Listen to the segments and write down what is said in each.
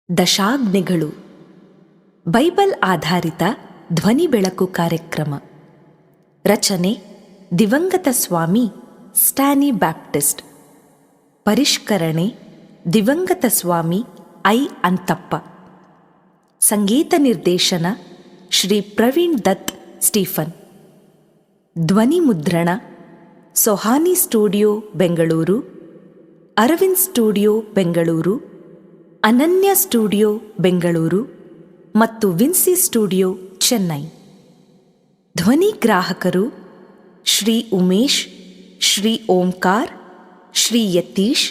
ದಶಾಗ್ನಿಗಳು Bible ಆಧಾರಿತ ಧ್ವನಿ ಬೆಳಕು ಕಾರ್ಯಕ್ರಮ. ರಚನೆ ದಿವಂಗತ ಸ್ವಾಮಿ ಸ್ಟ್ಯಾನಿ ಬ್ಯಾಪ್ಟಿಸ್ಟ್. ಪರಿಷ್ಕರಣೆ ದಿವಂಗತ ಸ್ವಾಮಿ ಐ ಅಂತಪ್ಪ. ಸಂಗೀತ ನಿರ್ದೇಶನ ಶ್ರೀ ಪ್ರವೀಣ್ ದತ್ ಸ್ಟೀಫನ್. ಧ್ವನಿ ಮುದ್ರಣ ಸೊಹಾನಿ ಸ್ಟುಡಿಯೋ ಬೆಂಗಳೂರು, ಅರವಿಂದ್ ಸ್ಟುಡಿಯೋ ಬೆಂಗಳೂರು, ಅನನ್ಯ ಸ್ಟುಡಿಯೋ ಬೆಂಗಳೂರು ಮತ್ತು ವಿನ್ಸಿ ಸ್ಟುಡಿಯೋ ಚೆನ್ನೈ. ಧ್ವನಿ ಗ್ರಾಹಕರು ಶ್ರೀ ಉಮೇಶ್, ಶ್ರೀ ಓಂಕಾರ್, ಶ್ರೀ ಯತೀಶ್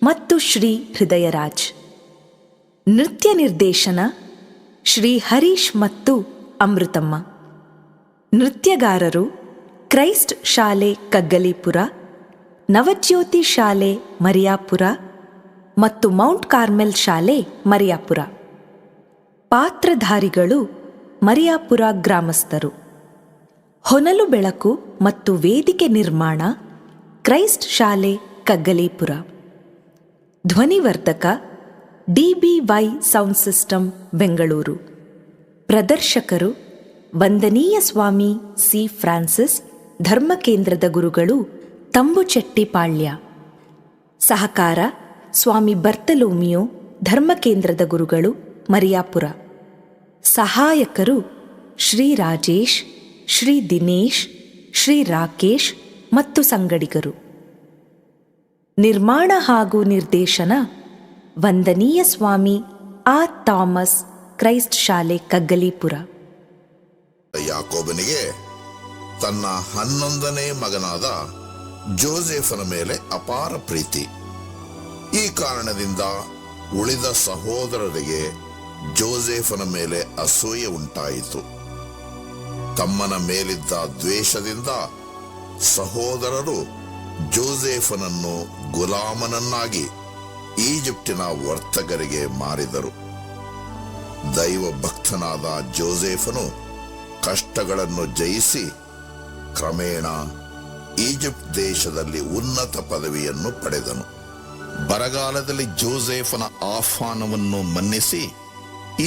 ಮತ್ತು ಶ್ರೀ ಹೃದಯರಾಜ್. ನೃತ್ಯ ನಿರ್ದೇಶನ ಶ್ರೀ ಹರೀಶ್ ಮತ್ತು ಅಮೃತಮ್ಮ. ನೃತ್ಯಗಾರರು ಕ್ರೈಸ್ಟ್ ಶಾಲೆ ಕಗ್ಗಲೀಪುರ, ನವಜ್ಯೋತಿ ಶಾಲೆ ಮರಿಯಾಪುರ ಮತ್ತು ಮೌಂಟ್ ಕಾರ್ಮೆಲ್ ಶಾಲೆ ಮರಿಯಾಪುರ. ಪಾತ್ರಧಾರಿಗಳು ಮರಿಯಾಪುರ ಗ್ರಾಮಸ್ಥರು. ಹೊನಲು ಬೆಳಕು ಮತ್ತು ವೇದಿಕೆ ನಿರ್ಮಾಣ ಕ್ರೈಸ್ಟ್ ಶಾಲೆ ಕಗ್ಗಲೀಪುರ. ಧ್ವನಿವರ್ಧಕ DBY ಸೌಂಡ್ ಸಿಸ್ಟಮ್ ಬೆಂಗಳೂರು. ಪ್ರದರ್ಶಕರು ವಂದನೀಯ ಸ್ವಾಮಿ ಸಿ ಫ್ರಾನ್ಸಿಸ್ ಧರ್ಮಕೇಂದ್ರದ ಗುರುಗಳು ತಂಬುಚೆಟ್ಟಿಪಾಳ್ಯ. ಸಹಕಾರ ಸ್ವಾಮಿ ಬರ್ತಲೋಮಿಯೋ ಧರ್ಮಕೇಂದ್ರದ ಗುರುಗಳು ಮರಿಯಾಪುರ. ಸಹಾಯಕರು ಶ್ರೀ ರಾಜೇಶ್, ಶ್ರೀ ದಿನೇಶ್, ಶ್ರೀ ರಾಕೇಶ್ ಮತ್ತು ಸಂಗಡಿಗರು. ನಿರ್ಮಾಣ ಹಾಗೂ ನಿರ್ದೇಶನ ವಂದನೀಯ ಸ್ವಾಮಿ ಆರ್ ಥಾಮಸ್, ಕ್ರೈಸ್ಟ್ ಶಾಲೆ ಕಗ್ಗಲೀಪುರ. ಯಾಕೋಬನಿಗೆ ತನ್ನ 11ನೇ ಮಗನಾದ ಜೋಸೆಫನ ಮೇಲೆ ಅಪಾರ ಪ್ರೀತಿ. ಈ ಕಾರಣದಿಂದ ಉಳಿದ ಸಹೋದರರಿಗೆ ಜೋಸೆಫನ ಮೇಲೆ ಅಸೂಯೆ ಉಂಟಾಯಿತು. ತಮ್ಮನ ಮೇಲಿದ್ದ ದ್ವೇಷದಿಂದ ಸಹೋದರರು ಜೋಸೆಫನನ್ನು ಗುಲಾಮನನ್ನಾಗಿ ಈಜಿಪ್ಟಿನ ವರ್ತಕರಿಗೆ ಮಾರಿದರು. ದೈವ ಭಕ್ತನಾದ ಜೋಸೆಫನು ಕಷ್ಟಗಳನ್ನು ಜಯಿಸಿ ಕ್ರಮೇಣ ಈಜಿಪ್ಟ್ ದೇಶದಲ್ಲಿ ಉನ್ನತ ಪದವಿಯನ್ನು ಪಡೆದನು. ಬರಗಾಲದಲ್ಲಿ ಜೋಸೆಫನ ಆಹ್ವಾನವನ್ನು ಮನ್ನಿಸಿ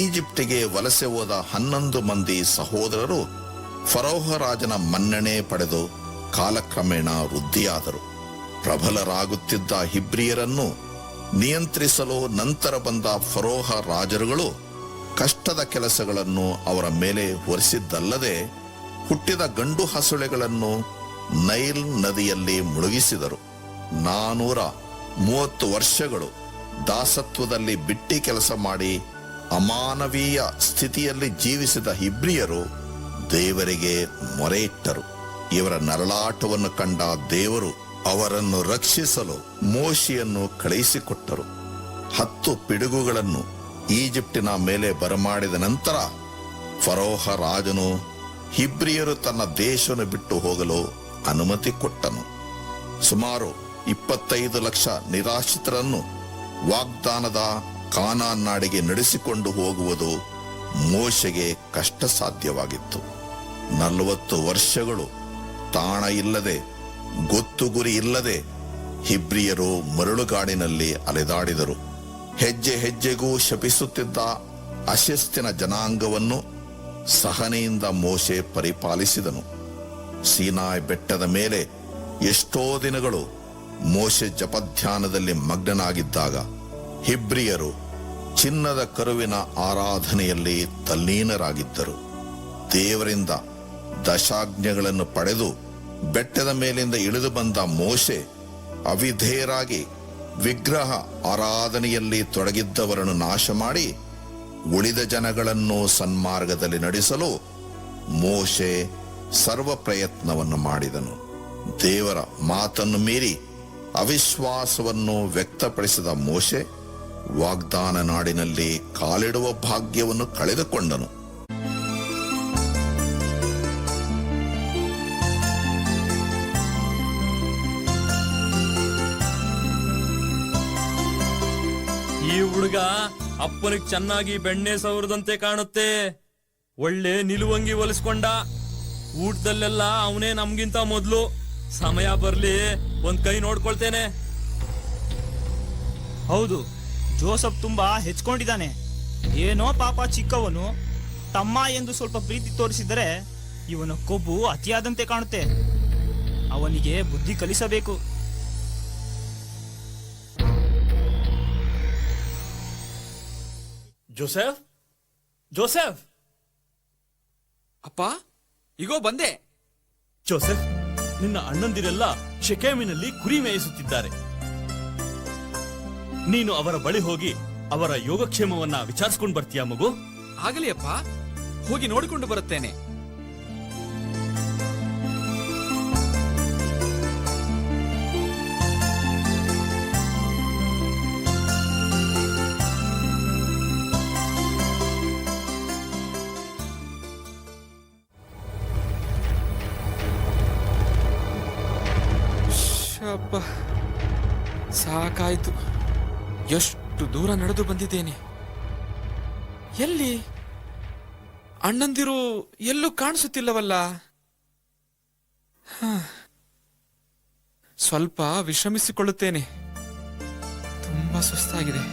ಈಜಿಪ್ಟಿಗೆ ವಲಸೆ ಹೋದ 11 ಮಂದಿ ಸಹೋದರರು ಫರೋಹ ರಾಜನ ಮನ್ನಣೆ ಪಡೆದು ಕಾಲಕ್ರಮೇಣ ವೃದ್ಧಿಯಾದರು. ಪ್ರಬಲರಾಗುತ್ತಿದ್ದ ಹಿಬ್ರಿಯರನ್ನು ನಿಯಂತ್ರಿಸಲು ನಂತರ ಬಂದ ಫರೋಹ ರಾಜರುಗಳು ಕಷ್ಟದ ಕೆಲಸಗಳನ್ನು ಅವರ ಮೇಲೆ ಹೊರಿಸಿದ್ದಲ್ಲದೆ ಹುಟ್ಟಿದ ಗಂಡು ಹಸುಳೆಗಳನ್ನು ನೈಲ್ ನದಿಯಲ್ಲಿ ಮುಳುಗಿಸಿದರು. 430 ವರ್ಷಗಳು ದಾಸತ್ವದಲ್ಲಿ ಬಿಟ್ಟಿ ಕೆಲಸ ಮಾಡಿ ಅಮಾನವೀಯ ಸ್ಥಿತಿಯಲ್ಲಿ ಜೀವಿಸಿದ ಹಿಬ್ರಿಯರು ದೇವರಿಗೆ ಮೊರೆ ಇಟ್ಟರು. ಇವರ ನರಳಾಟವನ್ನು ಕಂಡ ದೇವರು ಅವರನ್ನು ರಕ್ಷಿಸಲು ಮೋಶೆಯನ್ನು ಕಳುಹಿಸಿಕೊಟ್ಟರು. 10 ಪಿಡುಗುಗಳನ್ನು ಈಜಿಪ್ಟಿನ ಮೇಲೆ ಬರಮಾಡಿದ ನಂತರ ಫರೋಹ ರಾಜನು ಹಿಬ್ರಿಯರು ತನ್ನ ದೇಶವನ್ನು ಬಿಟ್ಟು ಹೋಗಲು ಅನುಮತಿ ಕೊಟ್ಟನು. ಸುಮಾರು 25 ಲಕ್ಷ ನಿರಾಶ್ರಿತರನ್ನು ವಾಗ್ದಾನದ ಕಾನಾನ್ ನಾಡಿಗೆ ನಡೆಸಿಕೊಂಡು ಹೋಗುವುದು ಮೋಶೆಗೆ ಕಷ್ಟ ಸಾಧ್ಯವಾಗಿತ್ತು. 40 ವರ್ಷಗಳು ತಾಣ ಇಲ್ಲದೆ, ಗೊತ್ತು ಗುರಿ ಇಲ್ಲದೆ ಹಿಬ್ರಿಯರು ಮರಳುಗಾಡಿನಲ್ಲಿ ಅಲೆದಾಡಿದರು. ಹೆಜ್ಜೆ ಹೆಜ್ಜೆಗೂ ಶಪಿಸುತ್ತಿದ್ದ ಅಶಿಸ್ತಿನ ಜನಾಂಗವನ್ನು ಸಹನೆಯಿಂದ ಮೋಶೆ ಪರಿಪಾಲಿಸಿದನು. ಸೀನಾಯ್ ಬೆಟ್ಟದ ಮೇಲೆ ಎಷ್ಟೋ ದಿನಗಳು ಮೋಶೆ ಜಪಧ್ಯಾನದಲ್ಲಿ ಮಗ್ನನಾಗಿದ್ದಾಗ ಹಿಬ್ರಿಯರು ಚಿನ್ನದ ಕರುವಿನ ಆರಾಧನೆಯಲ್ಲಿ ತಲ್ಲೀನರಾಗಿದ್ದರು. ದೇವರಿಂದ ದಶಾಜ್ಞೆಗಳನ್ನು ಪಡೆದು ಬೆಟ್ಟದ ಮೇಲಿಂದ ಇಳಿದು ಬಂದ ಮೋಶೆ ಅವಿಧೇಯರಾಗಿ ವಿಗ್ರಹ ಆರಾಧನೆಯಲ್ಲಿ ತೊಡಗಿದ್ದವರನ್ನು ನಾಶ ಮಾಡಿ ಉಳಿದ ಜನಗಳನ್ನು ಸನ್ಮಾರ್ಗದಲ್ಲಿ ನಡೆಸಲು ಮೋಶೆ ಸರ್ವ ಪ್ರಯತ್ನವನ್ನು ಮಾಡಿದನು. ದೇವರ ಮಾತನ್ನು ಮೀರಿ ಅವಿಶ್ವಾಸವನ್ನು ವ್ಯಕ್ತಪಡಿಸಿದ ಮೋಶೆ ವಾಗ್ದಾನ ನಾಡಿನಲ್ಲಿ ಕಾಲಿಡುವ ಭಾಗ್ಯವನ್ನು ಕಳೆದುಕೊಂಡನು. ಈ ಹುಡುಗ ಅಪ್ಪನಿಗೆ ಚೆನ್ನಾಗಿ ಬೆಣ್ಣೆ ಸವರದಂತೆ ಕಾಣುತ್ತೆ. ಒಳ್ಳೆ ನಿಲುವಂಗಿ ಹೊಲಿಸ್ಕೊಂಡ. ಊಟದಲ್ಲೆಲ್ಲ ಅವನೇ ನಮ್ಗಿಂತ ಮೊದ್ಲು. ಸಮಯ ಬರ್ಲಿ ಒಂದ್ ಕೈ ನೋಡ್ಕೊಳ್ತೇನೆ. ಹೌದು, ಜೋಸಫ್ ತುಂಬಾ ಹೆಚ್ಕೊಂಡಿದ್ದಾನೆ. ಏನೋ ಪಾಪ ಚಿಕ್ಕವನು, ತಮ್ಮ ಎಂದು ಸ್ವಲ್ಪ ಪ್ರೀತಿ ತೋರಿಸಿದರೆ ಇವನ ಕೊಬ್ಬು ಅತಿಯಾದಂತೆ ಕಾಣುತ್ತೆ. ಅವನಿಗೆ ಬುದ್ಧಿ ಕಲಿಸಬೇಕು. ಜೋಸೆಫ್, ಜೋಸೆಫ್, ಅಪ್ಪ ಈಗೋ ಬಂದೆ. ಜೋಸೆಫ್, ನಿನ್ನ ಅಣ್ಣಂದಿರೆಲ್ಲ ಶೆಕೆಮಿನಲ್ಲಿ ಕುರಿ ಮೇಯಿಸುತ್ತಿದ್ದಾರೆ. ನೀನು ಅವರ ಬಳಿ ಹೋಗಿ ಅವರ ಯೋಗಕ್ಷೇಮವನ್ನ ವಿಚಾರಿಸ್ಕೊಂಡು ಬರ್ತೀಯಾ ಮಗು? ಆಗಲಿ ಅಪ್ಪ, ಹೋಗಿ ನೋಡಿಕೊಂಡು ಬರುತ್ತೇನೆ. ಅಪ್ಪ, ಸಾಕಾಯ್ತು. ಎಷ್ಟು ದೂರ ನಡೆದು ಬಂದಿದ್ದೇನೆ. ಎಲ್ಲಿ ಅಣ್ಣಂದಿರು ಎಲ್ಲೂ ಕಾಣಿಸುತ್ತಿಲ್ಲವಲ್ಲ. ಸ್ವಲ್ಪ ವಿಶ್ರಮಿಸಿಕೊಳ್ಳುತ್ತೇನೆ. ತುಂಬಾ ಸುಸ್ತಾಗಿದೆ.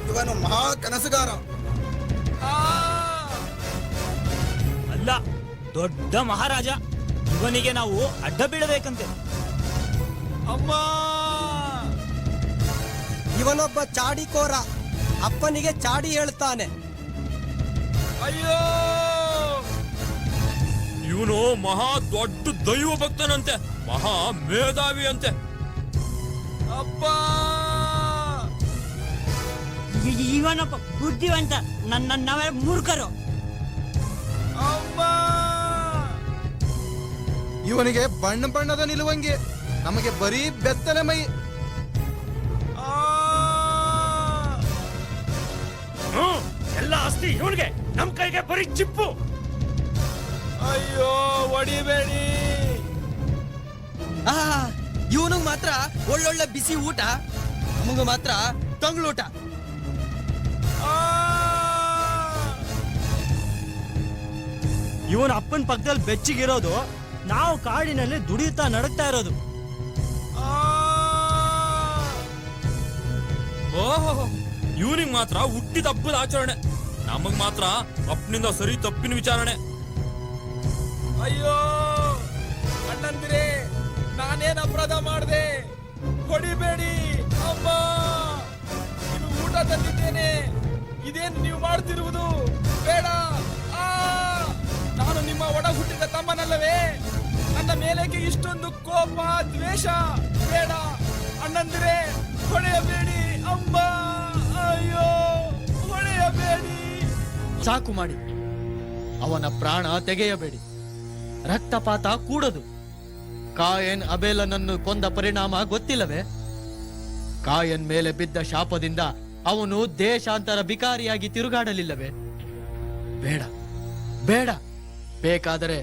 ಇವನು ಮಹಾ ಕನಸುಗಾರ. ಅಲ್ಲ, ದೊಡ್ಡ ಮಹಾರಾಜ. ಇವನಿಗೆ ನಾವು ಅಡ್ಡ ಬೀಳಬೇಕಂತೆ. ಅಮ್ಮ, ಇವನೊಬ್ಬ ಚಾಡಿಕೋರ. ಅಪ್ಪನಿಗೆ ಚಾಡಿ ಹೇಳ್ತಾನೆ. ಅಯ್ಯೋ, ಇವನು ಮಹಾ ದೊಡ್ಡ ದೈವ ಭಕ್ತನಂತೆ, ಮಹಾ ಮೇಧಾವಿ ಅಂತೆ. ಅಪ್ಪ, ಇವನಪ್ಪ ಬುದ್ಧಿವಂತ, ನಾವೇ ಮೂರ್ಖರು. ಅಮ್ಮ, ಇವನಿಗೆ ಬಣ್ಣ ಬಣ್ಣದ ನಿಲುವಂಗಿ, ನಮಗೆ ಬರೀ ಬೆತ್ತಲೆ ಮೈ. ಎಲ್ಲ ಆಸ್ತಿ ಇವನಿಗೆ, ನಮ್ ಕೈಗೆ ಬರೀ ಚಿಪ್ಪು. ಅಯ್ಯೋ, ಹೊಡಿಬೇಡಿ. ಇವನಿಗೆ ಮಾತ್ರ ಒಳ್ಳೊಳ್ಳೆ ಬಿಸಿ ಊಟ, ನಮಗ ಮಾತ್ರ ತಂಗ್ಳೂಟ. ಇವನ ಅಪ್ಪನ ಪಕ್ಕದಲ್ಲಿ ಬೆಚ್ಚಿಗಿರೋದು, ನಾವು ಕಾಡಿನಲ್ಲಿ ದುಡಿಯುತ್ತಾ ನಡಕ್ತಾ ಇರೋದು. ಓಹೋ, ಇವನಿಗೆ ಮಾತ್ರ ಹುಟ್ಟಿದ ಹಬ್ಬದ ಆಚರಣೆ, ನಮಗ್ ಮಾತ್ರ ಅಪ್ಪನಿಂದ ಸರಿ ತಪ್ಪಿನ ವಿಚಾರಣೆ. ಅಯ್ಯೋ ಅಣ್ಣಂದಿರೇ, ನಾನೇನ್ ಅಪರಾಧ ಮಾಡಿದೆ? ಹೊಡಿಬೇಡಿ. ಅಮ್ಮ, ಇದು ಊಟ ತಂದಿದ್ದೇನೆ. ಇದೇನು ನೀವು ಮಾಡ್ತಿರುವುದು? ಬೇಡ. ನಾನು ನಿಮ್ಮ ಒಡ ಹುಟ್ಟಿದ ತಮ್ಮನಲ್ಲವೇ? ನನ್ನ ಮೇಲೆಗೆ ಇಷ್ಟೊಂದು ಕೋಪ, ದ್ವೇಷ ಬೇಡ. ಅಣ್ಣಂದಿರೇ, ಹೊಡೆಯಬೇಡಿ. ಅಮ್ಮ, ಅಯ್ಯೋ, ಹೊಡೆಯಬೇಡಿ. ಸಾಕು ಮಾಡಿ. ಅವನ ಪ್ರಾಣ ತೆಗೆಯಬೇಡಿ. ರಕ್ತಪಾತ ಕೂಡದು. ಕಾಯನ್ ಅಬೇಲನನ್ನು ಕೊಂದ ಪರಿಣಾಮ ಗೊತ್ತಿಲ್ಲವೇ? ಕಾಯನ್ ಮೇಲೆ ಬಿದ್ದ ಶಾಪದಿಂದ ಅವನು ದೇಶಾಂತರ ಬಿಕಾರಿಯಾಗಿ ತಿರುಗಾಡಲಿಲ್ಲವೇ? ಬೇಡ ಬೇಡ. ಬೇಕಾದರೆ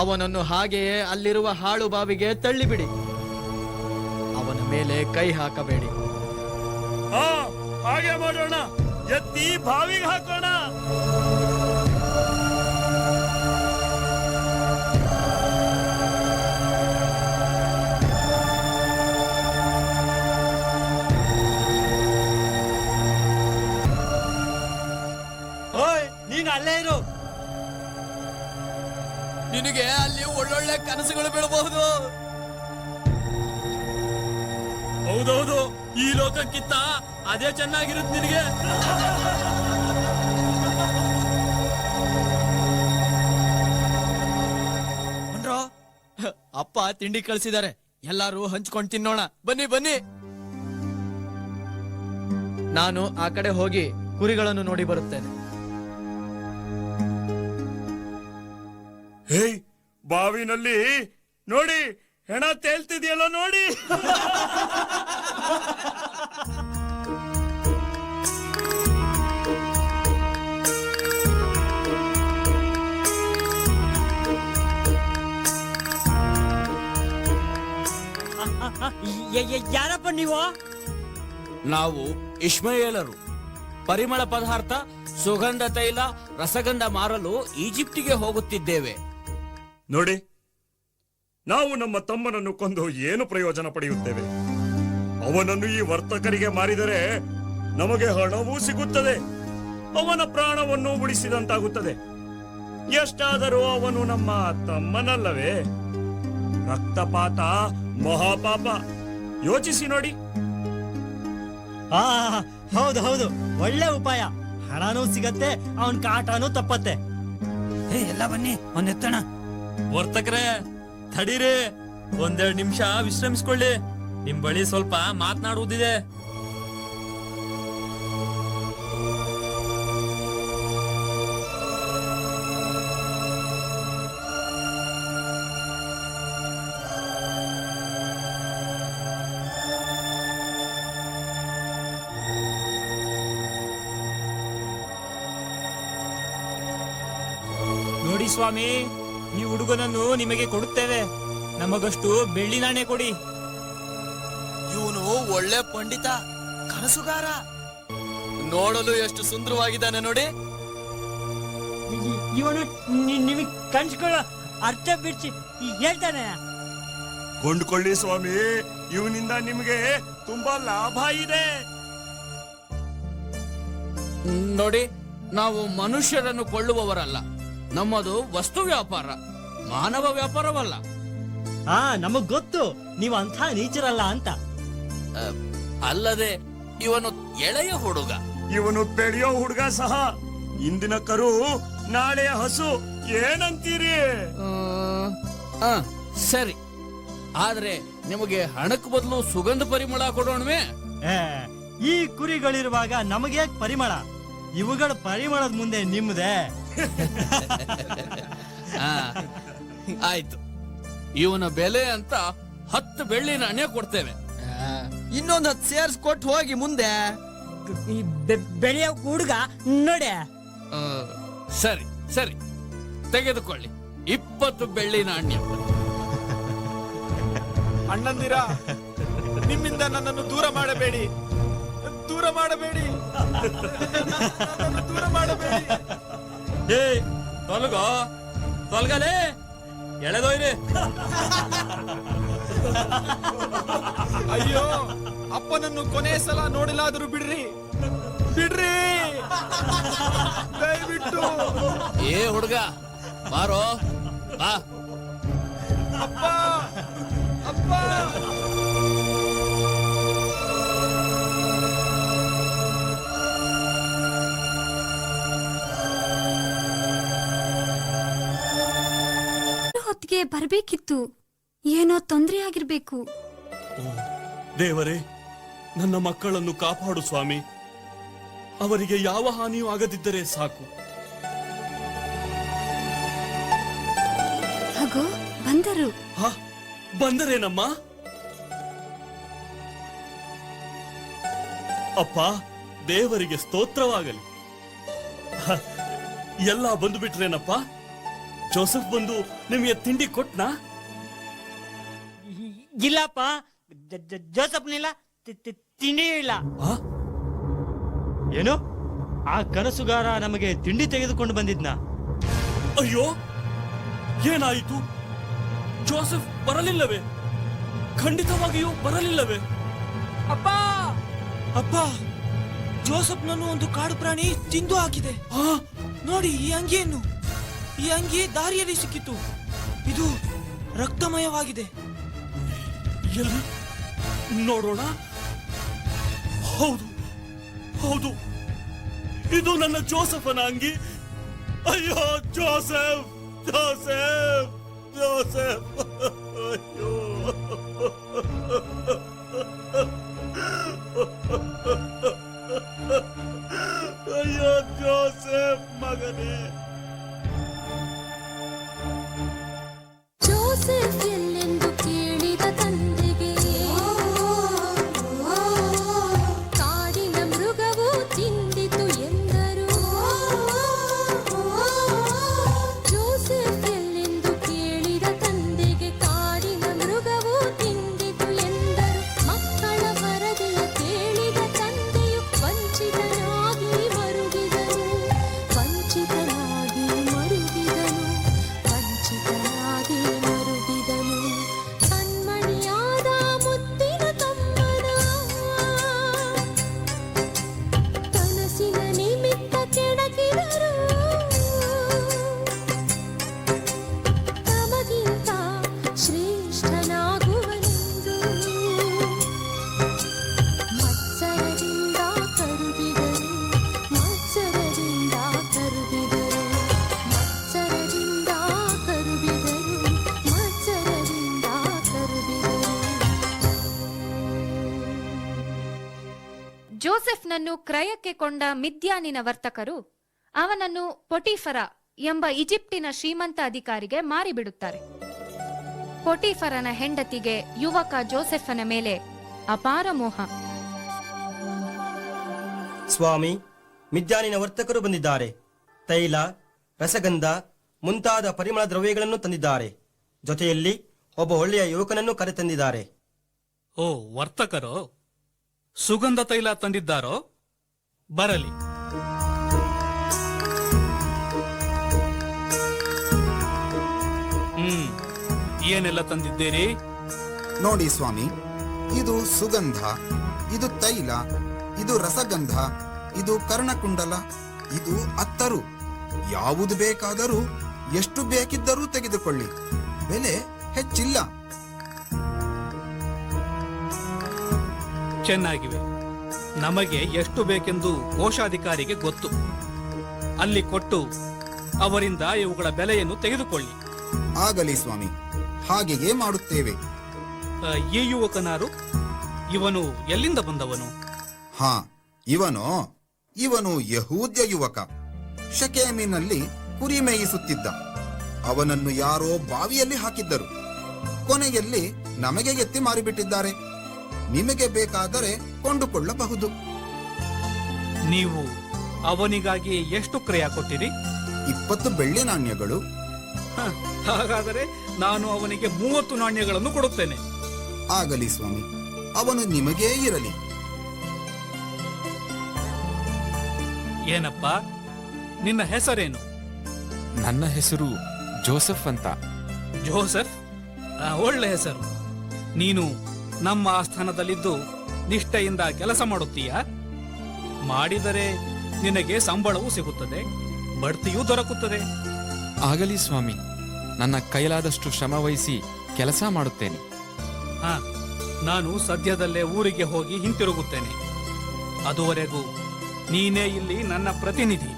ಅವನನ್ನು ಹಾಗೆಯೇ ಅಲ್ಲಿರುವ ಹಾಳು ಬಾವಿಗೆ ತಳ್ಳಿಬಿಡಿ. ಅವನ ಮೇಲೆ ಕೈ ಹಾಕಬೇಡಿ. ಹಾಗೆ ಮಾಡೋಣ. ಎತ್ತಿ ಬಾವಿಗೆ ಹಾಕೋಣ. ನೀನು ಅಲ್ಲೇ ಇರು. ನಿನಗೆ ಅಲ್ಲಿ ಒಳ್ಳೊಳ್ಳೆ ಕನಸುಗಳು ಬೀಳಬಹುದು. ಹೌದೌದು, ಈ ಲೋಕಕ್ಕಿಂತ ಅದೇ ಚೆನ್ನಾಗಿರುತ್ತೆ ನಿನಗೆ. ಅಪ್ಪ ತಿಂಡಿ ಕಳಿಸಿದ್ದಾರೆ, ಎಲ್ಲಾರು ಹಂಚ್ಕೊಂಡು ತಿನ್ನೋಣ. ಬನ್ನಿ ಬನ್ನಿ. ನಾನು ಆ ಕಡೆ ಹೋಗಿ ಕುರಿಗಳನ್ನು ನೋಡಿ ಬರುತ್ತೇನೆ. ಹೇಯ್, ಬಾವಿನಲ್ಲಿ ನೋಡಿ, ಹೆಣ ತೇಲ್ತಿದೆಯಲ್ಲ ನೋಡಿ. ಯಾರಪ್ಪ ನೀವು? ನಾವು ಇಷ್ಮಾಯೇಲರು. ಪರಿಮಳ ಪದಾರ್ಥ, ಸುಗಂಧ ತೈಲ, ರಸಗಂಧ ಮಾರಲು ಈಜಿಪ್ಟಿಗೆ ಹೋಗುತ್ತಿದ್ದೇವೆ. ನೋಡಿ, ನಾವು ನಮ್ಮ ತಮ್ಮನನ್ನು ಕೊಂದು ಏನು ಪ್ರಯೋಜನ ಪಡೆಯುತ್ತೇವೆ? ಅವನನ್ನು ಈ ವರ್ತಕರಿಗೆ ಮಾರಿದರೆ ನಮಗೆ ಹಣವೂ ಸಿಗುತ್ತದೆ, ಅವನ ಪ್ರಾಣವನ್ನು ಉಳಿಸಿದಂತಾಗುತ್ತದೆ. ಎಷ್ಟಾದರೂ ಅವನು ನಮ್ಮ ತಮ್ಮನಲ್ಲವೇ? ರಕ್ತಪಾತ ಮಹಾಪಾಪ. ಯೋಚಿಸಿ ನೋಡಿ. ಹೌದು ಹೌದು, ಒಳ್ಳೆ ಉಪಾಯ. ಹಣನೂ ಸಿಗತ್ತೆ, ಅವನ್ ಕಾಟನೂ ತಪ್ಪತ್ತೆ. ಎಲ್ಲ ಬನ್ನಿ ಒಂದೆತ್ತಣ. ವರ್ತಕರೇ, ತಡೀರಿ, ಒಂದೆರಡು ನಿಮಿಷ ವಿಶ್ರಮಿಸ್ಕೊಳ್ಳಿ. ನಿಮ್ ಬಳಿ ಸ್ವಲ್ಪ ಮಾತನಾಡುವುದಿದೆ. ನೋಡಿ ಸ್ವಾಮಿ, ಈ ಹುಡುಗನನ್ನು ನಿಮಗೆ ಕೊಡುತ್ತೇವೆ. ನಮಗಷ್ಟು ಬೆಳ್ಳಿ ನಾಣ್ಯ ಕೊಡಿ. ಇವನು ಒಳ್ಳೆ ಪಂಡಿತ, ಕನಸುಗಾರ. ನೋಡಲು ಎಷ್ಟು ಸುಂದರವಾಗಿದ್ದಾನೆ ನೋಡಿ. ಇವನು ನಿಮಗೆ ಕನ್ಸ್ಕೊಳ್ಳೋ ಅರ್ಥ ಬಿಡಿಸಿ ಹೇಳ್ತಾನೆ. ಕೊಂಡ್ಕೊಳ್ಳಿ ಸ್ವಾಮಿ, ಇವನಿಂದ ನಿಮಗೆ ತುಂಬಾ ಲಾಭ ಇದೆ. ನೋಡಿ, ನಾವು ಮನುಷ್ಯರನ್ನು ಕೊಳ್ಳುವವರಲ್ಲ. ನಮ್ಮದು ವಸ್ತು ವ್ಯಾಪಾರ, ಮಾನವ ವ್ಯಾಪಾರವಲ್ಲ. ನಮಗ್ ಗೊತ್ತು ನೀವು ಅಂಥ ನೀಚರಲ್ಲ ಅಂತ. ಅಲ್ಲದೆ ಇವನು ಎಳೆಯ ಹುಡುಗ. ಇವನು ಬೆಳೆಯೋ ಹುಡುಗ ಸಹ. ಇಂದಿನ ಕರು, ನಾಳೆಯ ಹಸು. ಏನಂತೀರಿ? ಸರಿ, ಆದ್ರೆ ನಿಮಗೆ ಹಣಕ್ಕೆ ಬದಲು ಸುಗಂಧ ಪರಿಮಳ ಕೊಡೋಣವೇ? ಈ ಕುರಿಗಳಿರುವಾಗ ನಮಗೆ ಪರಿಮಳ? ಇವುಗಳ ಪರಿಮಳದ ಮುಂದೆ ನಿಮ್ಮದೆ. ಆಯ್ತು, ಇವನ ಬೆಲೆ ಅಂತ 10 ಬೆಳ್ಳಿ ನಾಣ್ಯ ಕೊಡ್ತೇವೆ. ಇನ್ನೊಂದ್ 10 ಸೇರ್ಸ್ಕೊಟ್ಟು ಹೋಗಿ ಮುಂದೆ. ಈ ಬೆಳೆಯೋ ಹುಡುಗ ನೋಡಿ. ಸರಿ ಸರಿ, ತೆಗೆದುಕೊಳ್ಳಿ 20 ಬೆಳ್ಳಿ ನಾಣ್ಯ. ಅಣ್ಣಂದಿರ, ನಿಮ್ಮಿಂದ ನನ್ನನ್ನು ದೂರ ಮಾಡಬೇಡಿ, ದೂರ ಮಾಡಬೇಡಿ, ನನ್ನನ್ನು ದೂರ ಮಾಡಬೇಡಿ. ಏ, ತೊಲಗೋ, ತೊಲಗಲೇ, ಎಳೆದೋಯ್ರಿ. ಅಯ್ಯೋ, ಅಪ್ಪನನ್ನು ಕೊನೆ ಸಲ ನೋಡಿಲಾದರೂ ಬಿಡ್ರಿ, ಬಿಡ್ರಿ, ದಯವಿಟ್ಟು. ಏ ಹುಡುಗ, ಬಾರೋ ಬಾ. ಅಪ್ಪ, ಅಪ್ಪ. ಹೊತ್ತಿಗೆ ಬರ್ಬೇಕಿತ್ತು. ಏನೋ ತೊಂದರೆ ಆಗಿರ್ಬೇಕು. ದೇವರೇ, ನನ್ನ ಮಕ್ಕಳನ್ನು ಕಾಪಾಡು ಸ್ವಾಮಿ. ಅವರಿಗೆ ಯಾವ ಹಾನಿಯೂ ಆಗದಿದ್ದರೆ ಸಾಕು. ಹಾಗೋ ಬಂದರು. ಬಂದರೇನಮ್ಮ? ಅಪ್ಪ, ದೇವರಿಗೆ ಸ್ತೋತ್ರವಾಗಲಿ. ಎಲ್ಲ ಬಂದು ಬಿಟ್ರೇನಪ್ಪ? ಜೋಸೆಫ್ ಬಂದು ನಿಮಗೆ ತಿಂಡಿ ಕೊಟ್ನಾ? ಇಲ್ಲಪ್ಪ, ಜೋಸಫ್ನಿಲ್ಲ, ತಿಂಡಿ ಇಲ್ಲ. ಏನು? ಆ ಕನಸುಗಾರ ನಮಗೆ ತಿಂಡಿ ತೆಗೆದುಕೊಂಡು ಬಂದಿದ್ನ? ಅಯ್ಯೋ, ಏನಾಯಿತು? ಜೋಸೆಫ್ ಬರಲಿಲ್ಲವೇ? ಖಂಡಿತವಾಗಿಯೂ ಬರಲಿಲ್ಲವೇ? ಅಪ್ಪ, ಅಪ್ಪ, ಜೋಸಫ್ನನ್ನು ಒಂದು ಕಾಡು ಪ್ರಾಣಿ ತಿಂದು ಹಾಕಿದೆ. ನೋಡಿ, ಈ ಅಂಗಿಯನ್ನು, ಈ ಅಂಗಿ ದಾರಿಯಲ್ಲಿ ಸಿಕ್ಕಿತು. ಇದು ರಕ್ತಮಯವಾಗಿದೆ. ಎಲ್ಲಿ ನೋಡೋಣ. ಹೌದು ಹೌದು, ಇದು ನನ್ನ ಜೋಸಫನ ಅಂಗಿ. ಅಯ್ಯೋ, ಜೋಸೆಫ್, ಜೋಸೆಫ್, ಜೋಸೆಫ್, ಅಯ್ಯೋ. ಅಯ್ಯೋ, ಜೋಸೆಫ್ ಮಗನೇ. ಜೋಸೆಫ್ ಎಲ್ಲೆಂದು ಕೇಳಿದ ತಂದೆಗೆ ಕಾಡಿನ ಮೃಗವು ತಿಂದಿತು ಎಂದರು. ಜೋಸೆಫ್ ಎಲ್ಲೆಂದು ಕೇಳಿದ ತಂದೆಗೆ ಕಾಡಿನ ಮೃಗವು ತಿಂದಿತು ಎಂದರು. ಜೋಸೆಫ್ನನ್ನು ಕ್ರಯಕ್ಕೆ ಕೊಂಡ ಮಿದ್ಯಾನಿನ ವರ್ತಕರು ಅವನನ್ನು ಪೊಟಿಫರ ಎಂಬ ಈಜಿಪ್ಟಿನ ಶ್ರೀಮಂತ ಅಧಿಕಾರಿಗೆ ಮಾರಿಬಿಡುತ್ತಾರೆ. ಪೊಟಿಫರನ ಹೆಂಡತಿಗೆ ಯುವಕ ಜೋಸೆಫನ ಮೇಲೆ ಅಪಾರ ಮೋಹ. ಸ್ವಾಮಿ, ಮಿದ್ಯಾನಿನ ವರ್ತಕರು ಬಂದಿದ್ದಾರೆ. ತೈಲ, ರಸಗಂಧ ಮುಂತಾದ ಪರಿಮಳ ದ್ರವ್ಯಗಳನ್ನು ತಂದಿದ್ದಾರೆ. ಜೊತೆಯಲ್ಲಿ ಒಬ್ಬ ಒಳ್ಳೆಯ ಯುವಕನನ್ನು ಕರೆತಂದಿದ್ದಾರೆ. ಓ, ವರ್ತಕರೋ? ಸುಗಂಧ ತೈಲ ತಂದಿದ್ದಾರೋ? ಬರಲಿ. ಏನೆಲ್ಲ ತಂದಿದ್ದೀರಿ? ನೋಡಿ ಸ್ವಾಮಿ, ಇದು ಸುಗಂಧ, ಇದು ತೈಲ, ಇದು ರಸಗಂಧ, ಇದು ಕರ್ಣಕುಂಡಲ, ಇದು ಅತ್ತರು. ಯಾವುದು ಬೇಕಾದರೂ ಎಷ್ಟು ಬೇಕಿದ್ದರೂ ತೆಗೆದುಕೊಳ್ಳಿ, ಬೆಲೆ ಹೆಚ್ಚಿಲ್ಲ. ಚೆನ್ನಾಗಿವೆ. ನಮಗೆ ಎಷ್ಟು ಬೇಕೆಂದು ಕೋಶಾಧಿಕಾರಿಗೆ ಗೊತ್ತು. ಅಲ್ಲಿ ಕೊಟ್ಟು ಅವರಿಂದ ಇವುಗಳ ಬೆಲೆಯನ್ನು ತೆಗೆದುಕೊಳ್ಳಿ. ಆಗಲಿ ಸ್ವಾಮಿ, ಹಾಗೆಯೇ ಮಾಡುತ್ತೇವೆ. ಈ ಯುವಕನಾರು? ಇವನು ಎಲ್ಲಿಂದ ಬಂದವನು? ಹಾ, ಇವನು ಯಹೂದ್ಯ ಯುವಕ. ಶೆಕೆಮಿನಲ್ಲಿ ಕುರಿ ಮೇಯಿಸುತ್ತಿದ್ದ. ಅವನನ್ನು ಯಾರೋ ಬಾವಿಯಲ್ಲಿ ಹಾಕಿದ್ದರು. ಕೊನೆಯಲ್ಲಿ ನಮಗೆ ಎತ್ತಿ ಮಾರಿಬಿಟ್ಟಿದ್ದಾರೆ. ನಿಮಗೆ ಬೇಕಾದರೆ ಕೊಂಡುಕೊಳ್ಳಬಹುದು. ನೀವು ಅವನಿಗಾಗಿ ಎಷ್ಟು ಕ್ರಯ ಕೊಟ್ಟಿರಿ? 20 ಬೆಳ್ಳಿ ನಾಣ್ಯಗಳು. ಹಾಗಾದರೆ ನಾನು ಅವನಿಗೆ 30 ನಾಣ್ಯಗಳನ್ನು ಕೊಡುತ್ತೇನೆ. ಆಗಲಿ ಸ್ವಾಮಿ, ಅವನು ನಿಮಗೇ ಇರಲಿ. ಏನಪ್ಪ, ನಿನ್ನ ಹೆಸರೇನು? ನನ್ನ ಹೆಸರು ಜೋಸೆಫ್ ಅಂತ. ಜೋಸೆಫ್? ಒಳ್ಳೆ ಹೆಸರು. ನೀನು ನಮ್ಮ ಆಸ್ಥಾನದಲ್ಲಿದ್ದು ನಿಷ್ಠೆಯಿಂದ ಕೆಲಸ ಮಾಡುತ್ತೀಯಾ? ಮಾಡಿದರೆ ನಿನಗೆ ಸಂಬಳವೂ ಸಿಗುತ್ತದೆ, ಬಡ್ತಿಯೂ ದೊರಕುತ್ತದೆ. ಆಗಲಿ ಸ್ವಾಮಿ, ನನ್ನ ಕೈಲಾದಷ್ಟು ಶ್ರಮ ವಹಿಸಿ ಕೆಲಸ ಮಾಡುತ್ತೇನೆ. ನಾನು ಸದ್ಯದಲ್ಲೇ ಊರಿಗೆ ಹೋಗಿ ಹಿಂತಿರುಗುತ್ತೇನೆ. ಅದುವರೆಗೂ ನೀನೇ ಇಲ್ಲಿ ನನ್ನ ಪ್ರತಿನಿಧಿ.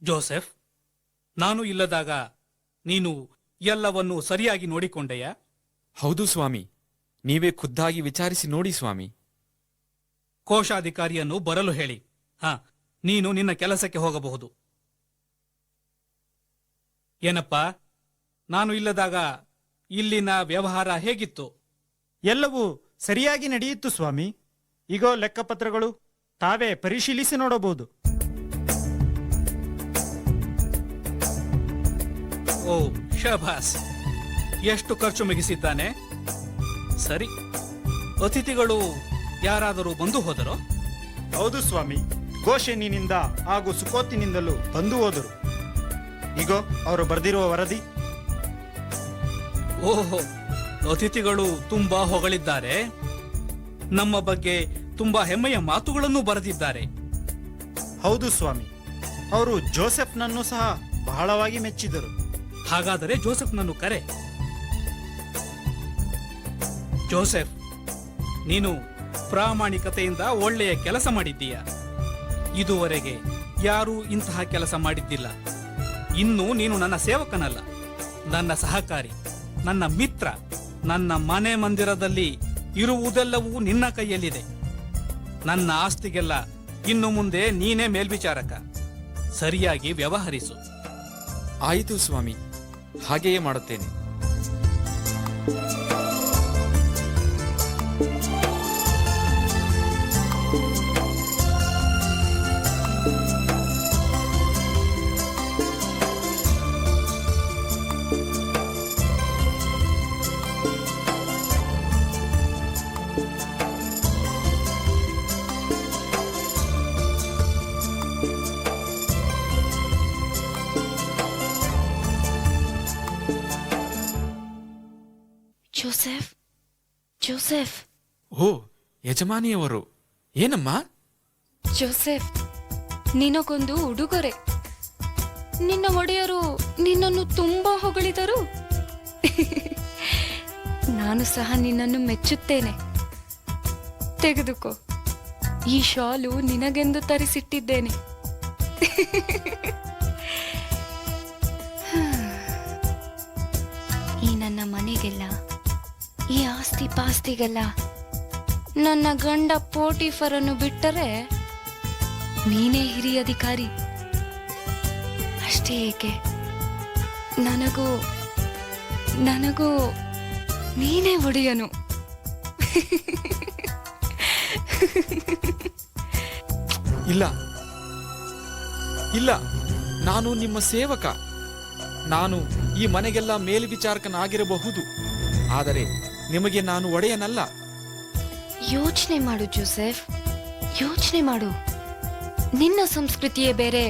ಜೋಸೆಫ್, ನಾನು ಇಲ್ಲದಾಗ ನೀನು ಎಲ್ಲವನ್ನೂ ಸರಿಯಾಗಿ ನೋಡಿಕೊಂಡೆಯಾ? ಹೌದು ಸ್ವಾಮಿ, ನೀವೇ ಖುದ್ದಾಗಿ ವಿಚಾರಿಸಿ ನೋಡಿ ಸ್ವಾಮಿ. ಕೋಶಾಧಿಕಾರಿಯನ್ನು ಬರಲು ಹೇಳಿ. ನೀನು ನಿನ್ನ ಕೆಲಸಕ್ಕೆ ಹೋಗಬಹುದು. ಏನಪ್ಪ, ನಾನು ಇಲ್ಲದಾಗ ಇಲ್ಲಿನ ವ್ಯವಹಾರ ಹೇಗಿತ್ತು? ಎಲ್ಲವೂ ಸರಿಯಾಗಿ ನಡೆಯಿತು ಸ್ವಾಮಿ. ಈಗೋ ಲೆಕ್ಕಪತ್ರಗಳು, ತಾವೇ ಪರಿಶೀಲಿಸಿ ನೋಡಬಹುದು. ಓ ಶಭಾಸ್, ಎಷ್ಟು ಖರ್ಚು ಮುಗಿಸಿದ್ದಾನೆ. ಸರಿ, ಅತಿಥಿಗಳು ಯಾರಾದರೂ ಬಂದು ಹೋದರೋ? ಹೌದು ಸ್ವಾಮಿ, ಗೋಶೆನಿನಿಂದ ಹಾಗೂ ಸುಕೋತಿನಿಂದಲೂ ಬಂದು ಹೋದರು. ಈಗೋ ಅವರು ಬರೆದಿರುವ ವರದಿ. ಓಹೋ, ಅತಿಥಿಗಳು ತುಂಬಾ ಹೊಗಳಿದ್ದಾರೆ. ನಮ್ಮ ಬಗ್ಗೆ ತುಂಬಾ ಹೆಮ್ಮೆಯ ಮಾತುಗಳನ್ನು ಬರೆದಿದ್ದಾರೆ. ಹೌದು ಸ್ವಾಮಿ, ಅವರು ಜೋಸೆಫ್ನನ್ನು ಸಹ ಬಹಳವಾಗಿ ಮೆಚ್ಚಿದರು. ಹಾಗಾದರೆ ಜೋಸೆಫ್ನನ್ನು ಕರೆ. ಜೋಸೆಫ್, ನೀನು ಪ್ರಾಮಾಣಿಕತೆಯಿಂದ ಒಳ್ಳೆಯ ಕೆಲಸ ಮಾಡಿದ್ದೀಯ. ಇದುವರೆಗೆ ಯಾರೂ ಇಂತಹ ಕೆಲಸ ಮಾಡಿದ್ದಿಲ್ಲ. ಇನ್ನು ನೀನು ನನ್ನ ಸೇವಕನಲ್ಲ, ನನ್ನ ಸಹಕಾರಿ, ನನ್ನ ಮಿತ್ರ. ನನ್ನ ಮನೆ ಮಂದಿರದಲ್ಲಿ ಇರುವುದೆಲ್ಲವೂ ನಿನ್ನ ಕೈಯಲ್ಲಿದೆ. ನನ್ನ ಆಸ್ತಿಗೆಲ್ಲ ಇನ್ನು ಮುಂದೆ ನೀನೇ ಮೇಲ್ವಿಚಾರಕ. ಸರಿಯಾಗಿ ವ್ಯವಹರಿಸು. ಆಯಿತು ಸ್ವಾಮಿ, ಹಾಗೆಯೇ ಮಾಡುತ್ತೇನೆ. Joseph, Joseph. ಓ, ಯಜಮಾನಿಯವರು ಏನಮ್ಮ? ಜೋಸೆಫ್, ನಿನಗೊಂದು ಉಡುಗೊರೆ. ನಿನ್ನ ಒಡೆಯರು ನಿನ್ನನ್ನು ತುಂಬಾ ಹೊಗಳಿದರು. ನಾನು ಸಹ ನಿನ್ನನ್ನು ಮೆಚ್ಚುತ್ತೇನೆ. ತೆಗೆದುಕೋ, ಈ ಶಾಲು ನಿನಗೆಂದು ತರಿಸಿಟ್ಟಿದ್ದೇನೆ. ಈ ನನ್ನ ಮನೆಗೆಲ್ಲ, ಈ ಆಸ್ತಿ ಪಾಸ್ತಿಗೆಲ್ಲ ನನ್ನ ಗಂಡ ಪೋಟಿಫರನ್ನು ಬಿಟ್ಟರೆ ನೀನೇ ಹಿರಿಯ ಅಧಿಕಾರಿ. ಅಷ್ಟೇ ಏಕೆ, ನನಗೂ ನೀನೇ ಒಡೆಯನು. ಇಲ್ಲ ಇಲ್ಲ, ನಾನು ನಿಮ್ಮ ಸೇವಕ. ನಾನು ಈ ಮನೆಗೆಲ್ಲ ಮೇಲ್ವಿಚಾರಕನಾಗಿರಬಹುದು, ಆದರೆ ನಿಮಗೆ ನಾನು ಒಡೆಯನಲ್ಲ. ಯೋಚನೆ ಮಾಡು ಜೋಸೆಫ್, ಯೋಚನೆ ಮಾಡು. ನಿನ್ನ ಸಂಸ್ಕೃತಿಯೇ ಬೇರೆ,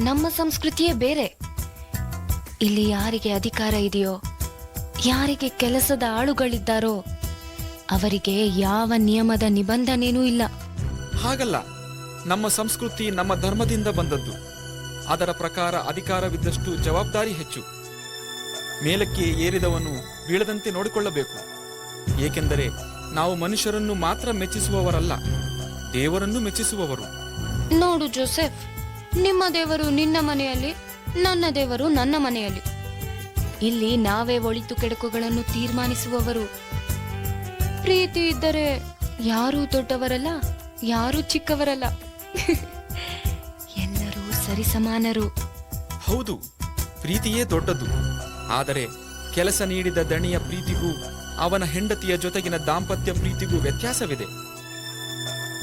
ನಮ್ಮ ಸಂಸ್ಕೃತಿಯೇ ಬೇರೆ. ಇಲ್ಲಿ ಯಾರಿಗೆ ಅಧಿಕಾರ ಇದೆಯೋ, ಯಾರಿಗೆ ಕೆಲಸದ ಆಳುಗಳಿದ್ದಾರೋ ಅವರಿಗೆ ಯಾವ ನಿಯಮದ ನಿಬಂಧನೆಯೂ ಇಲ್ಲ. ಹಾಗಲ್ಲ, ನಮ್ಮ ಸಂಸ್ಕೃತಿ ನಮ್ಮ ಧರ್ಮದಿಂದ ಬಂದದ್ದು. ಅದರ ಪ್ರಕಾರ ಅಧಿಕಾರವಿದ್ದಷ್ಟು ಜವಾಬ್ದಾರಿ ಹೆಚ್ಚು. ಮೇಲಕ್ಕೆ ಏರಿದವನು ಬೀಳದಂತೆ ನೋಡಿಕೊಳ್ಳಬೇಕು. ಏಕೆಂದರೆ ನಾವು ಮನುಷ್ಯರನ್ನು ಮಾತ್ರ ಮೆಚ್ಚಿಸುವವರಲ್ಲ, ದೇವರನ್ನು ಮೆಚ್ಚಿಸುವವರು. ನೋಡು ಜೋಸೆಫ್, ನಿಮ್ಮ ದೇವರು ನಿನ್ನ ಮನೆಯಲ್ಲಿ, ನನ್ನ ದೇವರು ನನ್ನ ಮನೆಯಲ್ಲಿ. ಇಲ್ಲಿ ನಾವೇ ಒಳಿತು ಕೆಡುಕುಗಳನ್ನು ತೀರ್ಮಾನಿಸುವವರು. ಪ್ರೀತಿ ಇದ್ದರೆ ಯಾರೂ ದೊಡ್ಡವರಲ್ಲ, ಯಾರೂ ಚಿಕ್ಕವರಲ್ಲ. ಎಲ್ಲರೂ ಸರಿಸಮಾನರು. ಹೌದು, ಪ್ರೀತಿಯೇ ದೊಡ್ಡದು. ಆದರೆ ಕೆಲಸ ನೀಡಿದ ದಣಿಯ ಪ್ರೀತಿಗೂ ಅವನ ಹೆಂಡತಿಯ ಜೊತೆಗಿನ ದಾಂಪತ್ಯ ಪ್ರೀತಿಗೂ ವ್ಯತ್ಯಾಸವಿದೆ.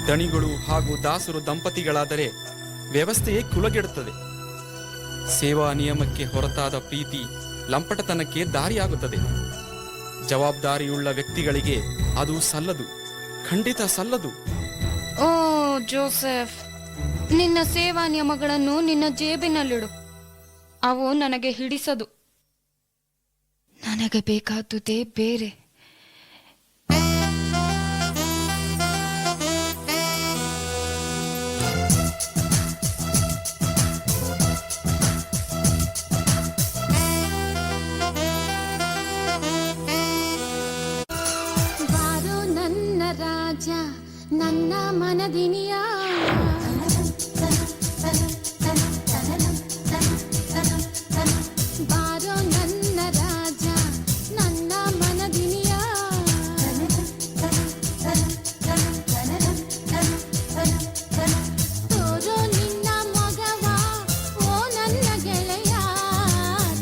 ದಣಿಗಳು ಹಾಗೂ ದಾಸರು ದಂಪತಿಗಳಾದರೆ ವ್ಯವಸ್ಥೆಯೇ ಕುಲಗೆಡುತ್ತದೆ. ಸೇವಾ ನಿಯಮಕ್ಕೆ ಹೊರತಾದ ಪ್ರೀತಿ ಲಂಪಟತನಕ್ಕೆ ದಾರಿಯಾಗುತ್ತದೆ. ಜವಾಬ್ದಾರಿಯುಳ್ಳ ವ್ಯಕ್ತಿಗಳಿಗೆ ಅದು ಸಲ್ಲದು, ಖಂಡಿತ ಸಲ್ಲದು. ಓ ಜೋಸೆಫ್, ನಿನ್ನ ಸೇವಾ ನಿಯಮಗಳನ್ನು ನಿನ್ನ ಜೇಬಿನಲ್ಲಿಡು. ಅವು ನನಗೆ ಹಿಡಿಸದು. ನನಗೆ ಬೇಕಾದುದೇ ಬೇರೆ. ಬಾರೋ ನನ್ನ ರಾಜ, ನನ್ನ ಮನದಿನಿಯ. ಬಾರೋ ನನ್ನ ರಾಜ, ನನ್ನ ಮನದಿನಿಯ. ತೋರೋ ನಿನ್ನ ಮೊಗವ, ಓ ನನ್ನ ಗೆಳೆಯ.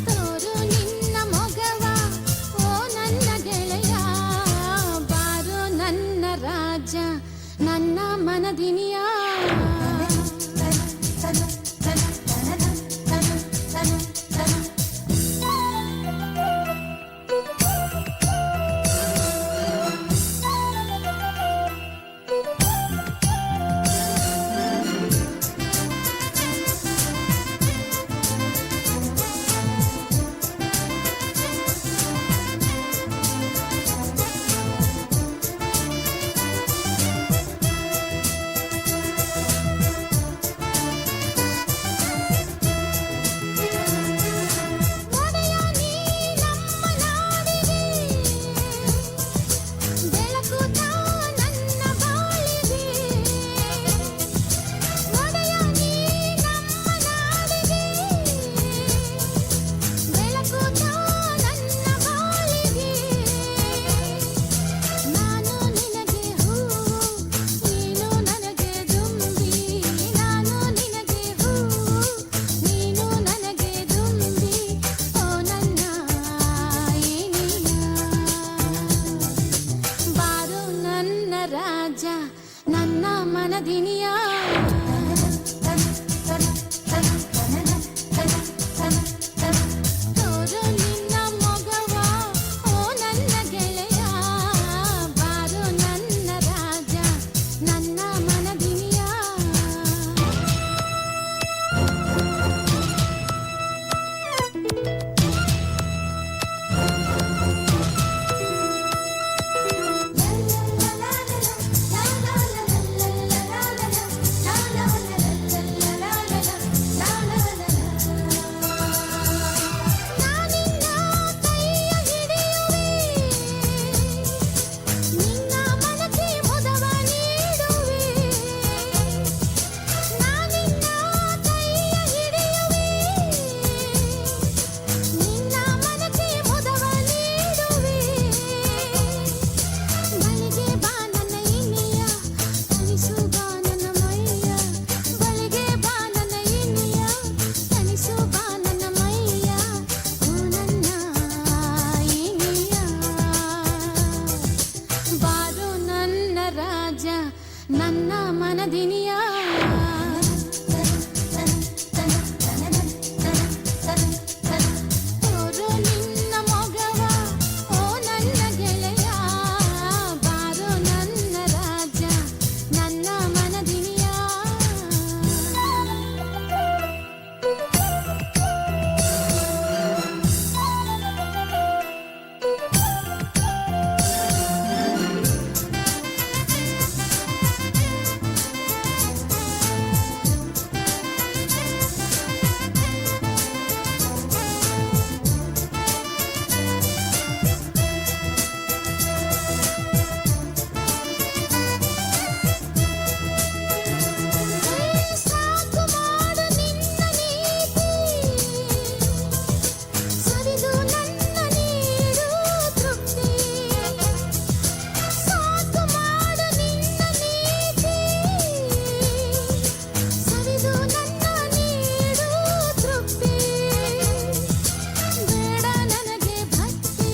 ತೋರೋ ನಿನ್ನ ಮೊಗವ, ಓ ನನ್ನ ಗೆಳೆಯ. ಬಾರೋ ನನ್ನ ರಾಜ, ನನ್ನ ಮನದಿನಿಯ. ಒಡೆಯ ನೀ ನಮ್ಮ ನಾಡಿಗೆ, ಬೆಳಕು ತಾ ನನ್ನ ಬಾಳಿಗೆ. ಒಡೆಯ ನೀ ನಮ್ಮ ನಾಡಿಗೆ, ಬೆಳಕು ತಾ ನನ್ನ ಬಾಳಿಗೆ. ನಾನು ನಿನಗೆ ಹೂವು, ನೀನು ನನಗೆ ದುಂಬಿ. ನಾನು ನಿನಗೆ ಹೂವು, ನೀನು ನನಗೆ ದುಂಬಿ. ಓ ನನ್ನ ಏನಿಯ. ಬಾರೋ ನನ್ನ ರಾಜ, ನನ್ನ ಮನದಿನಿಯ. ತೋರೋ ನಿನ್ನ ಮೊಗವ, ಓ ನನ್ನ ಗೆಳೆಯ. ಬಾರೋ ನನ್ನ ರಾಜ, ನನ್ನ ಮನದಿನಿಯ. La la la la la la. ರಾಜ ನನ್ನ ಮನದಿನಿಯ ತೋರು ನಿನ್ನ ಮೊಗವ ಓ ನನ್ನ ಗೆಳೆಯ ಬಾರೋ ನನ್ನ ರಾಜ ನನ್ನ ಮನದಿನಿಯ ಸಾಕು ಮಾಡು ನಿನ್ನ ನೀತಿ ಸರಿದು ನನ್ನ ನೀಡು ತೃಪ್ತಿ ಸಾಕು ಮಾಡು ನಿನ್ನ ನೀತಿ ಸರಿದು ನನ್ನ ನೀಡು ತೃಪ್ತಿ ಬೇಡ ನನಗೆ ಭಕ್ತಿ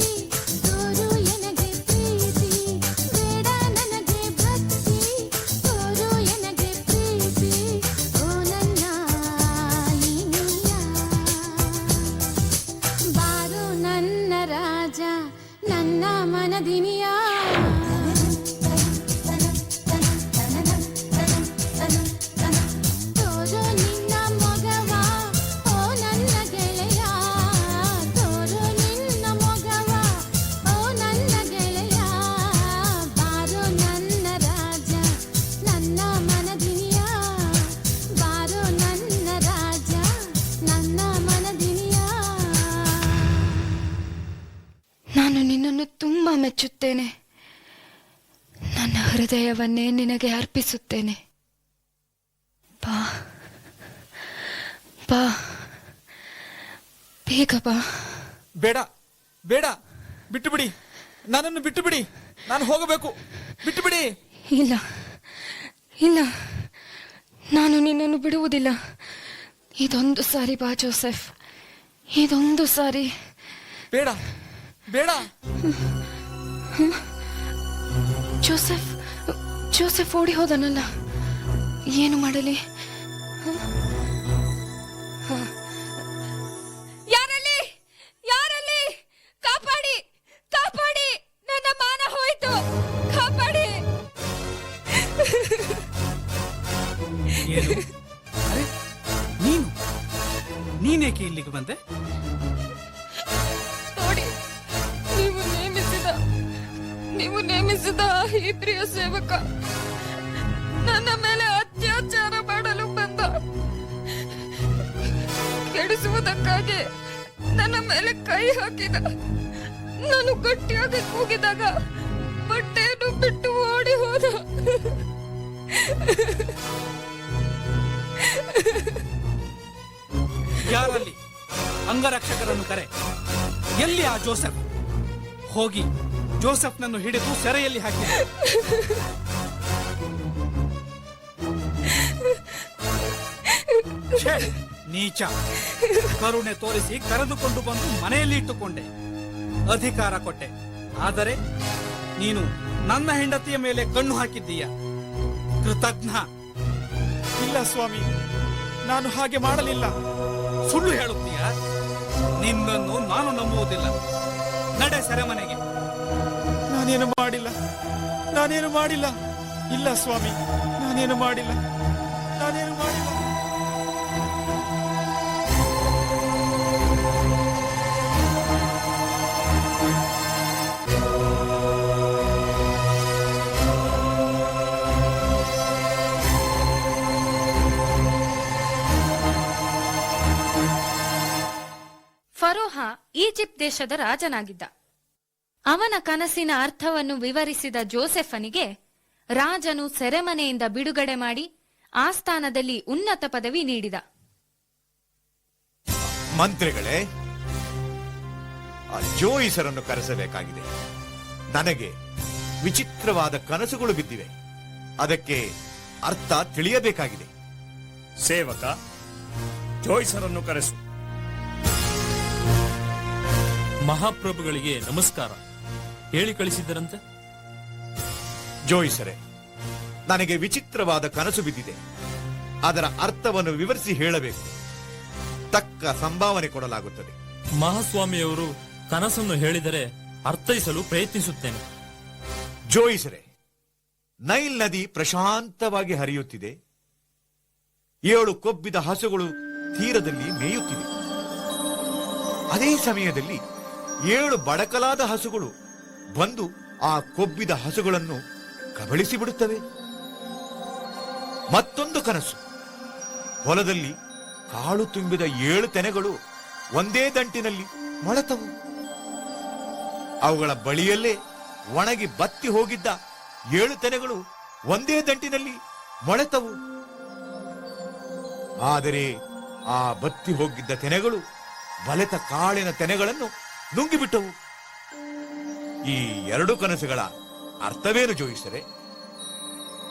ತೋರು ಎನಗೆ ಪ್ರೀತಿ ಬೇಡ ನನಗೆ ಭಕ್ತಿ ತೋರು ಎನಗೆ ಪ್ರೀತಿ ಓ ನನ್ನ ಇನಿಯ ಬಾರು ನನ್ನ ರಾಜ ನನ್ನ ಮನದಿನಿಯ ತೋರು ನಿನ್ನ ಮೊಗವ ಓ ನನ್ನ ಗೆಳೆಯ ತೋರು ನಿನ್ನ ಮೊಗವ ಓ ನನ್ನ ಗೆಳೆಯ ಬಾರು ನನ್ನ ರಾಜ ನನ್ನ ಮನದಿನಿಯ ಬಾರು ನನ್ನ ರಾಜ ನನ್ನ ಮನದಿನಿಯ ನಾನು ನಿನ್ನನ್ನು ತುಂಬಾ ಮೆಚ್ಚುತ್ತೇನೆ. ನನ್ನ ಹೃದಯವನ್ನೇ ನಿನಗೆ ಅರ್ಪಿಸುತ್ತೇನೆ. ಬಾ ಬಾ ಬೇಗ ಬಾ. ಬೇಡ ಬೇಡ, ಬಿಟ್ಟು ಬಿಡಿ, ನನ್ನನ್ನು ಬಿಟ್ಟು ಬಿಡಿ, ನಾನು ಹೋಗಬೇಕು, ಬಿಟ್ಟು ಬಿಡಿ. ಇಲ್ಲ ಇಲ್ಲ, ನಾನು ನಿನ್ನನ್ನು ಬಿಡುವುದಿಲ್ಲ. ಇದೊಂದು ಸಾರಿ ಬಾ ಜೋಸೆಫ್, ಇದೊಂದು ಸಾರಿ. ಬೇಡ ಬೇಡ. ಜೋಸೆಫ್ ಜೋಸೆಫ್ ಓಡಿ ಹೋದನಲ್ಲ, ಏನು ಮಾಡಲಿ? ಯಾರಲ್ಲಿ ಯಾರಲ್ಲಿ? ಕಾಪಾಡಿ ಕಾಪಾಡಿ, ನನ್ನ ಮಾನ ಹೋಯಿತು, ಕಾಪಾಡಿ. ಏನು? ಅರೆ, ನೀನೇಕೆ ಇಲ್ಲಿಗೆ ಬಂದೆ? ನೋಡಿ, ನೀವು ನೇಮಿಸಿದ ಆ ಇಬ್ರಿಯ ಸೇವಕ ನನ್ನ ಮೇಲೆ ಅತ್ಯಾಚಾರ ಮಾಡಲು ಬಂದ. ಕೆಡಿಸುವುದಕ್ಕಾಗಿ ನನ್ನ ಮೇಲೆ ಕೈ ಹಾಕಿದ. ನಾನು ಗಟ್ಟಿಯಾಗಿ ಕೂಗಿದಾಗ ಬಟ್ಟೆಯನ್ನು ಬಿಟ್ಟು ಓಡಿ ಹೋದ. ಯಾರಲ್ಲಿ? ಅಂಗರಕ್ಷಕರನ್ನು ಕರೆ. ಎಲ್ಲಿ ಆ ಜೋಸೆಫ್? ಹೋಗಿ ಜೋಸೆಫ್ನನ್ನು ಹಿಡಿದು ಸೆರೆಯಲ್ಲಿ ಹಾಕಿದ. ಛೇ, ನೀಚ! ಕರುಣೆ ತೋರಿಸಿ ಕರೆದುಕೊಂಡು ಬಂದು ಮನೆಯಲ್ಲಿ ಇಟ್ಟುಕೊಂಡೆ, ಅಧಿಕಾರ ಕೊಟ್ಟೆ. ಆದರೆ ನೀನು ನನ್ನ ಹೆಂಡತಿಯ ಮೇಲೆ ಕಣ್ಣು ಹಾಕಿದ್ದೀಯ. ಕೃತಜ್ಞ. ಇಲ್ಲ ಸ್ವಾಮಿ, ನಾನು ಹಾಗೆ ಮಾಡಲಿಲ್ಲ. ಸುಳ್ಳು ಹೇಳುತ್ತೀಯ? ನಿನ್ನನ್ನು ನಾನು ನಂಬುವುದಿಲ್ಲ. ನಡೆ ಸೆರೆಮನೆಗೆ. ನಾನೇನು ಮಾಡಿಲ್ಲ, ನಾನೇನು ಮಾಡಿಲ್ಲ. ಇಲ್ಲ ಸ್ವಾಮಿ, ನಾನೇನು ಮಾಡಿಲ್ಲ, ನಾನೇನು ಮಾಡಿಲ್ಲ. ಫರೋಹ ಈಜಿಪ್ಟ್ ದೇಶದ ರಾಜನಾಗಿದ್ದ. ಅವನ ಕನಸಿನ ಅರ್ಥವನ್ನು ವಿವರಿಸಿದ ಜೋಸೆಫನಿಗೆ ರಾಜನು ಸೆರೆಮನೆಯಿಂದ ಬಿಡುಗಡೆ ಮಾಡಿ ಆಸ್ಥಾನದಲ್ಲಿ ಉನ್ನತ ಪದವಿ ನೀಡಿದ. ಮಂತ್ರಿಗಳೇ, ಜೋಯಿಸರನ್ನು ಕರೆಸಬೇಕಾಗಿದೆ. ನನಗೆ ವಿಚಿತ್ರವಾದ ಕನಸುಗಳು ಬಿದ್ದಿವೆ. ಅದಕ್ಕೆ ಅರ್ಥ ತಿಳಿಯಬೇಕಾಗಿದೆ. ಸೇವಕ, ಜೋಯಿಸರನ್ನು ಕರೆಸು. ಮಹಾಪ್ರಭುಗಳಿಗೆ ನಮಸ್ಕಾರ. ಹೇಳಿ ಕಳಿಸಿದ್ದರಂತೆ. ಜೋಯಿಸರೇ, ನನಗೆ ವಿಚಿತ್ರವಾದ ಕನಸು ಬಿದ್ದಿದೆ. ಅದರ ಅರ್ಥವನ್ನು ವಿವರಿಸಿ ಹೇಳಬೇಕು. ತಕ್ಕ ಸಂಭಾವನೆ ಕೊಡಲಾಗುತ್ತದೆ. ಮಹಾಸ್ವಾಮಿಯವರು ಕನಸನ್ನು ಹೇಳಿದರೆ ಅರ್ಥೈಸಲು ಪ್ರಯತ್ನಿಸುತ್ತೇನೆ. ಜೋಯಿಸರೆ, ನೈಲ್ ನದಿ ಪ್ರಶಾಂತವಾಗಿ ಹರಿಯುತ್ತಿದೆ. 7 ಕೊಬ್ಬಿದ ಹಸುಗಳು ತೀರದಲ್ಲಿ ಮೇಯುತ್ತಿವೆ. ಅದೇ ಸಮಯದಲ್ಲಿ 7 ಬಡಕಲಾದ ಹಸುಗಳು ಬಂದು ಆ ಕೊಬ್ಬಿದ ಹಸುಗಳನ್ನು ಕಬಳಿಸಿ ಬಿಡುತ್ತವೆ. ಮತ್ತೊಂದು ಕನಸು, ಹೊಲದಲ್ಲಿ ಕಾಳು ತುಂಬಿದ 7 ತೆನೆಗಳು ಒಂದೇ ದಂಟಿನಲ್ಲಿ ಮೊಳೆತವು. ಅವುಗಳ ಬಳಿಯಲ್ಲೇ ಒಣಗಿ ಬತ್ತಿ ಹೋಗಿದ್ದ 7 ತೆನೆಗಳು ಒಂದೇ ದಂಟಿನಲ್ಲಿ ಮೊಳೆತವು. ಆದರೆ ಆ ಬತ್ತಿ ಹೋಗಿದ್ದ ತೆನೆಗಳು ಬಲೆತ ಕಾಳಿನ ತೆನೆಗಳನ್ನು ನುಂಗಿಬಿಟ್ಟವು. ಈ 2 ಕನಸುಗಳ ಅರ್ಥವೇನು ಜೋಯಿಸರೆ?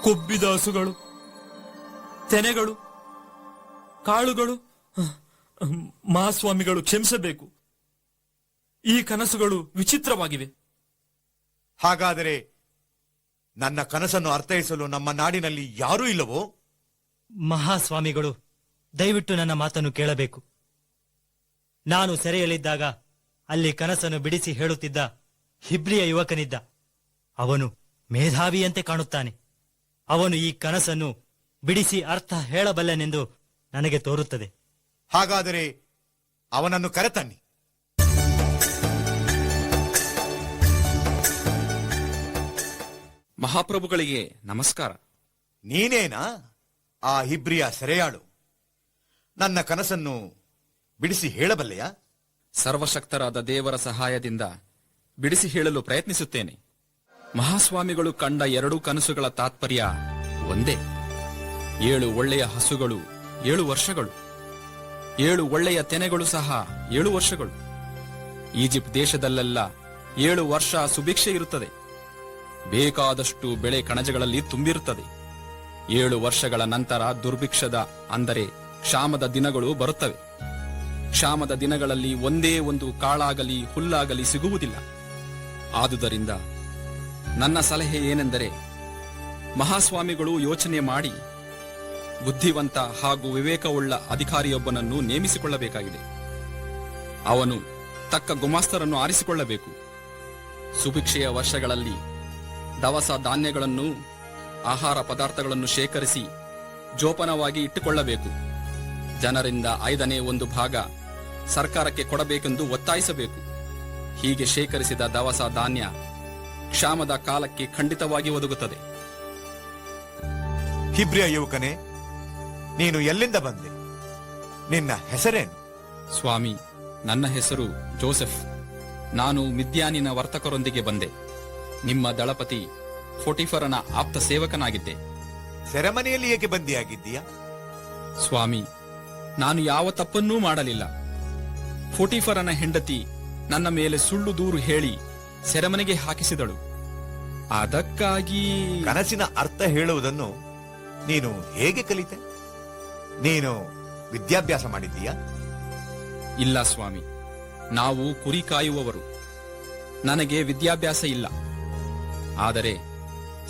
ಕೊಬ್ಬಿದ ಹಸುಗಳು, ತೆನೆಗಳು, ಕಾಳುಗಳು. ಮಹಾಸ್ವಾಮಿಗಳು ಕ್ಷಮಿಸಬೇಕು, ಈ ಕನಸುಗಳು ವಿಚಿತ್ರವಾಗಿವೆ. ಹಾಗಾದರೆ ನನ್ನ ಕನಸನ್ನು ಅರ್ಥೈಸಲು ನಮ್ಮ ನಾಡಿನಲ್ಲಿ ಯಾರೂ ಇಲ್ಲವೋ? ಮಹಾಸ್ವಾಮಿಗಳು ದಯವಿಟ್ಟು ನನ್ನ ಮಾತನ್ನು ಕೇಳಬೇಕು. ನಾನು ಸೆರೆಯಲ್ಲಿದ್ದಾಗ ಅಲ್ಲಿ ಕನಸನ್ನು ಬಿಡಿಸಿ ಹೇಳುತ್ತಿದ್ದ ಹಿಬ್ರಿಯ ಯುವಕನಿದ್ದ. ಅವನು ಮೇಧಾವಿಯಂತೆ ಕಾಣುತ್ತಾನೆ. ಅವನು ಈ ಕನಸನ್ನು ಬಿಡಿಸಿ ಅರ್ಥ ಹೇಳಬಲ್ಲನೆಂದು ನನಗೆ ತೋರುತ್ತದೆ. ಹಾಗಾದರೆ ಅವನನ್ನು ಕರೆತನ್ನಿ. ಮಹಾಪ್ರಭುಗಳಿಗೆ ನಮಸ್ಕಾರ. ನೀನೇನಾ ಆ ಹಿಬ್ರಿಯ ಸೆರೆಯಾಳು? ನನ್ನ ಕನಸನ್ನು ಬಿಡಿಸಿ ಹೇಳಬಲ್ಲೆಯಾ? ಸರ್ವಶಕ್ತರಾದ ದೇವರ ಸಹಾಯದಿಂದ ಬಿಡಿಸಿ ಹೇಳಲು ಪ್ರಯತ್ನಿಸುತ್ತೇನೆ. ಮಹಾಸ್ವಾಮಿಗಳು ಕಂಡ 2 ಕನಸುಗಳ ತಾತ್ಪರ್ಯ ಒಂದೇ. 7 ಒಳ್ಳೆಯ ಹಸುಗಳು 7 ವರ್ಷಗಳು, 7 ಒಳ್ಳೆಯ ತೆನೆಗಳು ಸಹ 7 ವರ್ಷಗಳು. ಈಜಿಪ್ಟ್ ದೇಶದಲ್ಲೆಲ್ಲ 7 ವರ್ಷ ಸುಭಿಕ್ಷೆ ಇರುತ್ತದೆ. ಬೇಕಾದಷ್ಟು ಬೆಳೆ ಕಣಜಗಳಲ್ಲಿ ತುಂಬಿರುತ್ತದೆ. 7 ವರ್ಷಗಳ ನಂತರ ದುರ್ಭಿಕ್ಷದ ಅಂದರೆ ಕ್ಷಾಮದ ದಿನಗಳು ಬರುತ್ತವೆ. ಕ್ಷಾಮದ ದಿನಗಳಲ್ಲಿ ಒಂದೇ ಒಂದು ಕಾಳಾಗಲಿ ಹುಲ್ಲಾಗಲಿ ಸಿಗುವುದಿಲ್ಲ. ಆದುದರಿಂದ ನನ್ನ ಸಲಹೆ ಏನೆಂದರೆ, ಮಹಾಸ್ವಾಮಿಗಳು ಯೋಚನೆ ಮಾಡಿ ಬುದ್ಧಿವಂತ ಹಾಗೂ ವಿವೇಕವುಳ್ಳ ಅಧಿಕಾರಿಯೊಬ್ಬನನ್ನು ನೇಮಿಸಿಕೊಳ್ಳಬೇಕಾಗಿದೆ. ಅವನು ತಕ್ಕ ಗುಮಾಸ್ತರನ್ನು ಆರಿಸಿಕೊಳ್ಳಬೇಕು. ಸುಭಿಕ್ಷೆಯ ವರ್ಷಗಳಲ್ಲಿ ದವಸ ಧಾನ್ಯಗಳನ್ನು, ಆಹಾರ ಪದಾರ್ಥಗಳನ್ನು ಶೇಖರಿಸಿ ಜೋಪಾನವಾಗಿ ಇಟ್ಟುಕೊಳ್ಳಬೇಕು. ಜನರಿಂದ 5ನೇ 1 ಭಾಗ ಸರ್ಕಾರಕ್ಕೆ ಕೊಡಬೇಕೆಂದು ಒತ್ತಾಯಿಸಬೇಕು. ಹೀಗೆ ಶೇಖರಿಸಿದ ದವಸ ಧಾನ್ಯ ಕ್ಷಾಮದ ಕಾಲಕ್ಕೆ ಖಂಡಿತವಾಗಿ ಒದಗುತ್ತದೆ. ಹಿಬ್ರಿಯ ಯುವಕನೇ, ನೀನು ಎಲ್ಲಿಂದ ಬಂದೆ? ನಿನ್ನ ಹೆಸರೇನು? ಸ್ವಾಮಿ, ನನ್ನ ಹೆಸರು ಜೋಸೆಫ್. ನಾನು ಮಿದ್ಯಾನಿನ ವರ್ತಕರೊಂದಿಗೆ ಬಂದೆ. ನಿಮ್ಮ ದಳಪತಿ ಫೋಟಿಫರನ ಆಪ್ತ ಸೇವಕನಾಗಿದ್ದೆ. ಸೆರೆಮನೆಯಲ್ಲಿ ಏಕೆ ಬಂದಿಯಾಗಿದ್ದೀಯಾ? ಸ್ವಾಮಿ, ನಾನು ಯಾವ ತಪ್ಪನ್ನೂ ಮಾಡಲಿಲ್ಲ. ಫೋಟಿಫರನ ಹೆಂಡತಿ ನನ್ನ ಮೇಲೆ ಸುಳ್ಳು ದೂರು ಹೇಳಿ ಸೆರೆಮನೆಗೆ ಹಾಕಿಸಿದಳು. ಅದಕ್ಕಾಗಿ ಕನಸಿನ ಅರ್ಥ ಹೇಳುವುದನ್ನು ನೀನು ಹೇಗೆ ಕಲಿತೆ? ನೀನು ವಿದ್ಯಾಭ್ಯಾಸ ಮಾಡಿದ್ದೀಯಾ? ಇಲ್ಲ ಸ್ವಾಮಿ, ನಾವು ಕುರಿ ಕಾಯುವವರು. ನನಗೆ ವಿದ್ಯಾಭ್ಯಾಸ ಇಲ್ಲ. ಆದರೆ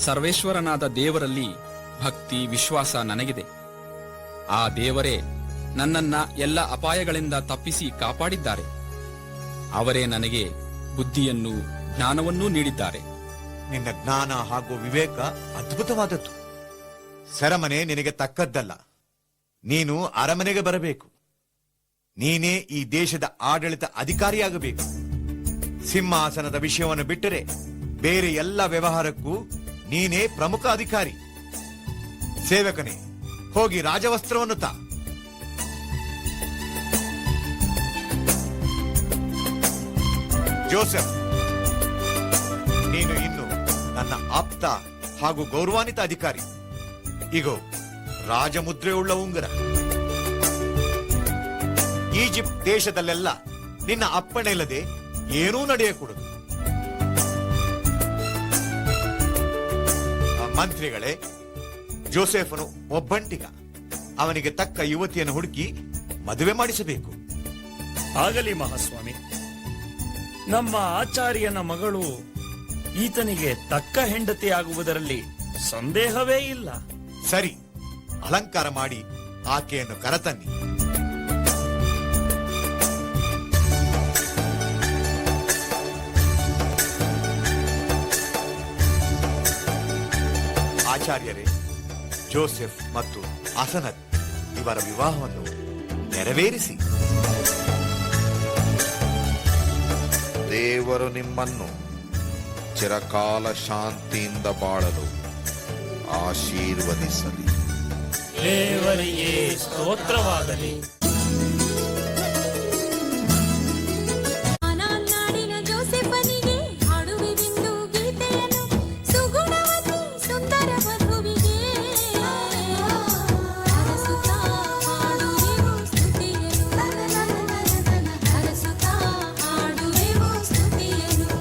ಸರ್ವೇಶ್ವರನಾದ ದೇವರಲ್ಲಿ ಭಕ್ತಿ ವಿಶ್ವಾಸ ನನಗಿದೆ. ಆ ದೇವರೇ ನನ್ನನ್ನ ಎಲ್ಲ ಅಪಾಯಗಳಿಂದ ತಪ್ಪಿಸಿ ಕಾಪಾಡಿದ್ದಾರೆ. ಅವರೇ ನನಗೆ ಬುದ್ಧಿಯನ್ನು ಜ್ಞಾನವನ್ನೂ ನೀಡಿದ್ದಾರೆ. ನಿನ್ನ ಜ್ಞಾನ ಹಾಗೂ ವಿವೇಕ ಅದ್ಭುತವಾದದ್ದು. ಸೆರೆಮನೆ ನಿನಗೆ ತಕ್ಕದ್ದಲ್ಲ. ನೀನು ಅರಮನೆಗೆ ಬರಬೇಕು. ನೀನೇ ಈ ದೇಶದ ಆಡಳಿತ ಅಧಿಕಾರಿಯಾಗಬೇಕು. ಸಿಂಹಾಸನದ ವಿಷಯವನ್ನು ಬಿಟ್ಟರೆ ಬೇರೆ ಎಲ್ಲ ವ್ಯವಹಾರಕ್ಕೂ ನೀನೇ ಪ್ರಮುಖ ಅಧಿಕಾರಿ. ಸೇವಕನೇ, ಹೋಗಿ ರಾಜವಸ್ತ್ರವನ್ನು ತಾ. ಜೋಸೆಫ್, ನೀನು ಇನ್ನು ನನ್ನ ಆಪ್ತ ಹಾಗೂ ಗೌರವಾನ್ವಿತ ಅಧಿಕಾರಿ. ಇಗೋ ರಾಜಮುದ್ರೆಯುಳ್ಳ ಉಂಗುರ. ಈಜಿಪ್ಟ್ ದೇಶದಲ್ಲೆಲ್ಲ ನಿನ್ನ ಅಪ್ಪಣೆ ಇಲ್ಲದೆ ಏನೂ ನಡೆಯಕೂಡದು. ಮಂತ್ರಿಗಳೇ, ಜೋಸೆಫನು ಒಬ್ಬಂಟಿಗ. ಅವನಿಗೆ ತಕ್ಕ ಯುವತಿಯನ್ನು ಹುಡುಕಿ ಮದುವೆ ಮಾಡಿಸಬೇಕು. ಆಗಲಿ ಮಹಾಸ್ವಾಮಿ. ನಮ್ಮ ಆಚಾರ್ಯನ ಮಗಳು ಈತನಿಗೆ ತಕ್ಕ ಹೆಂಡತಿ ಆಗುವುದರಲ್ಲಿ ಸಂದೇಹವೇ ಇಲ್ಲ. ಸರಿ, ಅಲಂಕಾರ ಮಾಡಿ ಆಕೆಯನ್ನು ಕರತನ್ನಿ. ಆಚಾರ್ಯರೇ, ಜೋಸೆಫ್ ಮತ್ತು ಅಸನತ್ ಇವರ ವಿವಾಹವನ್ನು ನೆರವೇರಿಸಿ. ದೇವರು ನಿಮ್ಮನ್ನು ಚಿರಕಾಲ ಶಾಂತಿಯಿಂದ ಬಾಳಲು ಆಶೀರ್ವದಿಸಲಿ. ದೇವರಿಗೆ ಸ್ತೋತ್ರವಾಗಲಿ. ನಾಡಿನ ಜೋಸೆಫನಿಗೆ ಹಾಡುವೆವೆಂದು ಗೀತೆಯನ್ನು, ಸುಗುಣವತಿ ಸುಂದರ ವಧುವಿಗೆ ಹರಸುತ್ತಾ ಹಾಡುವೆವು ಸ್ತುತಿಯನ್ನು, ಹರಸುತ್ತಾ ಹಾಡುವೆವು ಸ್ತುತಿಯನ್ನು.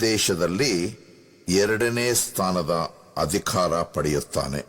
ದೇಶದಲ್ಲಿ 2ನೇ ಸ್ಥಾನದ ಅಧಿಕಾರ ಪಡೆಯುತ್ತಾನೆ.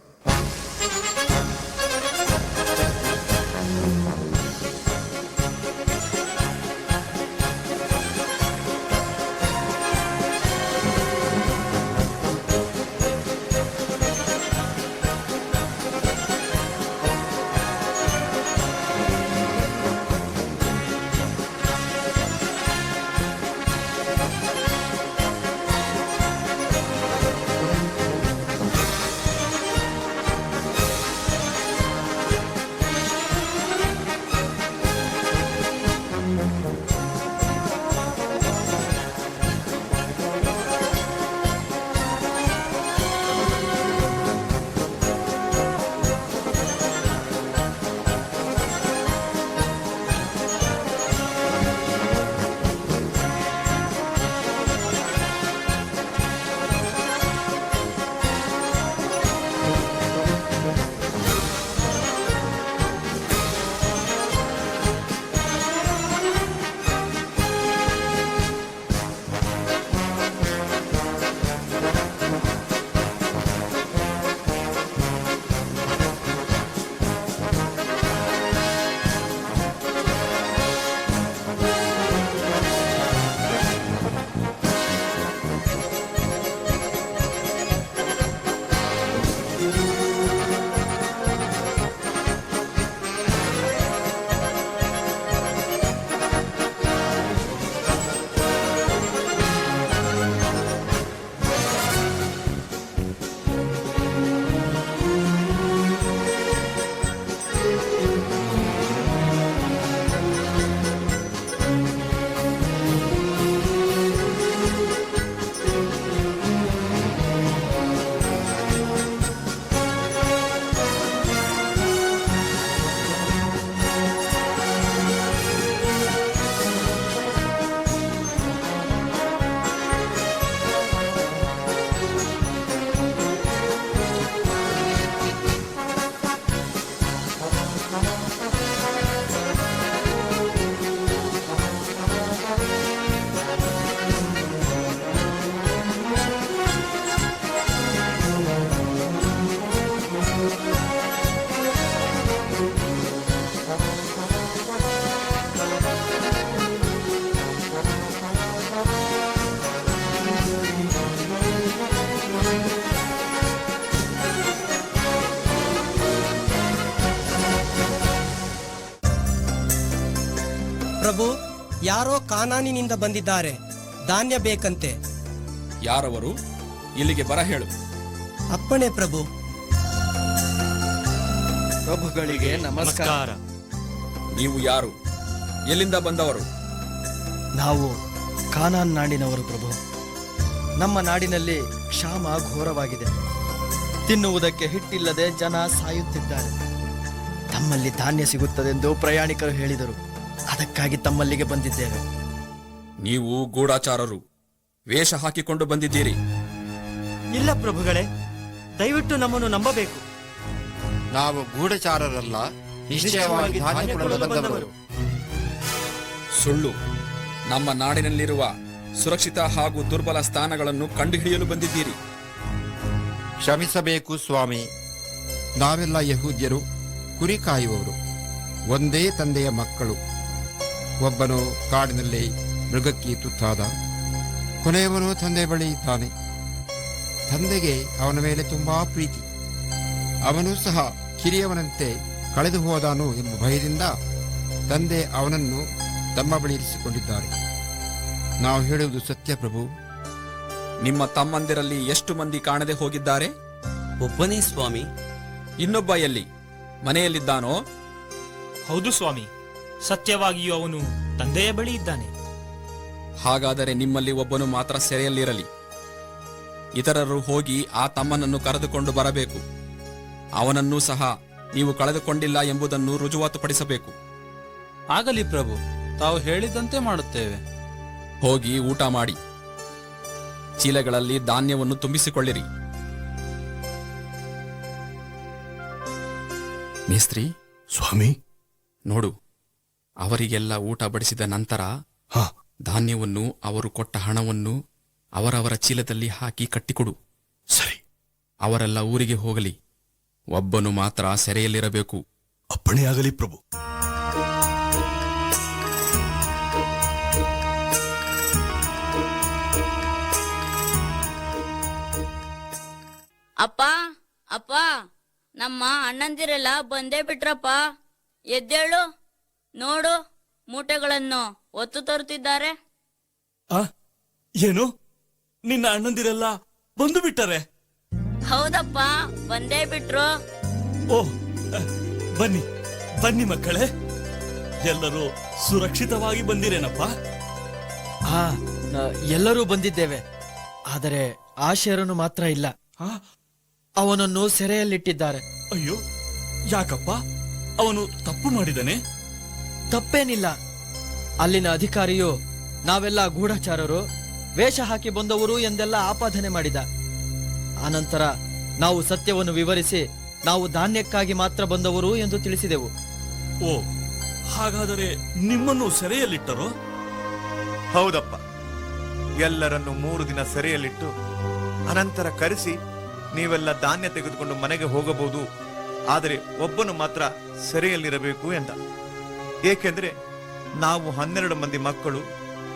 ಪ್ರಭು, ಯಾರೋ ಕಾನಾನಿನಿಂದ ಬಂದಿದ್ದಾರೆ. ಧಾನ್ಯ ಬೇಕಂತೆ. ಯಾರವರು? ಇಲ್ಲಿಗೆ ಬರ ಹೇಳು. ಅಪ್ಪಣೆ ಪ್ರಭು. ಪ್ರಭುಗಳಿಗೆ ನಮಸ್ಕಾರ. ನೀವು ಯಾರು? ಎಲ್ಲಿಂದ ಬಂದವರು? ನಾವು ಕಾನಾನ್ ನಾಡಿನವರು ಪ್ರಭು. ನಮ್ಮ ನಾಡಿನಲ್ಲಿ ಕ್ಷಾಮ ಘೋರವಾಗಿದೆ. ತಿನ್ನುವುದಕ್ಕೆ ಹಿಟ್ಟಿಲ್ಲದೆ ಜನ ಸಾಯುತ್ತಿದ್ದಾರೆ. ತಮ್ಮಲ್ಲಿ ಧಾನ್ಯ ಸಿಗುತ್ತದೆಂದು ಪ್ರಯಾಣಿಕರು ಹೇಳಿದರು. ಅದಕ್ಕಾಗಿ ತಮ್ಮಲ್ಲಿಗೆ ಬಂದಿದ್ದೇವೆ. ನೀವು ಗೂಢಾಚಾರರು, ವೇಷ ಹಾಕಿಕೊಂಡು ಬಂದಿದ್ದೀರಿ. ಇಲ್ಲ ಪ್ರಭುಗಳೇ, ದಯವಿಟ್ಟು ನಮ್ಮನ್ನು ನಂಬಬೇಕು. ನಾವು ಗೂಢಚಾರರಲ್ಲ, ನಿಶ್ಚಯವಾಗಿ ಧಾನ್ಯ ಕೊಡಲು ಬಂದವರು. ಸುಳ್ಳು. ನಮ್ಮ ನಾಡಿನಲ್ಲಿರುವ ಸುರಕ್ಷಿತ ಹಾಗೂ ದುರ್ಬಲ ಸ್ಥಾನಗಳನ್ನು ಕಂಡುಹಿಡಿಯಲು ಬಂದಿದ್ದೀರಿ. ಕ್ಷಮಿಸಬೇಕು ಸ್ವಾಮಿ. ನಾವೆಲ್ಲ ಯಹೂದ್ಯರು, ಕುರಿ ಕಾಯುವವರು, ಒಂದೇ ತಂದೆಯ ಮಕ್ಕಳು. ಒಬ್ಬನು ಕಾಡಿನಲ್ಲಿ ಮೃಗಕ್ಕೆ ತುತ್ತಾದ, ಕೊನೆಯವನು ತಂದೆ ಬಳಿ ಇದ್ದಾನೆ. ತಂದೆಗೆ ಅವನ ಮೇಲೆ ತುಂಬಾ ಪ್ರೀತಿ. ಅವನು ಸಹ ಕಿರಿಯವನಂತೆ ಕಳೆದು ಹೋದಾನು ಎಂಬ ಭಯದಿಂದ ತಂದೆ ಅವನನ್ನು ತಮ್ಮ ಬಳಿ ಇರಿಸಿಕೊಂಡಿದ್ದಾರೆ. ನಾವು ಹೇಳುವುದು ಸತ್ಯ ಪ್ರಭು. ನಿಮ್ಮ ತಮ್ಮಂದಿರಲ್ಲಿ ಎಷ್ಟು ಮಂದಿ ಕಾಣದೆ ಹೋಗಿದ್ದಾರೆ? ಒಬ್ಬನೇ ಸ್ವಾಮಿ. ಇನ್ನೊಬ್ಬ ಎಲ್ಲಿ? ಮನೆಯಲ್ಲಿದ್ದಾನೋ? ಹೌದು ಸ್ವಾಮಿ, ಸತ್ಯವಾಗಿಯೂ ಅವನು ತಂದೆಯ ಬಳಿ ಇದ್ದಾನೆ. ಹಾಗಾದರೆ ನಿಮ್ಮಲ್ಲಿ ಒಬ್ಬನು ಮಾತ್ರ ಸೆರೆಯಲ್ಲಿರಲಿ. ಇತರರು ಹೋಗಿ ಆ ತಮ್ಮನನ್ನು ಕರೆದುಕೊಂಡು ಬರಬೇಕು. ಅವನನ್ನೂ ಸಹ ನೀವು ಕಳೆದುಕೊಂಡಿಲ್ಲ ಎಂಬುದನ್ನು ರುಜುವಾತುಪಡಿಸಬೇಕು. ಆಗಲಿ ಪ್ರಭು, ತಾವು ಹೇಳಿದಂತೆ ಮಾಡುತ್ತೇವೆ. ಹೋಗಿ ಊಟ ಮಾಡಿ, ಚೀಲಗಳಲ್ಲಿ ಧಾನ್ಯವನ್ನು ತುಂಬಿಸಿಕೊಳ್ಳಿರಿ. ಮೇಸ್ತ್ರಿ ಸ್ವಾಮಿ, ನೋಡು, ಅವರಿಗೆಲ್ಲ ಊಟ ಬಡಿಸಿದ ನಂತರ ಧಾನ್ಯವನ್ನು, ಅವರು ಕೊಟ್ಟ ಹಣವನ್ನು ಅವರವರ ಚೀಲದಲ್ಲಿ ಹಾಕಿ ಕಟ್ಟಿಕೊಡು. ಸರಿ. ಅವರೆಲ್ಲ ಊರಿಗೆ ಹೋಗಲಿ. ಒಬ್ಬನು ಮಾತ್ರ ಸೆರೆಯಲ್ಲಿರಬೇಕು. ಅಪ್ಪಣೆಯಾಗಲಿ ಪ್ರಭು. ಅಪ್ಪ ಅಪ್ಪ, ನಮ್ಮ ಅಣ್ಣಂದಿರೆಲ್ಲ ಬಂದೇ ಬಿಟ್ರಪ್ಪ. ಎದ್ದೇಳು, ನೋಡು, ಮೂಟೆಗಳನ್ನು ಒತ್ತು ತರುತ್ತಿದ್ದಾರೆ. ಏನು, ನಿನ್ನ ಅಣ್ಣಂದಿರೆಲ್ಲ ಬಂದು ಬಿಟ್ಟರೆ? ಹೌದಪ್ಪ, ಬಂದೇ ಬಿಟ್ರು. ಓ, ಬನ್ನಿ ಬನ್ನಿ ಮಕ್ಕಳೇ, ಎಲ್ಲರೂ ಸುರಕ್ಷಿತವಾಗಿ ಬಂದಿರೇನಪ್ಪ? ಎಲ್ಲರೂ ಬಂದಿದ್ದೇವೆ, ಆದರೆ ಆಶಯರನು ಮಾತ್ರ ಇಲ್ಲ. ಅವನನ್ನು ಸೆರೆಯಲ್ಲಿಟ್ಟಿದ್ದಾರೆ. ಅಯ್ಯೋ, ಯಾಕಪ್ಪ? ಅವನು ತಪ್ಪು ಮಾಡಿದನೆ? ತಪ್ಪೇನಿಲ್ಲ. ಅಲ್ಲಿನ ಅಧಿಕಾರಿಯು ನಾವೆಲ್ಲ ಗೂಢಚಾರರು, ವೇಷ ಹಾಕಿ ಬಂದವರು ಎಂದೆಲ್ಲ ಆಪಾದನೆ ಮಾಡಿದ. ಆನಂತರ ನಾವು ಸತ್ಯವನ್ನು ವಿವರಿಸಿ ನಾವು ಧಾನ್ಯಕ್ಕಾಗಿ ಮಾತ್ರ ಬಂದವರು ಎಂದು ತಿಳಿಸಿದೆವು. ಓ, ಹಾಗಾದರೆ ನಿಮ್ಮನ್ನು ಸೆರೆಯಲ್ಲಿಟ್ಟರೋ? ಹೌದಪ್ಪ, ಎಲ್ಲರನ್ನು 3 ದಿನ ಸೆರೆಯಲ್ಲಿಟ್ಟು ಅನಂತರ ಕರೆಸಿ ನೀವೆಲ್ಲ ಧಾನ್ಯ ತೆಗೆದುಕೊಂಡು ಮನೆಗೆ ಹೋಗಬಹುದು, ಆದರೆ ಒಬ್ಬನು ಮಾತ್ರ ಸೆರೆಯಲ್ಲಿರಬೇಕು ಎಂದ. ಏಕೆಂದ್ರೆ ನಾವು 12 ಮಂದಿ ಮಕ್ಕಳು,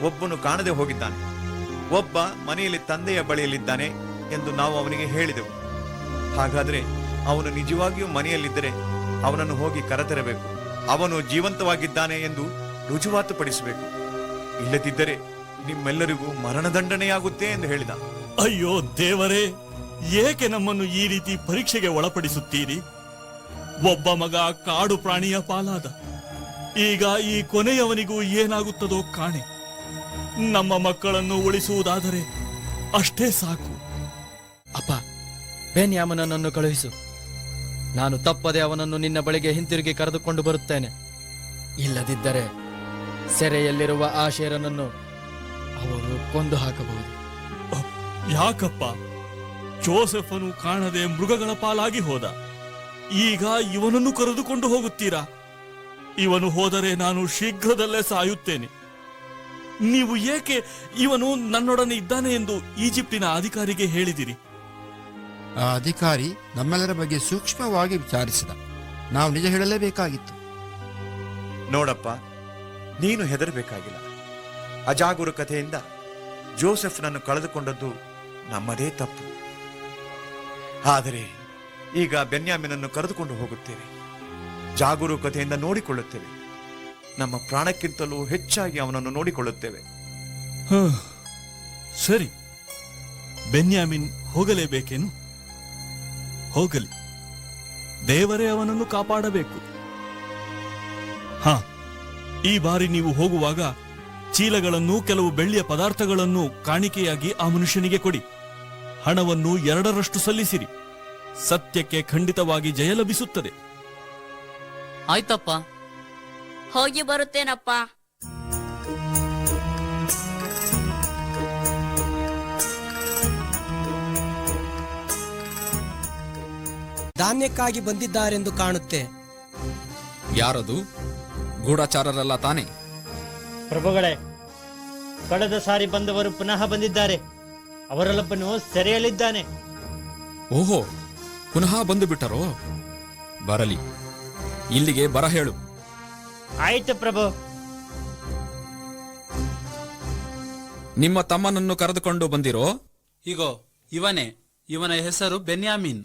ಒಬ್ಬನು ಕಾಣದೆ ಹೋಗಿದ್ದಾನೆ, ಒಬ್ಬ ಮನೆಯಲ್ಲಿ ತಂದೆಯ ಬಳಿಯಲ್ಲಿದ್ದಾನೆ ಎಂದು ನಾವು ಅವನಿಗೆ ಹೇಳಿದೆವು. ಹಾಗಾದ್ರೆ ಅವನು ನಿಜವಾಗಿಯೂ ಮನೆಯಲ್ಲಿದ್ದರೆ ಅವನನ್ನು ಹೋಗಿ ಕರೆತರಬೇಕು. ಅವನು ಜೀವಂತವಾಗಿದ್ದಾನೆ ಎಂದು ರುಜುವಾತು ಪಡಿಸಬೇಕು. ಇಲ್ಲದಿದ್ದರೆ ನಿಮ್ಮೆಲ್ಲರಿಗೂ ಮರಣದಂಡನೆಯಾಗುತ್ತೆ ಎಂದು ಹೇಳಿದ. ಅಯ್ಯೋ ದೇವರೇ, ಏಕೆ ನಮ್ಮನ್ನು ಈ ರೀತಿ ಪರೀಕ್ಷೆಗೆ ಒಳಪಡಿಸುತ್ತೀರಿ? ಒಬ್ಬ ಮಗ ಕಾಡು ಪ್ರಾಣಿಯ ಪಾಲಾದ, ಈಗ ಈ ಕೊನೆಯವನಿಗೂ ಏನಾಗುತ್ತದೋ ಕಾಣೆ. ನಮ್ಮ ಮಕ್ಕಳನ್ನು ಉಳಿಸುವುದಾದರೆ ಅಷ್ಟೇ ಸಾಕು. ಅಪ್ಪ, ಬೆನ್ಯಾಮನನ್ನು ಕಳುಹಿಸು. ನಾನು ತಪ್ಪದೆ ಅವನನ್ನು ನಿನ್ನ ಬಳಿಗೆ ಹಿಂತಿರುಗಿ ಕರೆದುಕೊಂಡು ಬರುತ್ತೇನೆ. ಇಲ್ಲದಿದ್ದರೆ ಸೆರೆಯಲ್ಲಿರುವ ಆ ಶೇರನನ್ನು ಅವರು ಕೊಂದು ಹಾಕಬಹುದು. ಯಾಕಪ್ಪ? ಜೋಸೆಫನು ಕಾಣದೆ ಮೃಗಗಳ ಪಾಲಾಗಿ ಹೋದ. ಈಗ ಇವನನ್ನು ಕರೆದುಕೊಂಡು ಹೋಗುತ್ತೀರಾ? ಇವನು ಹೋದರೆ ನಾನು ಶೀಘ್ರದಲ್ಲೇ ಸಾಯುತ್ತೇನೆ. ನೀವು ಏಕೆ ಇವನು ನನ್ನೊಡನೆ ಇದ್ದಾನೆ ಎಂದು ಈಜಿಪ್ಟಿನ ಅಧಿಕಾರಿಗೆ ಹೇಳಿದಿರಿ? ಆ ಅಧಿಕಾರಿ ನಮ್ಮೆಲ್ಲರ ಬಗ್ಗೆ ಸೂಕ್ಷ್ಮವಾಗಿ ವಿಚಾರಿಸಿದ. ನಾವು ನಿಜ ಹೇಳಲೇಬೇಕಾಗಿತ್ತು. ನೋಡಪ್ಪ, ನೀನು ಹೆದರಬೇಕಾಗಿಲ್ಲ. ಅಜಾಗರೂಕತೆಯಿಂದ ಜೋಸೆಫ್ನನ್ನು ಕಳೆದುಕೊಂಡದ್ದು ನಮ್ಮದೇ ತಪ್ಪು. ಆದರೆ ಈಗ ಬೆನ್ಯಾಮಿನನ್ನು ಕರೆದುಕೊಂಡು ಹೋಗುತ್ತೇವೆ. ಜಾಗರೂಕತೆಯಿಂದ ನೋಡಿಕೊಳ್ಳುತ್ತೇವೆ. ನಮ್ಮ ಪ್ರಾಣಕ್ಕಿಂತಲೂ ಹೆಚ್ಚಾಗಿ ಅವನನ್ನು ನೋಡಿಕೊಳ್ಳುತ್ತೇವೆ. ಸರಿ, ಬೆನ್ಯಾಮಿನ್ ಹೋಗಲೇಬೇಕೇನು? ಹೋಗಲಿ, ದೇವರೇ ಅವನನ್ನು ಕಾಪಾಡಬೇಕು. ಈ ಬಾರಿ ನೀವು ಹೋಗುವಾಗ ಚೀಲಗಳನ್ನು, ಕೆಲವು ಬೆಳ್ಳಿಯ ಪದಾರ್ಥಗಳನ್ನು ಕಾಣಿಕೆಯಾಗಿ ಆ ಮನುಷ್ಯನಿಗೆ ಕೊಡಿ. ಹಣವನ್ನು 2ರಷ್ಟು ಸಲ್ಲಿಸಿರಿ. ಸತ್ಯಕ್ಕೆ ಖಂಡಿತವಾಗಿ ಜಯ ಲಭಿಸುತ್ತದೆ. ಆಯ್ತಪ್ಪ, ಹೋಗಿ ಬರುತ್ತೇನಪ್ಪ. ಧಾನ್ಯಕ್ಕಾಗಿ ಬಂದಿದ್ದಾರೆಂದು ಕಾಣುತ್ತೆ. ಯಾರದು? ಗೂಢಚಾರರಲ್ಲ ತಾನೆ? ಪ್ರಭುಗಳೇ, ಕಳೆದ ಸಾರಿ ಬಂದವರು ಪುನಃ ಬಂದಿದ್ದಾರೆ. ಅವರಲ್ಲೊಬ್ಬನು ಸೆರೆಯಲ್ಲಿದ್ದಾನೆ. ಓಹೋ, ಪುನಃ ಬಂದು ಬಿಟ್ಟರೋ? ಬರಲಿ, ಇಲ್ಲಿಗೆ ಬರ ಹೇಳು. ಆಯ್ತು ಪ್ರಭು. ನಿಮ್ಮ ತಮ್ಮನನ್ನು ಕರೆದುಕೊಂಡು ಬಂದಿರೋ? ಹೀಗೋ ಇವನೇ. ಇವನ ಹೆಸರು ಬೆನ್ಯಾಮೀನ್.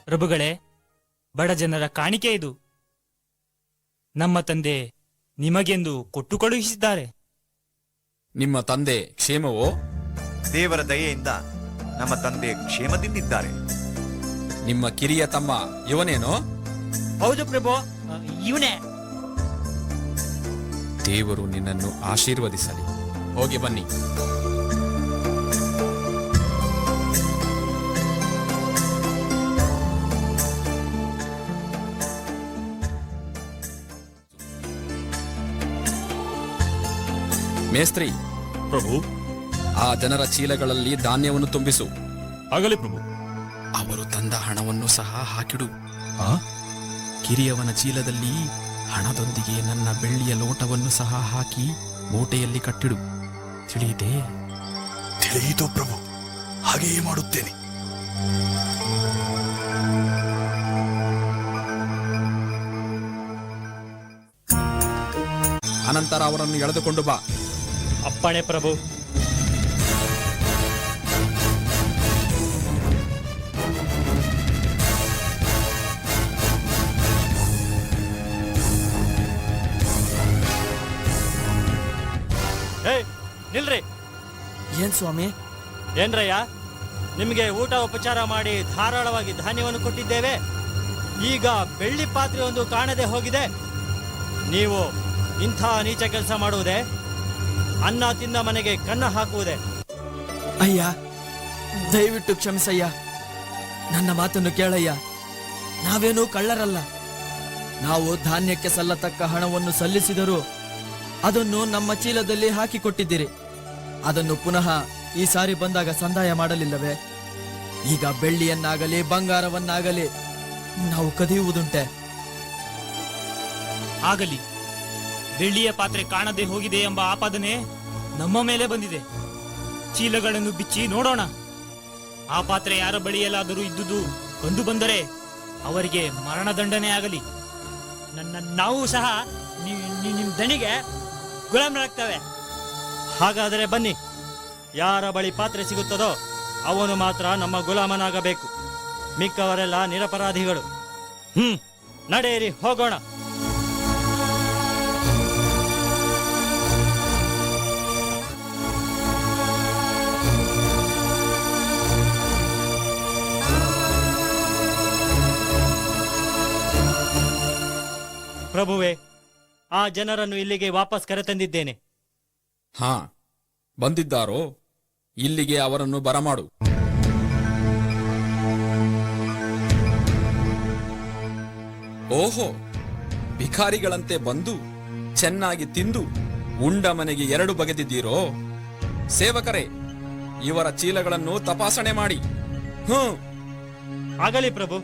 ಪ್ರಭುಗಳೇ, ಬಡ ಜನರ ಕಾಣಿಕೆ ಇದು. ನಮ್ಮ ತಂದೆ ನಿಮಗೆಂದು ಕೊಟ್ಟು ಕಳುಹಿಸಿದ್ದಾರೆ. ನಿಮ್ಮ ತಂದೆ ಕ್ಷೇಮವೋ? ದೇವರ ದಯೆಯಿಂದ ನಮ್ಮ ತಂದೆ ಕ್ಷೇಮದಿಂದಿದ್ದಾರೆ. ನಿಮ್ಮ ಕಿರಿಯ ತಮ್ಮ ಇವನೇನೋ? ಹೌದು ಪ್ರಭು, ಇವನೇ. ದೇವರು ನಿನ್ನನ್ನು ಆಶೀರ್ವದಿಸಲಿ. ಹೋಗಿ ಬನ್ನಿ. ಮೇಸ್ತ್ರಿ, ಪ್ರಭು, ಆ ಜನರ ಚೀಲಗಳಲ್ಲಿ ಧಾನ್ಯವನ್ನು ತುಂಬಿಸು. ಆಗಲಿ ಪ್ರಭು. ಅವರು ತಂದ ಹಣವನ್ನು ಸಹ ಹಾಕಿಡು. ಕಿರಿಯವನ ಚೀಲದಲ್ಲಿ ಹಣದೊಂದಿಗೆ ನನ್ನ ಬೆಳ್ಳಿಯ ಲೋಟವನ್ನು ಸಹ ಹಾಕಿ ಮೂಟೆಯಲ್ಲಿ ಕಟ್ಟಿಡು, ತಿಳಿಯಿತೆ? ತಿಳಿಯಿತು ಪ್ರಭು, ಹಾಗೆಯೇ ಮಾಡುತ್ತೇನೆ. ಅನಂತರ ಅವರನ್ನು ಎಳೆದುಕೊಂಡು ಬಾ. ಅಪ್ಪಣೆ ಪ್ರಭು. ನಿಲ್ರಿ. ಏನ್ ಸ್ವಾಮಿ? ಏನ್ರಯ್ಯ, ನಿಮಗೆ ಊಟ ಉಪಚಾರ ಮಾಡಿ ಧಾರಾಳವಾಗಿ ಧಾನ್ಯವನ್ನು ಕೊಟ್ಟಿದ್ದೇವೆ. ಈಗ ಬೆಳ್ಳಿ ಪಾತ್ರೆ ಒಂದು ಕಾಣದೆ ಹೋಗಿದೆ. ನೀವು ಇಂಥ ನೀಚ ಕೆಲಸ ಮಾಡುವುದೇ? ಅನ್ನ ತಿಂದ ಮನೆಗೆ ಕನ್ನ ಹಾಕುವುದೇ? ಅಯ್ಯ, ದಯವಿಟ್ಟು ಕ್ಷಮಿಸಯ್ಯ. ನನ್ನ ಮಾತನ್ನು ಕೇಳಯ್ಯ. ನಾವೇನೂ ಕಳ್ಳರಲ್ಲ. ನಾವು ಧಾನ್ಯಕ್ಕೆ ಸಲ್ಲತಕ್ಕ ಹಣವನ್ನು ಸಲ್ಲಿಸಿದರೂ ಅದನ್ನು ನಮ್ಮ ಚೀಲದಲ್ಲಿ ಹಾಕಿಕೊಟ್ಟಿದ್ದೀರಿ. ಅದನ್ನು ಪುನಃ ಈ ಸಾರಿ ಬಂದಾಗ ಸಂದಾಯ ಮಾಡಲಿಲ್ಲವೇ? ಈಗ ಬೆಳ್ಳಿಯನ್ನಾಗಲಿ ಬಂಗಾರವನ್ನಾಗಲಿ ನಾವು ಕದಿಯುವುದುಂಟೆ? ಆಗಲಿ. ಬೆಳ್ಳಿಯ ಪಾತ್ರೆ ಕಾಣದೆ ಹೋಗಿದೆ ಎಂಬ ಆಪಾದನೆ ನಮ್ಮ ಮೇಲೆ ಬಂದಿದೆ. ಚೀಲಗಳನ್ನು ಬಿಚ್ಚಿ ನೋಡೋಣ. ಆ ಪಾತ್ರೆ ಯಾರ ಬಳಿಯಲ್ಲಾದರೂ ಇದ್ದುದು ಕಂಡು ಬಂದರೆ ಅವರಿಗೆ ಮರಣದಂಡನೆ ಆಗಲಿ. ನಾವು ಸಹ ನಿಮ್ಮ ದಣಿಗೆ ಗುಲಾಮರಾಗ್ತೇವೆ. ಹಾಗಾದರೆ ಬನ್ನಿ. ಯಾರ ಬಳಿ ಪಾತ್ರೆ ಸಿಗುತ್ತದೋ ಅವನು ಮಾತ್ರ ನಮ್ಮ ಗುಲಾಮನಾಗಬೇಕು. ಮಿಕ್ಕವರೆಲ್ಲ ನಿರಪರಾಧಿಗಳು. ನಡೆಯಿರಿ, ಹೋಗೋಣ. ಪ್ರಭುವೇ, ಆ ಜನರನ್ನು ಇಲ್ಲಿಗೆ ವಾಪಸ್ ಕರೆತಂದಿದ್ದೇನೆ. ಹಾ, ಬಂದಿದ್ದಾರೋ? ಇಲ್ಲಿಗೆ ಅವರನ್ನು ಬರಮಾಡು. ಓಹೋ, ಭಿಖಾರಿಗಳಂತೆ ಬಂದು ಚೆನ್ನಾಗಿ ತಿಂದು ಉಂಡ ಮನೆಗೆ 2 ಬಗೆದಿದ್ದೀರೋ? ಸೇವಕರೇ, ಇವರ ಚೀಲಗಳನ್ನು ತಪಾಸಣೆ ಮಾಡಿ. ಆಗಲಿ ಪ್ರಭು.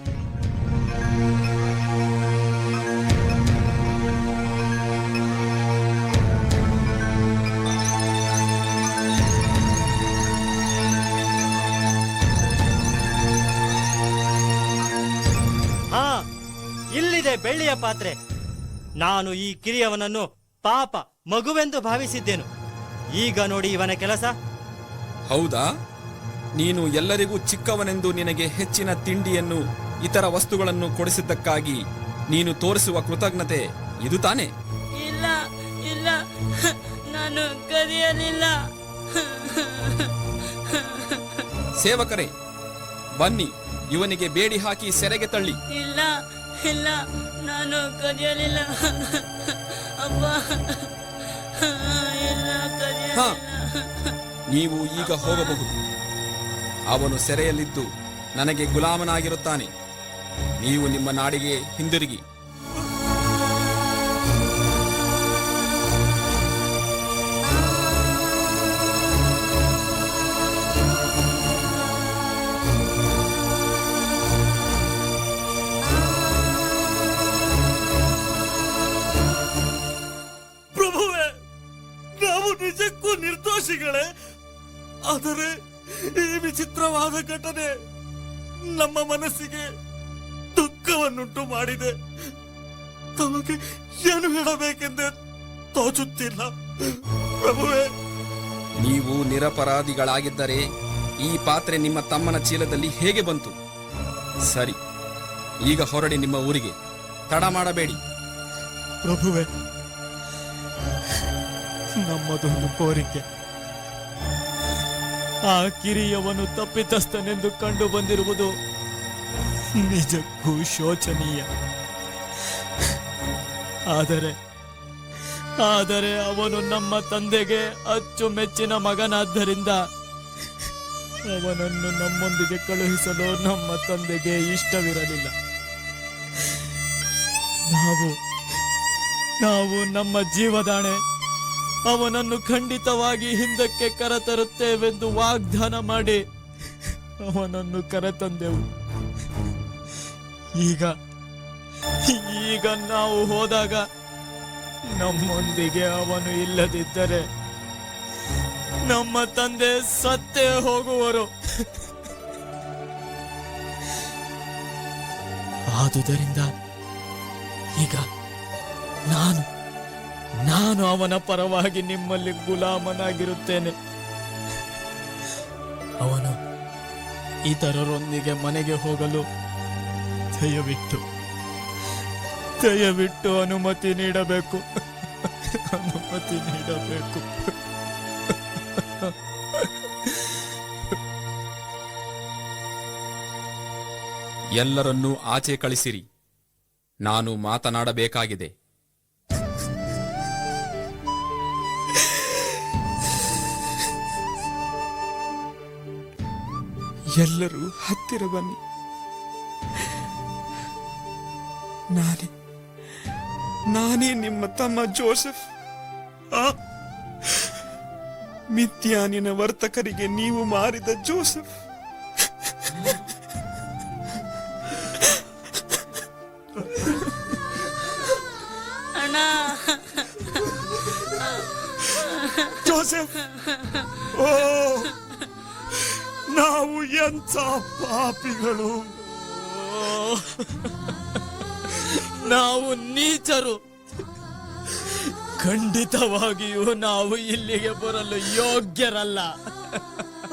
ಇಲ್ಲಿದೆ ಬೆಳ್ಳಿಯ ಪಾತ್ರೆ. ನಾನು ಈ ಕಿರಿಯವನನ್ನು ಪಾಪ ಮಗುವೆಂದು ಭಾವಿಸಿದ್ದೇನು. ಈಗ ನೋಡಿ ಇವನ ಕೆಲಸ. ಹೌದಾ? ನೀನು ಎಲ್ಲರಿಗೂ ಚಿಕ್ಕವನೆಂದು ನಿನಗೆ ಹೆಚ್ಚಿನ ತಿಂಡಿಯನ್ನು ಇತರ ವಸ್ತುಗಳನ್ನು ಕೊಡಿಸಿದ್ದಕ್ಕಾಗಿ ನೀನು ತೋರಿಸುವ ಕೃತಜ್ಞತೆ ಇದು ತಾನೆ? ಇಲ್ಲ ಇಲ್ಲ, ನಾನು ಕದಿಯಲಿಲ್ಲ. ಸೇವಕರೇ, ಬನ್ನಿ, ಇವನಿಗೆ ಬೇಡಿ ಹಾಕಿ ಸೆರೆಗೆ ತಳ್ಳಿ. ಇಲ್ಲ ಇಲ್ಲ, ನಾನು ಕದಿಯಲಿಲ್ಲ ಅಪ್ಪ. ಇಲ್ಲ, ಕದಿಯಲಿಲ್ಲ. ನೀವು ಈಗ ಹೋಗಬಹುದು. ಅವನು ಸೆರೆಯಲ್ಲಿದ್ದು ನನಗೆ ಗುಲಾಮನಾಗಿರುತ್ತಾನೆ. ನೀವು ನಿಮ್ಮ ನಾಡಿಗೆ ಹಿಂದಿರುಗಿ. ಪ್ರಭುವೇ, ನಾವು ನಿಜಕ್ಕೂ ನಿರ್ದೋಷಿಗಳೇ. ಆದರೆ ಈ ವಿಚಿತ್ರವಾದ ಘಟನೆ ನಮ್ಮ ಮನಸ್ಸಿಗೆ ದುಃಖವನ್ನುಂಟು ಮಾಡಿದೆ. ತಮಗೆ ಏನು ಹೇಳಬೇಕೆಂದೇ ತೋಚುತ್ತಿಲ್ಲ ಪ್ರಭುವೇ. ನೀವು ನಿರಪರಾಧಿಗಳಾಗಿದ್ದರೆ ಈ ಪಾತ್ರೆ ನಿಮ್ಮ ತಮ್ಮನ ಚೀಲದಲ್ಲಿ ಹೇಗೆ ಬಂತು? ಸರಿ, ಈಗ ಹೊರಡಿ ನಿಮ್ಮ ಊರಿಗೆ. ತಡ ಮಾಡಬೇಡಿ. ಪ್ರಭುವೇ, ನಮ್ಮದೊಂದು ಕೋರಿಕೆ. ಆ ಕಿರಿಯವನು ತಪ್ಪಿತಸ್ಥನೆಂದು ಕಂಡು ಬಂದಿರುವುದು ನಿಜಕ್ಕೂ ಶೋಚನೀಯ. ಆದರೆ ಅವನು ನಮ್ಮ ತಂದೆಗೆ ಅಚ್ಚುಮೆಚ್ಚಿನ ಮಗನಾದ್ದರಿಂದ ಅವನನ್ನು ನಮ್ಮೊಂದಿಗೆ ಕಳುಹಿಸಲು ನಮ್ಮ ತಂದೆಗೆ ಇಷ್ಟವಿರಲಿಲ್ಲ. ನಾವು ನಮ್ಮ ಜೀವದಾಣೆ ಅವನನ್ನು ಖಂಡಿತವಾಗಿ ಹಿಂದಕ್ಕೆ ಕರೆತರುತ್ತೇವೆಂದು ವಾಗ್ದಾನ ಮಾಡಿ ಅವನನ್ನು ಕರೆತಂದೆವು. ಈಗ ನಾವು ಹೋದಾಗ ನಮ್ಮೊಂದಿಗೆ ಅವನು ಇಲ್ಲದಿದ್ದರೆ ನಮ್ಮ ತಂದೆ ಸತ್ತೇ ಹೋಗುವರು. ಆದುದರಿಂದ ಈಗ ನಾನು ಅವನ ಪರವಾಗಿ ನಿಮ್ಮಲ್ಲಿ ಗುಲಾಮನಾಗಿರುತ್ತೇನೆ. ಅವನು ಇತರರೊಂದಿಗೆ ಮನೆಗೆ ಹೋಗಲು ದಯವಿಟ್ಟು ಅನುಮತಿ ನೀಡಬೇಕು. ಅನುಮತಿ ನೀಡಬೇಕು. ಎಲ್ಲರನ್ನೂ ಆಚೆ ಕಳಿಸಿರಿ. ನಾನು ಮಾತನಾಡಬೇಕಾಗಿದೆ. ಎಲ್ಲರೂ ಹತ್ತಿರ ಬನ್ನಿ. ನಾನೇ ನಿಮ್ಮ ತಮ್ಮ ಜೋಸೆಫ್. ಮಿಥ್ಯಾನಿನ ವರ್ತಕರಿಗೆ ನೀವು ಮಾರಿದ ಜೋಸೆಫ್. ಅಣ್ಣ, ಜೋಸೆಫ್, ಓ ನಾವು ಎಂಥ ಪಾಪಿಗಳು, ನಾವು ನೀಚರು. ಖಂಡಿತವಾಗಿಯೂ ನಾವು ಇಲ್ಲಿಗೆ ಬರಲು ಯೋಗ್ಯರಲ್ಲ.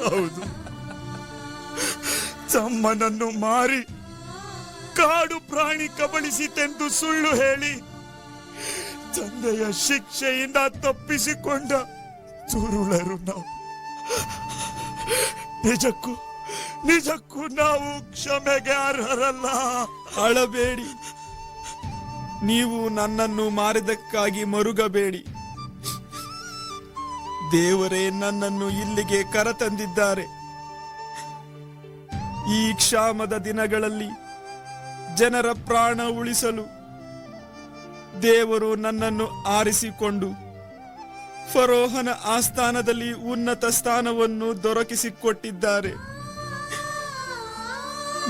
ಹೌದು, ತಮ್ಮನನ್ನು ಮಾರಿ ಕಾಡು ಪ್ರಾಣಿ ಕಬಳಿಸಿತೆಂದು ಸುಳ್ಳು ಹೇಳಿ ತಂದೆಯ ಶಿಕ್ಷೆಯಿಂದ ತಪ್ಪಿಸಿಕೊಂಡ ದುರುಳರು ನಾವು. ನಿಜಕ್ಕೂ ನಾವು ಕ್ಷಮೆಗೆ ಅರ್ಹರಲ್ಲ. ಅಳಬೇಡಿ. ನೀವು ನನ್ನನ್ನು ಮಾರಿದಕ್ಕಾಗಿ ಮರುಗಬೇಡಿ. ದೇವರೇ ನನ್ನನ್ನು ಇಲ್ಲಿಗೆ ಕರೆತಂದಿದ್ದಾರೆ. ಈ ಕ್ಷಾಮದ ದಿನಗಳಲ್ಲಿ ಜನರ ಪ್ರಾಣ ಉಳಿಸಲು ದೇವರು ನನ್ನನ್ನು ಆರಿಸಿಕೊಂಡು ಫರೋಹನ ಆಸ್ಥಾನದಲ್ಲಿ ಉನ್ನತ ಸ್ಥಾನವನ್ನು ದೊರಕಿಸಿಕೊಟ್ಟಿದ್ದಾರೆ.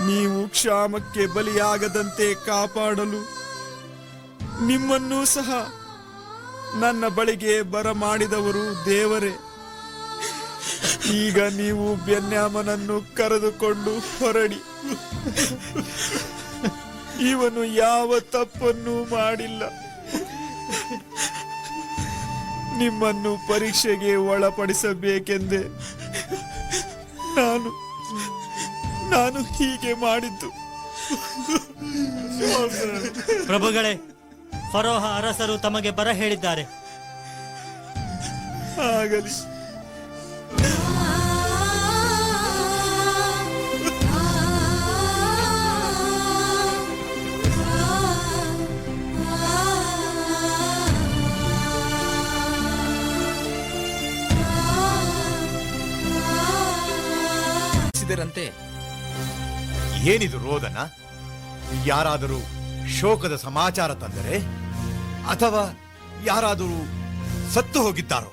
ನೀವು ಕ್ಷಾಮಕ್ಕೆ ಬಲಿಯಾಗದಂತೆ ಕಾಪಾಡಲು ನಿಮ್ಮನ್ನೂ ಸಹ ನನ್ನ ಬಳಿಗೆ ಬರಮಾಡಿದವರು ದೇವರೇ. ಈಗ ನೀವು ಬೆನ್ಯಾಮನನ್ನು ಕರೆದುಕೊಂಡು ಹೊರಡಿ. ಇವನು ಯಾವ ತಪ್ಪನ್ನೂ ಮಾಡಿಲ್ಲ. ನಿಮ್ಮನ್ನು ಪರೀಕ್ಷೆಗೆ ಒಳಪಡಿಸಬೇಕೆಂದೇ ನಾನು ಹೀಗೆ ಮಾಡಿದ್ದು. ಪ್ರಭುಗಳೇ, ಫರೋಹ ಅರಸರು ತಮಗೆ ಬರ ಹೇಳಿದ್ದಾರೆ. ಆಗಲಿ. ಏನಿದು ರೋದನ? ಯಾರಾದರೂ ಶೋಕದ ಸಮಾಚಾರ ತಂದರೆ ಅಥವಾ ಯಾರಾದರೂ ಸತ್ತು ಹೋಗಿದ್ದಾರೋ?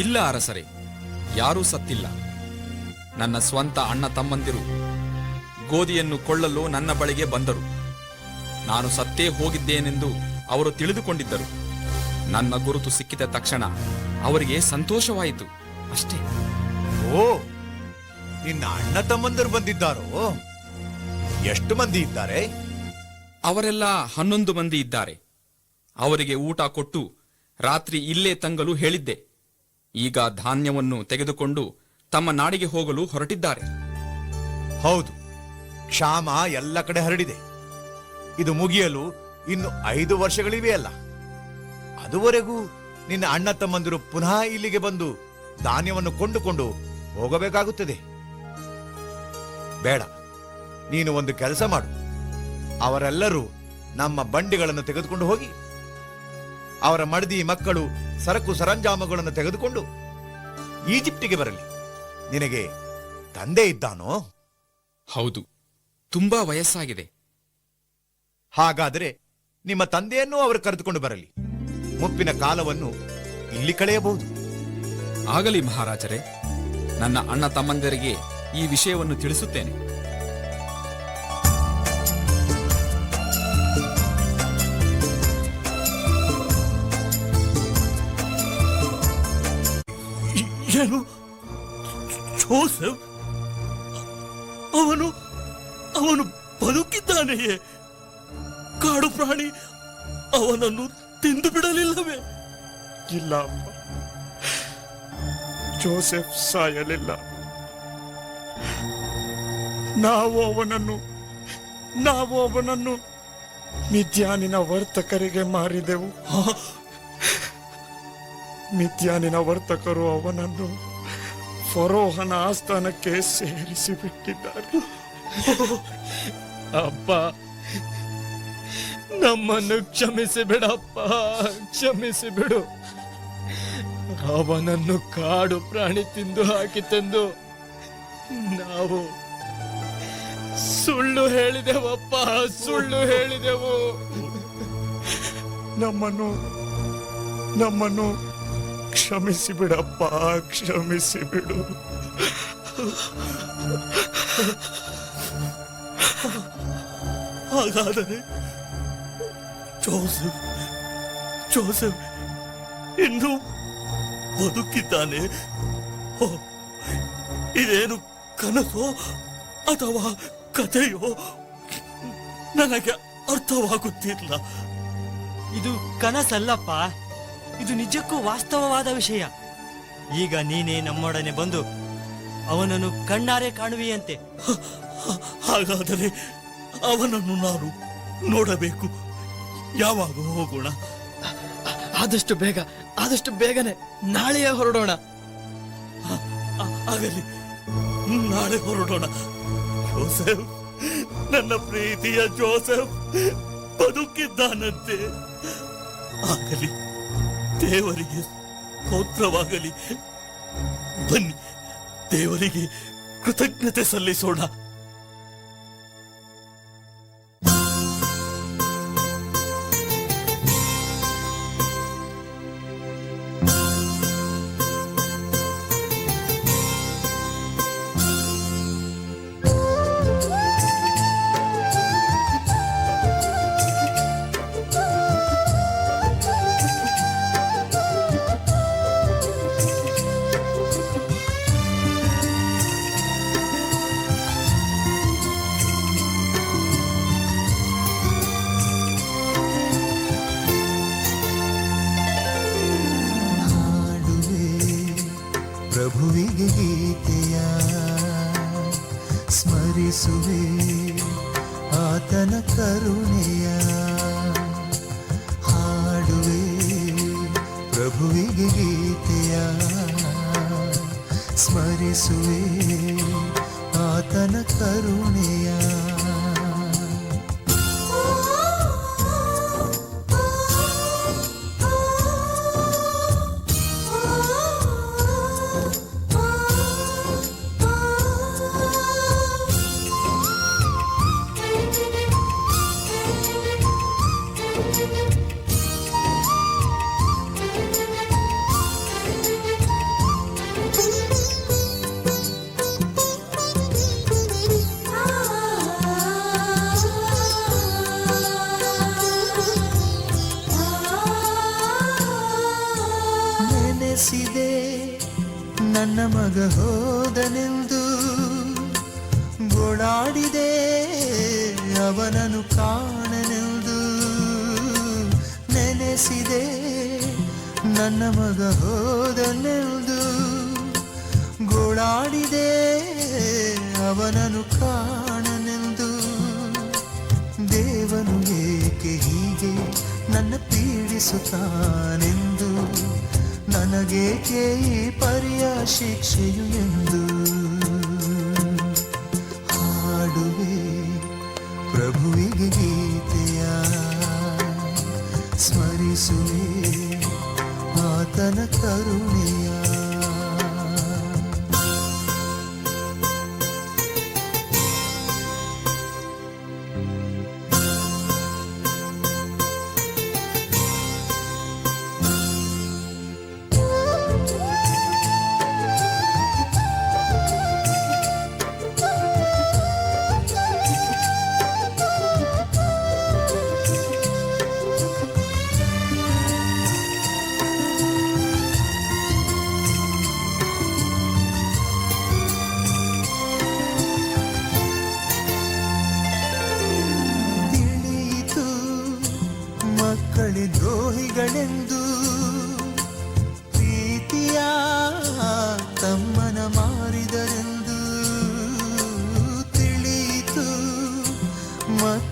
ಇಲ್ಲ ಅರಸರೇ, ಯಾರೂ ಸತ್ತಿಲ್ಲ. ನನ್ನ ಸ್ವಂತ ಅಣ್ಣ ತಮ್ಮಂದಿರು ಗೋಧಿಯನ್ನು ಕೊಳ್ಳಲು ನನ್ನ ಬಳಿಗೆ ಬಂದರು. ನಾನು ಸತ್ತೇ ಹೋಗಿದ್ದೇನೆಂದು ಅವರು ತಿಳಿದುಕೊಂಡಿದ್ದರು. ನನ್ನ ಗುರುತು ಸಿಕ್ಕಿದ ತಕ್ಷಣ ಅವರಿಗೆ ಸಂತೋಷವಾಯಿತು, ಅಷ್ಟೇ. ಓ, ನಿನ್ನ ಅಣ್ಣ ತಮ್ಮಂದರು ಬಂದಿದ್ದಾರೋ? ಎಷ್ಟು ಮಂದಿ ಇದ್ದಾರೆ? ಅವರೆಲ್ಲ 11 ಮಂದಿ ಇದ್ದಾರೆ. ಅವರಿಗೆ ಊಟ ಕೊಟ್ಟು ರಾತ್ರಿ ಇಲ್ಲೇ ತಂಗಲು ಹೇಳಿದ್ದೆ. ಈಗ ಧಾನ್ಯವನ್ನು ತೆಗೆದುಕೊಂಡು ತಮ್ಮ ನಾಡಿಗೆ ಹೋಗಲು ಹೊರಟಿದ್ದಾರೆ. ಹೌದು, ಕ್ಷಾಮ ಎಲ್ಲ ಕಡೆ ಹರಡಿದೆ. ಇದು ಮುಗಿಯಲು ಇನ್ನು 5 ವರ್ಷಗಳಿವೆಯಲ್ಲ. ಅದುವರೆಗೂ ನಿನ್ನ ಅಣ್ಣ ತಮ್ಮಂದಿರು ಪುನಃ ಇಲ್ಲಿಗೆ ಬಂದು ಧಾನ್ಯವನ್ನು ಕೊಂಡುಕೊಂಡು ಹೋಗಬೇಕಾಗುತ್ತದೆ. ಬೇಡ, ನೀನು ಒಂದು ಕೆಲಸ ಮಾಡು. ಅವರೆಲ್ಲರೂ ನಮ್ಮ ಬಂಡಿಗಳನ್ನು ತೆಗೆದುಕೊಂಡು ಹೋಗಿ ಅವರ ಮಡದಿ ಮಕ್ಕಳು ಸರಕು ಸರಂಜಾಮಗಳನ್ನು ತೆಗೆದುಕೊಂಡು ಈಜಿಪ್ಟಿಗೆ ಬರಲಿ. ನಿನಗೆ ತಂದೆ ಇದ್ದಾನೋ? ಹೌದು, ತುಂಬಾ ವಯಸ್ಸಾಗಿದೆ. ಹಾಗಾದರೆ ನಿಮ್ಮ ತಂದೆಯನ್ನೂ ಅವರು ಕರೆದುಕೊಂಡು ಬರಲಿ. ಮುಪ್ಪಿನ ಕಾಲವನ್ನು ಇಲ್ಲಿ ಕಳೆಯಬಹುದು. ಆಗಲಿ ಮಹಾರಾಜರೇ, ನನ್ನ ಅಣ್ಣ ತಮ್ಮಂದರಿಗೆ ಈ ವಿಷಯವನ್ನು ತಿಳಿಸುತ್ತೇನೆ. ಏನು ಜೋಸೆಫ್ ಅವನು ಅವನು ಬದುಕಿದ್ದಾನೆಯೇ? ಕಾಡು ಪ್ರಾಣಿ ಅವನನ್ನು ತಿಂದು ಬಿಡಲಿಲ್ಲವೇ? ಇಲ್ಲ ಅಮ್ಮ, ಜೋಸೆಫ್ ಸಾಯಲಿಲ್ಲ. ನಾವು ಅವನನ್ನು ಮಿದ್ಯಾನಿನ ವರ್ತಕರಿಗೆ ಮಾರಿದೆವು. ಮಿದ್ಯಾನಿನ ವರ್ತಕರು ಅವನನ್ನು ಫರೋಹನ ಆಸ್ಥಾನಕ್ಕೆ ಸೇರಿಸಿ ಬಿಟ್ಟಿದ್ದಾರೆ. ಅಪ್ಪ, ನಮ್ಮನ್ನು ಕ್ಷಮಿಸಿ ಬಿಡಪ್ಪ, ಕ್ಷಮಿಸಿ ಬಿಡು. ಅವನನ್ನು ಕಾಡು ಪ್ರಾಣಿ ತಿಂದು ಹಾಕಿತೆಂದು ನಾವು ಸುಳ್ಳು ಹೇಳಿದೆವಪ್ಪ, ಸುಳ್ಳು ಹೇಳಿದೆವು. ನಮ್ಮನ್ನು ಕ್ಷಮಿಸಿ ಬಿಡಪ್ಪ, ಕ್ಷಮಿಸಿ ಬಿಡು. ಹಾಗಾದರೆ ಜೋಸೆಫ್ ಇನ್ನು ಬದುಕಿದ್ದಾನೆ? ಓ, ಇದೇನು ಕನಸೋ ಅಥವಾ ಕಥೆಯೋ? ನನಗೆ ಅರ್ಥವಾಗುತ್ತಿಲ್ಲ. ಇದು ಕನಸಲ್ಲಪ್ಪ, ಇದು ನಿಜಕ್ಕೂ ವಾಸ್ತವವಾದ ವಿಷಯ. ಈಗ ನೀನೇ ನಮ್ಮೊಡನೆ ಬಂದು ಅವನನ್ನು ಕಣ್ಣಾರೆ ಕಾಣುವಿಯಂತೆ. ಹಾಗಾದರೆ ಅವನನ್ನು ನಾನು ನೋಡಬೇಕು. ಯಾವಾಗ ಹೋಗೋಣ? ಆದಷ್ಟು ಬೇಗನೆ ನಾಳೆಯೇ ಹೊರಡೋಣ. ಆಗಲಿ, ನಾಳೆ ಹೊರಡೋಣ. ಜೋಸೆಫ್, ನನ್ನ ಪ್ರೀತಿಯ ಜೋಸೆಫ್ ಬದುಕಿದ್ದಾನಂತೆ. ಆಗಲಿ, ದೇವರಿಗೆ ಸ್ತೋತ್ರವಾಗಲಿ. ಬನ್ನಿ, ದೇವರಿಗೆ ಕೃತಜ್ಞತೆ ಸಲ್ಲಿಸೋಣ. ಪ್ರಭುವಿಗೆ ಗೀತೆಯ ಸ್ಮರಿಸುವೆ, ಆತನ ಕರುಣೆಯ ಹಾಡುವೆ. ಪ್ರಭುವಿಗೆ ಗೀತೆಯ ಸ್ಮರಿಸುವೆ, ಆತನ ಕರುಣೆಯ. ನೆನೆಸಿದೆ ನನ್ನ ಮಗ ಹೋದನೆಂದು, ಗೋಳಾಡಿದೆ ಅವನನ್ನು ಕಾಣನೆಂದು. ನೆನೆಸಿದೆ ನನ್ನ ಮಗ ಹೋದನೆಂದು, ಗೋಳಾಡಿದೆ ಅವನನ್ನು ಕಾಣನೆಂದು. ದೇವನು ಏಕೆ ಹೀಗೆ ನನ್ನ ಪೀಡಿಸುತ್ತಾನೆಂದು, ನನಗೇಕೆ ಈ ಪರಿಯ ಶಿಕ್ಷೆಯು ಎಂದು ಹಾಡುವೆ. ಪ್ರಭುವಿಗೆ ಗೀತೆಯ ಸ್ಮರಿಸುವೆ, ಆತನ ಕರುಣೆಯ.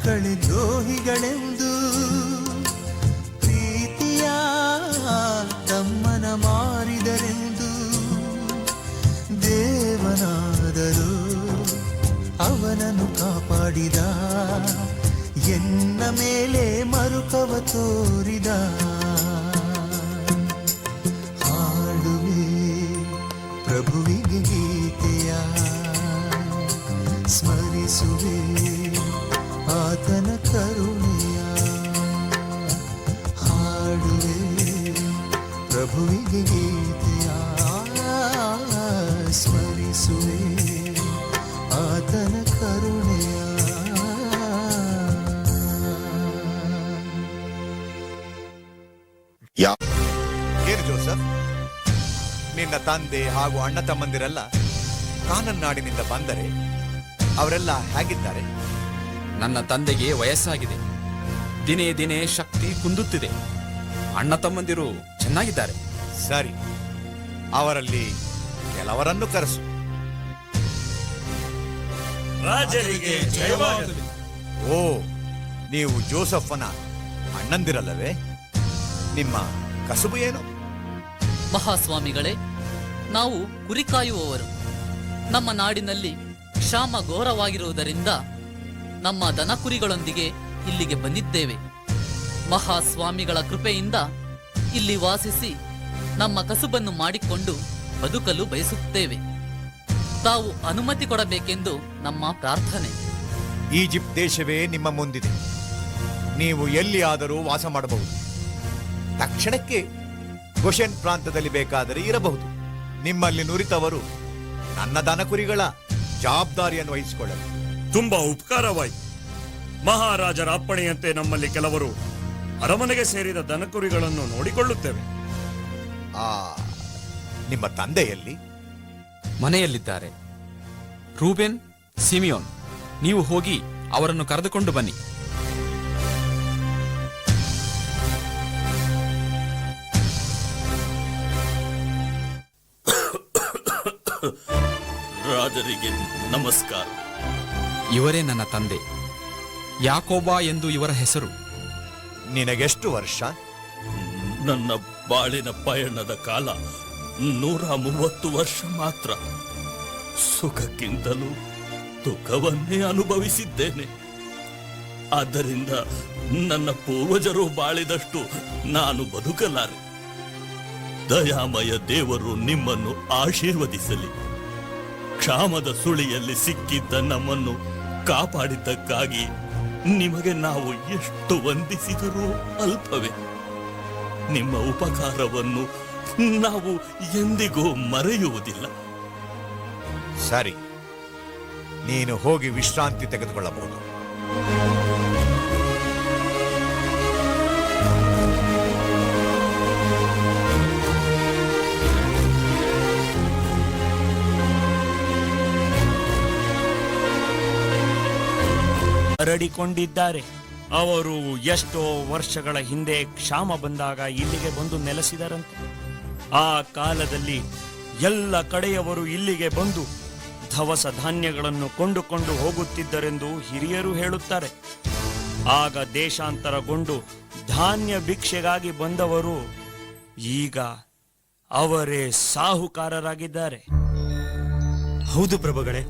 ಮಕ್ಕಳೇ ದ್ರೋಹಿಗಳೆಂದು ಪ್ರೀತಿಯ ತಮ್ಮನ ಮಾರಿದರೆಂದು ದೇವನಾದರೂ ಅವನನ್ನು ಕಾಪಾಡಿದ ಎನ್ನ ಮೇಲೆ ಮರುಕವ ತೋರಿದ ಹಾಡುವೆ ಪ್ರಭುವಿಗೆ ಗೀತೆಯ ಸ್ಮರಿಸುವೆ ಆತನ ಕರುಣೆಯ ಹಾಡುವೆ ಪ್ರಭುವಿಗೆ ಗೀತೆಯ ಸ್ಮರಿಸುವೆ ಆತನ ಕರುಣೆಯ ಏನು ಜೋಸಫ್, ನಿನ್ನ ತಂದೆ ಹಾಗೂ ಅಣ್ಣ ತಮ್ಮಂದಿರೆಲ್ಲ ಕಾನನ್ನಾಡಿನಿಂದ ಬಂದರೆ ಅವರೆಲ್ಲ ಹೇಗಿದ್ದಾರೆ? ನನ್ನ ತಂದೆಗೆ ವಯಸ್ಸಾಗಿದೆ. ದಿನೇ ದಿನೇ ಶಕ್ತಿ ಕುಂದುತ್ತಿದೆ. ಅಣ್ಣ ತಮ್ಮಂದಿರು ಚೆನ್ನಾಗಿದ್ದಾರೆ. ಸರಿ, ಅವರಲ್ಲಿ ಕೆಲವರನ್ನು ಕರೆಸು. ರಾಜರಿಗೆ ಜಯವಾಗಲಿ. ಓ, ನೀವು ಜೋಸಫನ ಅಣ್ಣಂದಿರಲ್ಲವೇ? ನಿಮ್ಮ ಕಸುಬು ಏನು? ಮಹಾಸ್ವಾಮಿಗಳೇ, ನಾವು ಕುರಿ ಕಾಯುವವರು. ನಮ್ಮ ನಾಡಿನಲ್ಲಿ ಕ್ಷಾಮ ಘೋರವಾಗಿರುವುದರಿಂದ ನಮ್ಮ ದನಕುರಿಗಳೊಂದಿಗೆ ಇಲ್ಲಿಗೆ ಬಂದಿದ್ದೇವೆ. ಮಹಾಸ್ವಾಮಿಗಳ ಕೃಪೆಯಿಂದ ಇಲ್ಲಿ ವಾಸಿಸಿ ನಮ್ಮ ಕಸುಬನ್ನು ಮಾಡಿಕೊಂಡು ಬದುಕಲು ಬಯಸುತ್ತೇವೆ. ತಾವು ಅನುಮತಿ ಕೊಡಬೇಕೆಂದು ನಮ್ಮ ಪ್ರಾರ್ಥನೆ. ಈಜಿಪ್ಟ್ ದೇಶವೇ ನಿಮ್ಮ ಮುಂದಿದೆ. ನೀವು ಎಲ್ಲಿ ಆದರೂ ವಾಸ ಮಾಡಬಹುದು. ತಕ್ಷಣಕ್ಕೆ ಗೋಷೆನ್ ಪ್ರಾಂತದಲ್ಲಿ ಬೇಕಾದರೆ ಇರಬಹುದು. ನಿಮ್ಮಲ್ಲಿ ನುರಿತವರು ನನ್ನ ದನಕುರಿಗಳ ಜವಾಬ್ದಾರಿಯನ್ನು ವಹಿಸಿಕೊಳ್ಳಲು. ತುಂಬಾ ಉಪಕಾರವಾಯಿತು. ಮಹಾರಾಜರ ಅಪ್ಪಣೆಯಂತೆ ನಮ್ಮಲ್ಲಿ ಕೆಲವರು ಅರಮನೆಗೆ ಸೇರಿದ ದನಕುರಿಗಳನ್ನು ನೋಡಿಕೊಳ್ಳುತ್ತೇವೆ. ನಿಮ್ಮ ತಂದೆಯಲ್ಲಿ? ಮನೆಯಲ್ಲಿದ್ದಾರೆ. ರೂಬೆನ್, ಸಿಮಿಯೋನ್, ನೀವು ಹೋಗಿ ಅವರನ್ನು ಕರೆದುಕೊಂಡು ಬನ್ನಿ. ರಾಜರಿಗೆ ನಮಸ್ಕಾರ. ಇವರೇ ನನ್ನ ತಂದೆ, ಯಾಕೋಬ ಎಂದು ಇವರ ಹೆಸರು. ನಿನಗೆಷ್ಟು ವರ್ಷ? ನನ್ನ ಬಾಳಿನ ಪಯಣದ ಕಾಲ 130 ವರ್ಷ ಮಾತ್ರ. ಸುಖಕ್ಕಿಂತಲೂ ದುಃಖವನ್ನೇ ಅನುಭವಿಸಿದ್ದೇನೆ. ಆದ್ದರಿಂದ ನನ್ನ ಪೂರ್ವಜರು ಬಾಳಿದಷ್ಟು ನಾನು ಬದುಕಲಾರೆ. ದಯಾಮಯ ದೇವರು ನಿಮ್ಮನ್ನು ಆಶೀರ್ವದಿಸಲಿ. ಕ್ಷಾಮದ ಸುಳಿಯಲ್ಲಿ ಸಿಕ್ಕಿದ್ದ ನಮ್ಮನ್ನು ಕಾಪಾಡಿದ್ದಕ್ಕಾಗಿ ನಿಮಗೆ ನಾವು ಎಷ್ಟು ವಂದಿಸಿದರೂ ಅಲ್ಪವೇ. ನಿಮ್ಮ ಉಪಕಾರವನ್ನು ನಾವು ಎಂದಿಗೂ ಮರೆಯುವುದಿಲ್ಲ. ಸರಿ, ನೀನು ಹೋಗಿ ವಿಶ್ರಾಂತಿ ತೆಗೆದುಕೊಳ್ಳಬಹುದು. ಹರಡಿಕೊಂಡಿದ್ದಾರೆ. ಅವರು ಎಷ್ಟೋ ವರ್ಷಗಳ ಹಿಂದೆ ಕ್ಷಾಮ ಬಂದಾಗ ಇಲ್ಲಿಗೆ ಬಂದು ನೆಲೆಸಿದರಂತೆ. ಆ ಕಾಲದಲ್ಲಿ ಎಲ್ಲ ಕಡೆಯವರು ಇಲ್ಲಿಗೆ ಬಂದು ದವಸ ಧಾನ್ಯಗಳನ್ನು ಕೊಂಡುಕೊಂಡು ಹೋಗುತ್ತಿದ್ದರೆಂದು ಹಿರಿಯರು ಹೇಳುತ್ತಾರೆ. ಆಗ ದೇಶಾಂತರಗೊಂಡು ಧಾನ್ಯ ಭಿಕ್ಷೆಗಾಗಿ ಬಂದವರು ಈಗ ಅವರೇ ಸಾಹುಕಾರರಾಗಿದ್ದಾರೆ. ಹೌದು ಪ್ರಭುಗಳೇ,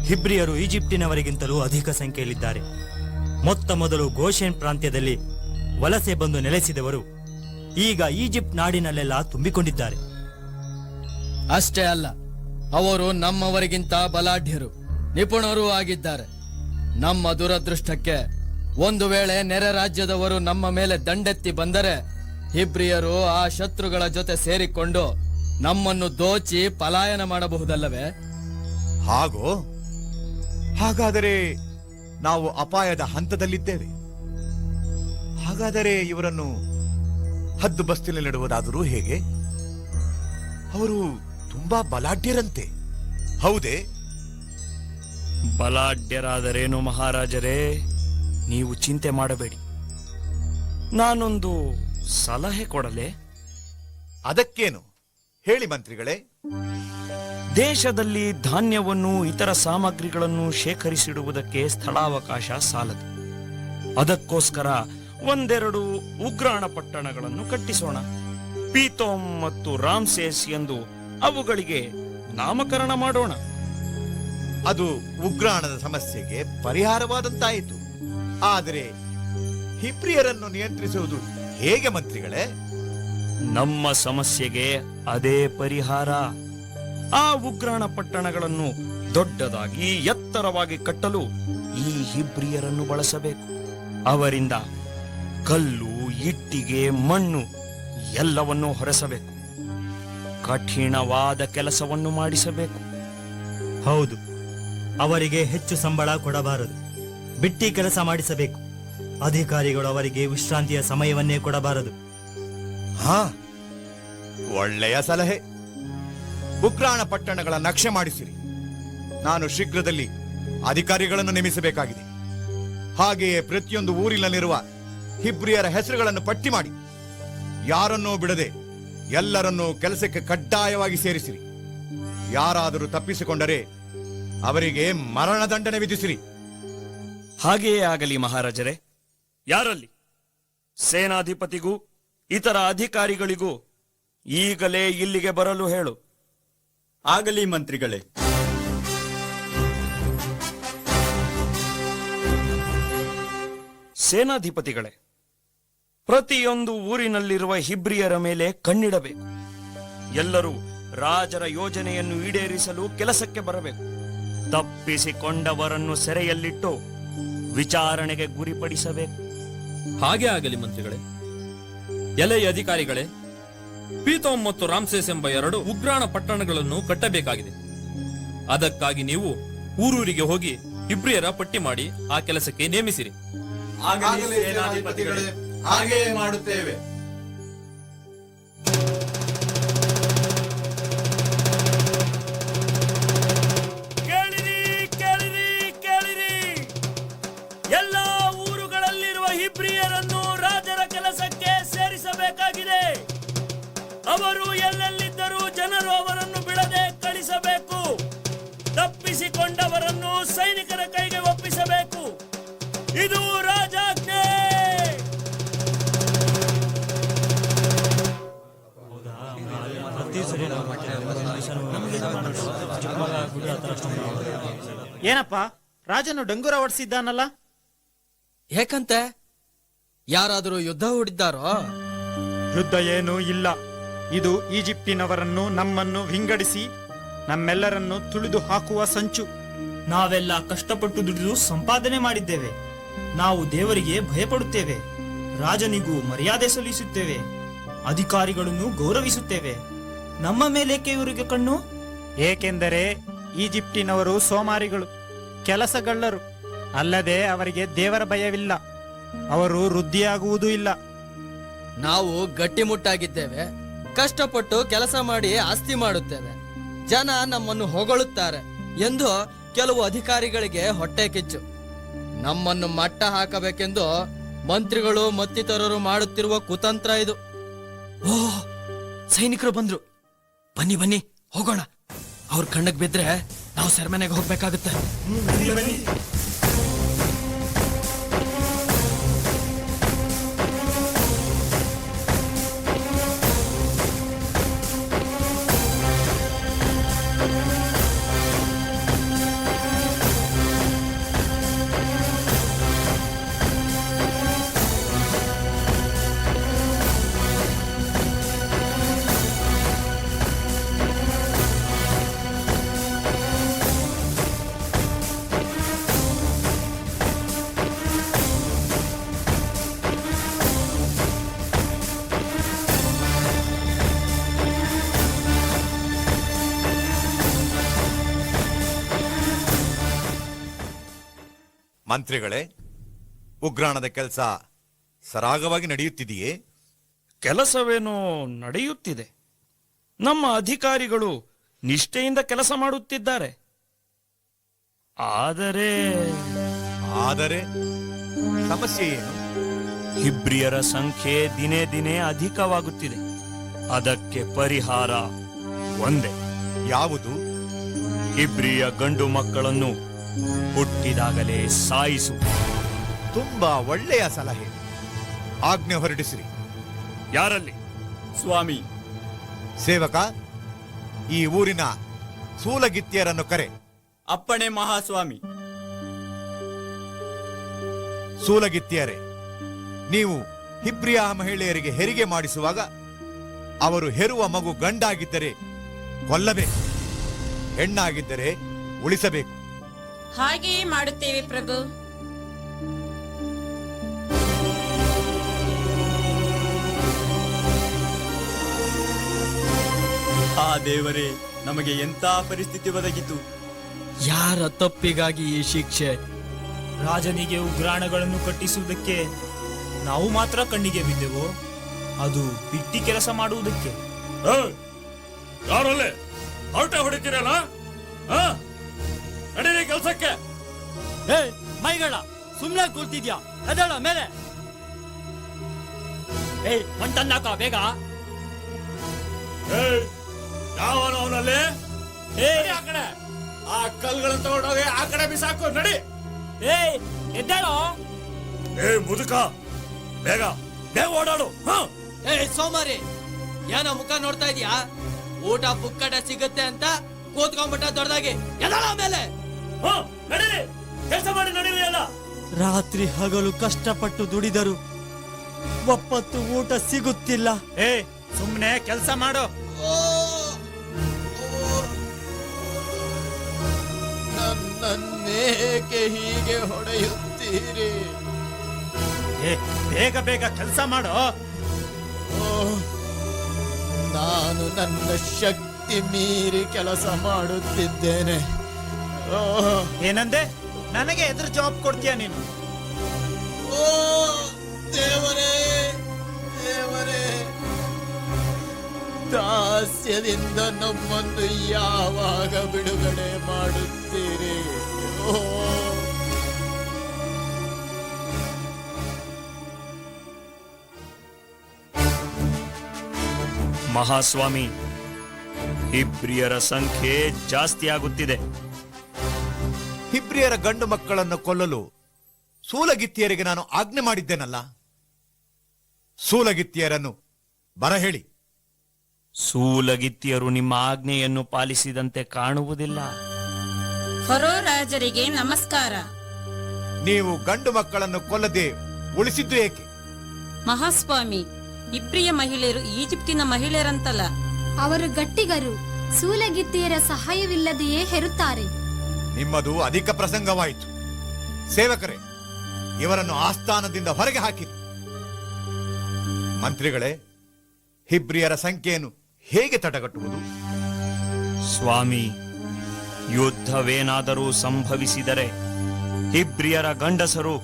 ಹಿಬ್ರಿಯರು ಈಜಿಪ್ಟಿನವರಿಗಿಂತಲೂ ಅಧಿಕ ಸಂಖ್ಯೆಯಲ್ಲಿದ್ದಾರೆ. ಮೊತ್ತ ಮೊದಲು ಗೋಷೆನ್ ಪ್ರಾಂತ್ಯದಲ್ಲಿ ವಲಸೆ ಬಂದು ನೆಲೆಸಿದವರು ಈಗ ಈಜಿಪ್ಟ್ ನಾಡಿನಲ್ಲೆಲ್ಲ ತುಂಬಿಕೊಂಡಿದ್ದಾರೆ. ಅಷ್ಟೇ ಅಲ್ಲ, ಅವರು ನಮ್ಮವರಿಗಿಂತ ಬಲಾಢ್ಯರು, ನಿಪುಣರೂ ಆಗಿದ್ದಾರೆ. ನಮ್ಮ ದುರದೃಷ್ಟಕ್ಕೆ ಒಂದು ವೇಳೆ ನೆರೆ ರಾಜ್ಯದವರು ನಮ್ಮ ಮೇಲೆ ದಂಡೆತ್ತಿ ಬಂದರೆ ಹಿಬ್ರಿಯರು ಆ ಶತ್ರುಗಳ ಜೊತೆ ಸೇರಿಕೊಂಡು ನಮ್ಮನ್ನು ದೋಚಿ ಪಲಾಯನ ಮಾಡಬಹುದಲ್ಲವೇ? ಹಾಗಾದರೆ ನಾವು ಅಪಾಯದ ಹಂತದಲ್ಲಿದ್ದೇವೆ. ಹಾಗಾದರೆ ಇವರನ್ನು ಹದ್ದು ಬಸ್ತಿನಲ್ಲಿಡುವುದಾದರೂ ಹೇಗೆ? ಅವರು ತುಂಬಾ ಬಲಾಢ್ಯರಂತೆ, ಹೌದೇ? ಬಲಾಢ್ಯರಾದರೇನು ಮಹಾರಾಜರೇ, ನೀವು ಚಿಂತೆ ಮಾಡಬೇಡಿ. ನಾನೊಂದು ಸಲಹೆ ಕೊಡಲೇ? ಅದಕ್ಕೇನು ಹೇಳಿ ಮಂತ್ರಿಗಳೇ. ದೇಶದಲ್ಲಿ ಧಾನ್ಯವನ್ನು ಇತರ ಸಾಮಗ್ರಿಗಳನ್ನು ಶೇಖರಿಸಿಡುವುದಕ್ಕೆ ಸ್ಥಳಾವಕಾಶ ಸಾಲದು. ಅದಕ್ಕೋಸ್ಕರ ಒಂದೆರಡು ಉಗ್ರಾಣ ಪಟ್ಟಣಗಳನ್ನು ಕಟ್ಟಿಸೋಣ. ಪೀತೋಮ್ ಮತ್ತು ರಾಮ್ಸೇಸ್ ಎಂದು ಅವುಗಳಿಗೆ ನಾಮಕರಣ ಮಾಡೋಣ. ಅದು ಉಗ್ರಾಣದ ಸಮಸ್ಯೆಗೆ ಪರಿಹಾರವಾದಂತಾಯಿತು. ಆದರೆ ಹಿಬ್ರಿಯರನ್ನು ನಿಯಂತ್ರಿಸುವುದು ಹೇಗೆ ಮಂತ್ರಿಗಳೇ? ನಮ್ಮ ಸಮಸ್ಯೆಗೆ ಅದೇ ಪರಿಹಾರ. ಆ ಉಗ್ರಾಣ ಪಟ್ಟಣಗಳನ್ನು ದೊಡ್ಡದಾಗಿ ಎತ್ತರವಾಗಿ ಕಟ್ಟಲು ಈ ಹಿಬ್ರಿಯರನ್ನು ಬಳಸಬೇಕು. ಅವರಿಂದ ಕಲ್ಲು, ಇಟ್ಟಿಗೆ, ಮಣ್ಣು ಎಲ್ಲವನ್ನೂ ಹೊರಸಬೇಕು. ಕಠಿಣವಾದ ಕೆಲಸವನ್ನು ಮಾಡಿಸಬೇಕು. ಹೌದು, ಅವರಿಗೆ ಹೆಚ್ಚು ಸಂಬಳ ಕೊಡಬಾರದು, ಬಿಟ್ಟಿ ಕೆಲಸ ಮಾಡಿಸಬೇಕು. ಅಧಿಕಾರಿಗಳು ಅವರಿಗೆ ವಿಶ್ರಾಂತಿಯ ಸಮಯವನ್ನೇ ಕೊಡಬಾರದು. ಹಾ, ಒಳ್ಳೆಯ ಸಲಹೆ. ಉಗ್ರಾಣ ಪಟ್ಟಣಗಳ ನಕ್ಷೆ ಮಾಡಿಸಿರಿ. ನಾನು ಶೀಘ್ರದಲ್ಲಿ ಅಧಿಕಾರಿಗಳನ್ನು ನೇಮಿಸಬೇಕಾಗಿದೆ. ಹಾಗೆಯೇ ಪ್ರತಿಯೊಂದು ಊರಿನಲ್ಲಿರುವ ಹಿಬ್ರಿಯರ ಹೆಸರುಗಳನ್ನು ಪಟ್ಟಿ ಮಾಡಿ, ಯಾರನ್ನೂ ಬಿಡದೆ ಎಲ್ಲರನ್ನೂ ಕೆಲಸಕ್ಕೆ ಕಡ್ಡಾಯವಾಗಿ ಸೇರಿಸಿರಿ. ಯಾರಾದರೂ ತಪ್ಪಿಸಿಕೊಂಡರೆ ಅವರಿಗೆ ಮರಣದಂಡನೆ ವಿಧಿಸಿರಿ. ಹಾಗೆಯೇ ಆಗಲಿ ಮಹಾರಾಜರೇ. ಯಾರಲ್ಲಿ ಸೇನಾಧಿಪತಿಗೂ ಇತರ ಅಧಿಕಾರಿಗಳಿಗೂ ಈಗಲೇ ಇಲ್ಲಿಗೆ ಬರಲು ಹೇಳು. ಆಗಲಿ ಮಂತ್ರಿಗಳೇ. ಸೇನಾಧಿಪತಿಗಳೇ, ಪ್ರತಿಯೊಂದು ಊರಿನಲ್ಲಿರುವ ಹಿಬ್ರಿಯರ ಮೇಲೆ ಕಣ್ಣಿಡಬೇಕು. ಎಲ್ಲರೂ ರಾಜರ ಯೋಜನೆಯನ್ನು ಈಡೇರಿಸಲು ಕೆಲಸಕ್ಕೆ ಬರಬೇಕು. ತಪ್ಪಿಸಿಕೊಂಡವರನ್ನು ಸೆರೆಯಲ್ಲಿಟ್ಟು ವಿಚಾರಣೆಗೆ ಗುರಿಪಡಿಸಬೇಕು. ಹಾಗೆ ಆಗಲಿ ಮಂತ್ರಿಗಳೇ. ಎಲೆ ಅಧಿಕಾರಿಗಳೇ, ಪೀತೋಮ್ ಮತ್ತು ರಾಮ್ಸೇಸ್ ಎಂಬ 2 ಉಗ್ರಾಣ ಪಟ್ಟಣಗಳನ್ನು ಕಟ್ಟಬೇಕಾಗಿದೆ. ಅದಕ್ಕಾಗಿ ನೀವು ಊರೂರಿಗೆ ಹೋಗಿ ಹಿಬ್ರಿಯರ ಪಟ್ಟಿ ಮಾಡಿ ಆ ಕೆಲಸಕ್ಕೆ ನೇಮಿಸಿರಿ. ಹಾಗೆಯೇ ಮಾಡುತ್ತೇವೆ. ಕೇಳಿರಿ, ಕೇಳಿರಿ, ಕೇಳಿರಿ. ಎಲ್ಲ ಊರುಗಳಲ್ಲಿರುವ ಹಿಬ್ರಿಯರನ್ನು ರಾಜರ ಕೆಲಸಕ್ಕೆ ಸೇರಿಸಬೇಕಾಗಿದೆ. ಅವರು ಎಲ್ಲೆಲ್ಲಿದ್ದರೂ ಜನರು ಅವರನ್ನು ಬಿಡದೆ ಕಳಿಸಬೇಕು. ತಪ್ಪಿಸಿಕೊಂಡವರನ್ನು ಸೈನಿಕರ ಕೈಗೆ ಒಪ್ಪಿಸಬೇಕು. ಇದು ರಾಜಾಜ್ಞೆ. ಏನಪ್ಪ, ರಾಜನು ಡಂಗುರ ಹೊಡಿಸಿದ್ದಾನಲ್ಲ? ಏಕಂತೆ? ಯಾರಾದರೂ ಯುದ್ಧ ಹೂಡಿದ್ದಾರೋ? ಯುದ್ಧ ಏನೂ ಇಲ್ಲ. ಇದು ಈಜಿಪ್ಟಿನವರನ್ನು ನಮ್ಮನ್ನು ವಿಂಗಡಿಸಿ ನಮ್ಮೆಲ್ಲರನ್ನು ತುಳಿದು ಹಾಕುವ ಸಂಚು. ನಾವೆಲ್ಲ ಕಷ್ಟಪಟ್ಟು ದುಡಿದು ಸಂಪಾದನೆ ಮಾಡಿದ್ದೇವೆ. ನಾವು ದೇವರಿಗೆ ಭಯಪಡುತ್ತೇವೆ, ರಾಜನಿಗೂ ಮರ್ಯಾದೆ ಸಲ್ಲಿಸುತ್ತೇವೆ, ಅಧಿಕಾರಿಗಳನ್ನು ಗೌರವಿಸುತ್ತೇವೆ. ನಮ್ಮ ಮೇಲೇಕೆ ಇವರಿಗೆ ಕಣ್ಣು? ಏಕೆಂದರೆ ಈಜಿಪ್ಟಿನವರು ಸೋಮಾರಿಗಳು, ಕೆಲಸಗಳ್ಳರು. ಅಲ್ಲದೆ ಅವರಿಗೆ ದೇವರ ಭಯವಿಲ್ಲ. ಅವರು ವೃದ್ಧಿಯಾಗುವುದೂ ಇಲ್ಲ. ನಾವು ಗಟ್ಟಿಮುಟ್ಟಾಗಿದ್ದೇವೆ, ಕಷ್ಟಪಟ್ಟು ಕೆಲಸ ಮಾಡಿ ಆಸ್ತಿ ಮಾಡುತ್ತೇವೆ. ಜನ ನಮ್ಮನ್ನು ಹೊಗಳುತ್ತಾರೆ ಎಂದು ಕೆಲವು ಅಧಿಕಾರಿಗಳಿಗೆ ಹೊಟ್ಟೆ ಕಿಚ್ಚು. ನಮ್ಮನ್ನು ಮಟ್ಟ ಹಾಕಬೇಕೆಂದು ಮಂತ್ರಿಗಳು ಮತ್ತಿತರರು ಮಾಡುತ್ತಿರುವ ಕುತಂತ್ರ ಇದು. ಓಹ್, ಸೈನಿಕರು ಬಂದ್ರು. ಬನ್ನಿ ಬನ್ನಿ ಹೋಗೋಣ. ಅವ್ರ ಕಣ್ಣಿಗೆ ಬಿದ್ರೆ ನಾವು ಸೆರೆಮನೆಗೆ ಹೋಗ್ಬೇಕಾಗುತ್ತೆ. ಮಂತ್ರಿಗಳೇ, ಉಗ್ರಾಣದ ಕೆಲಸ ಸರಾಗವಾಗಿ ನಡೆಯುತ್ತಿದೆಯೇ? ಕೆಲಸವೇನೋ ನಡೆಯುತ್ತಿದೆ. ನಮ್ಮ ಅಧಿಕಾರಿಗಳು ನಿಷ್ಠೆಯಿಂದ ಕೆಲಸ ಮಾಡುತ್ತಿದ್ದಾರೆ. ಆದರೆ ಸಮಸ್ಯೆ ಏನು? ಹಿಬ್ರಿಯರ ಸಂಖ್ಯೆ ದಿನೇ ದಿನೇ ಅಧಿಕವಾಗುತ್ತಿದೆ. ಅದಕ್ಕೆ ಪರಿಹಾರ ಒಂದೇ. ಯಾವುದು? ಹಿಬ್ರಿಯ ಗಂಡು ಮಕ್ಕಳನ್ನು ಹುಟ್ಟಿದಾಗಲೇ ಸಾಯಿಸು. ತುಂಬಾ ಒಳ್ಳೆಯ ಸಲಹೆ. ಆಜ್ಞೆ ಹೊರಡಿಸಿರಿ. ಯಾರಲ್ಲಿ? ಸ್ವಾಮಿ. ಸೇವಕ, ಈ ಊರಿನ ಸೂಲಗಿತ್ತಿಯರನ್ನು ಕರೆ. ಅಪ್ಪಣೆ ಮಹಾಸ್ವಾಮಿ. ಸೂಲಗಿತ್ತಿಯರೇ, ನೀವು ಹಿಬ್ರಿಯ ಮಹಿಳೆಯರಿಗೆ ಹೆರಿಗೆ ಮಾಡಿಸುವಾಗ ಅವರು ಹೆರುವ ಮಗು ಗಂಡಾಗಿದ್ದರೆ ಕೊಲ್ಲಬೇಕು, ಹೆಣ್ಣಾಗಿದ್ದರೆ ಉಳಿಸಬೇಕು. ಹಾಗೆಯೇ ಮಾಡುತ್ತೇವೆ ಪ್ರಭು. ಆ ದೇವರೇ, ನಮಗೆ ಎಂತ ಪರಿಸ್ಥಿತಿ ಒದಗಿತು. ಯಾರ ತಪ್ಪಿಗಾಗಿ ಈ ಶಿಕ್ಷೆ? ರಾಜನಿಗೆ ಉಗ್ರಾಣಗಳನ್ನು ಕಟ್ಟಿಸುವುದಕ್ಕೆ ನಾವು ಮಾತ್ರ ಕಣ್ಣಿಗೆ ಬಿದ್ದೆವು, ಅದು ಬಿಟ್ಟಿ ಕೆಲಸ ಮಾಡುವುದಕ್ಕೆ. ಯಾರಲ್ಲೇ ಹೊರಟೆ ಹೊಡಿತೀರಲ್ಲ? ನಡೀರಿ ಕೆಲಸಕ್ಕೆ. ಏ ಮೈಗಳ, ಸುಮ್ನೆ ಕೂಳ್ತಿದ್ಯಾ? ಎದ್ದೇಳ ಮೇಲೆ. ಏಯ್ ಹೊಂಟನ್ನಾಕ ಬೇಗ. ಯಾವನು ಅವನಲ್ಲಿ? ಆ ಕಡೆ ಆ ಕಲ್ಗಳನ್ನು ತಗೊಂಡೋಗಿ ಆ ಕಡೆ ಬಿಸಾಕು. ನಡಿ. ಏಯ್ ಎದ್ದೇಳೋ. ಮುದುಕ, ಬೇಗ ಬೇಗ ಓಡಾಡು. ಏ ಸೋಮಾರಿ, ಏನೋ ಮುಖ ನೋಡ್ತಾ ಇದೀಯಾ? ಊಟ ಪುಕ್ಕಟ ಸಿಗುತ್ತೆ ಅಂತ ಕೂತ್ಕೊಂಡ್ಬಿಟ್ಟ ದೊಡ್ಡದಾಗಿ. ಎದ್ದೇಳ ಮೇಲೆ. ನಡೀರಿ, ಕೆಲಸ ಮಾಡಿ ನಡೀರಿ ಎಲ್ಲ. ರಾತ್ರಿ ಹಗಲು ಕಷ್ಟಪಟ್ಟು ದುಡಿದರು, ಒಪ್ಪತ್ತು ಊಟ ಸಿಗುತ್ತಿಲ್ಲ. ಏ ಸುಮ್ನೆ ಕೆಲಸ ಮಾಡು. ನನ್ನೇಕೆ ಹೀಗೆ ಹೊಡೆಯುತ್ತೀರಿ? ಏ ಬೇಗ ಬೇಗ ಕೆಲಸ ಮಾಡು. ನಾನು ನನ್ನ ಶಕ್ತಿ ಮೀರಿ ಕೆಲಸ ಮಾಡುತ್ತಿದ್ದೇನೆ. ಏನಂದೆ? ನನಗೆ ಎದುರು ಜವಾಬ್ ಕೊಡ್ತೀಯ ನೀನು? ಓ ದೇವರೇ, ದೇವರೇ, ದಾಸ್ಯದಿಂದ ನಮ್ಮನ್ನು ಯಾವಾಗ ಬಿಡುಗಡೆ ಮಾಡುತ್ತೀರಿ? ಓ ಮಹಾಸ್ವಾಮಿ, ಹಿಬ್ರಿಯರ ಸಂಖ್ಯೆ ಜಾಸ್ತಿ ಆಗುತ್ತಿದೆ. ಹಿಬ್ರಿಯರ ಗಂಡು ಮಕ್ಕಳನ್ನು ಕೊಲ್ಲಲು ಸೂಲಗಿತ್ತಿಯರಿಗೆ ನಾನು ಆಜ್ಞೆ ಮಾಡಿದ್ದೇನಲ್ಲ. ಸೂಲಗಿತ್ತಿಯರನ್ನು ಬರಹೇಳಿ. ಸೂಲಗಿತ್ತಿಯರು ನಿಮ್ಮ ಆಜ್ಞೆಯನ್ನು ಪಾಲಿಸಿದಂತೆ ಕಾಣುವುದಿಲ್ಲ. ಫರೋ ರಾಜರಿಗೆ ನಮಸ್ಕಾರ. ನೀವು ಗಂಡು ಮಕ್ಕಳನ್ನು ಕೊಲ್ಲದೆ ಉಳಿಸಿದ್ದು ಏಕೆ? ಮಹಾಸ್ವಾಮಿ, ಇಬ್ರಿಯ ಮಹಿಳೆಯರು ಈಜಿಪ್ಟಿನ ಮಹಿಳೆಯರಂತಲ್ಲ. ಅವರು ಗಟ್ಟಿಗರು, ಸೂಲಗಿತ್ತಿಯರ ಸಹಾಯವಿಲ್ಲದೆಯೇ ಹೆರುತ್ತಾರೆ. ನಿಮ್ಮದು ಅಧಿಕ ಪ್ರಸಂಗವಾಯಿತು. ಸೇವಕರೇ, ಇವರನ್ನು ಆಸ್ಥಾನದಿಂದ ಹೊರಗೆ ಹಾಕಿರಿ. ಮಂತ್ರಿಗಳೇ, ಹಿಬ್ರಿಯರ ಸಂಖ್ಯೆಯನ್ನು ಹೇಗೆ ತಡೆಗಟ್ಟುವುದು? ಸ್ವಾಮಿ, ಯುದ್ಧವೇನಾದರೂ ಸಂಭವಿಸಿದರೆ ಹಿಬ್ರಿಯರ ಗಂಡಸರು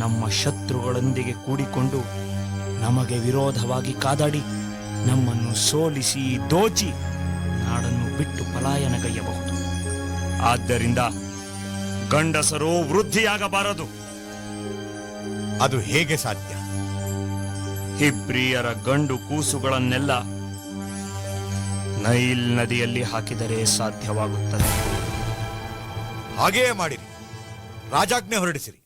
ನಮ್ಮ ಶತ್ರುಗಳೊಂದಿಗೆ ಕೂಡಿಕೊಂಡು ನಮಗೆ ವಿರೋಧವಾಗಿ ಕಾದಾಡಿ ನಮ್ಮನ್ನು ಸೋಲಿಸಿ ದೋಚಿ ನಾಡನ್ನು ಬಿಟ್ಟು ಪಲಾಯನಗೈಯಬಹುದು. ಆದ್ದರಿಂದ ಗಂಡಸರು ವೃದ್ಧಿಯಾಗಬಾರದು. ಅದು ಹೇಗೆ ಸಾಧ್ಯ? ಹಿಬ್ರಿಯರ ಗಂಡು ಕೂಸುಗಳನ್ನೆಲ್ಲ ನೈಲ್ ನದಿಯಲ್ಲಿ ಹಾಕಿದರೆ ಸಾಧ್ಯವಾಗುತ್ತದೆ. ಹಾಗೆಯೇ ಮಾಡಿರಿ. ರಾಜಾಜ್ಞೆ ಹೊರಡಿಸಿರಿ.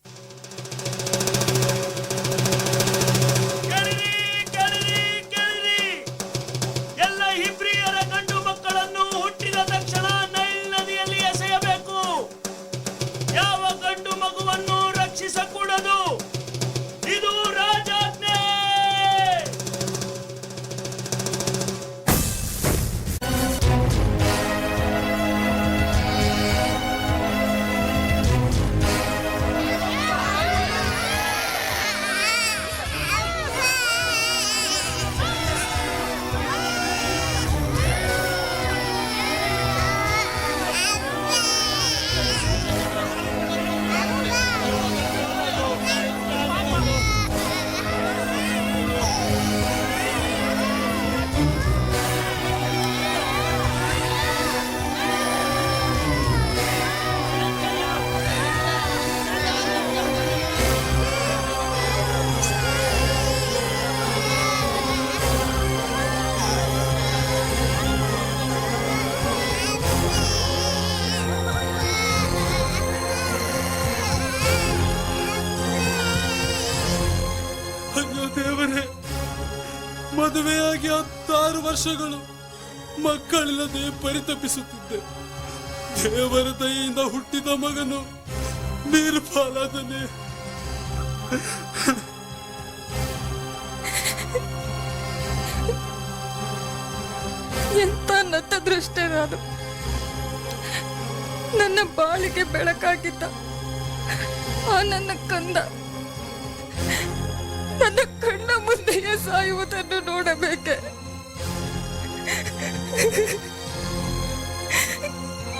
ಎಲ್ಲ ಹಿಬ್ರಿಯರ ಗಂಡು ಮಕ್ಕಳನ್ನು ಹುಟ್ಟಿದ ತಕ್ಷಣ ನೈಲ್ ನದಿಯಲ್ಲಿ ಎಸೆಯಬೇಕು. ಯಾವ ಗಂಡು ಮಗುವನ್ನು ರಕ್ಷಿಸಕೂಡದು. ಇದು ರಾಜಾಜ್ಞೆ. ಮದುವೆಯಾಗಿ 16 ವರ್ಷಗಳು ಮಕ್ಕಳಿಲ್ಲದೆ ಪರಿತಪಿಸುತ್ತಿದ್ದೆ. ದೇವರ ದಯೆಯಿಂದ ಹುಟ್ಟಿದ ಮಗನು ನಿರ್ಫಲಾದನೆ. ಎಂತ ನತದೃಷ್ಟೆ ನಾನು. ನನ್ನ ಬಾಳಿಗೆ ಬೆಳಕಾಗಿದ್ದ ಆ ನನ್ನ ಕಂದ ನನ್ನ ಕಣ್ಣ ಮುಂದೆಯೇ ಸಾಯುವುದನ್ನು ನೋಡಬೇಕೆ?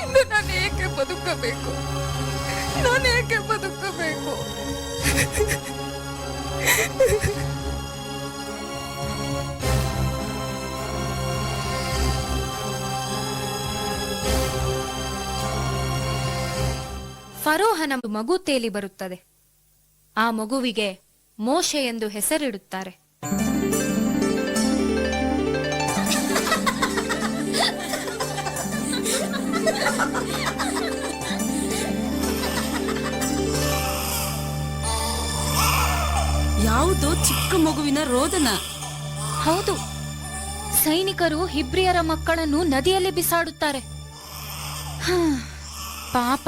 ಇದು ನಾನೇಕೆ ಬದುಕಬೇಕು? ನಾನೇಕೆ ಬದುಕಬೇಕು? ಫರೋಹನ ಮಗು ತೇಲಿ ಬರುತ್ತದೆ. ಆ ಮಗುವಿಗೆ ಮೋಶೆ ಎಂದು ಹೆಸರಿಡುತ್ತಾರೆ. ಯಾವುದೋ ಚಿಕ್ಕ ಮಗುವಿನ ರೋದನ. ಹೌದು, ಸೈನಿಕರು ಹಿಬ್ರಿಯರ ಮಕ್ಕಳನ್ನು ನದಿಯಲ್ಲಿ ಬಿಸಾಡುತ್ತಾರೆ. ಪಾಪ,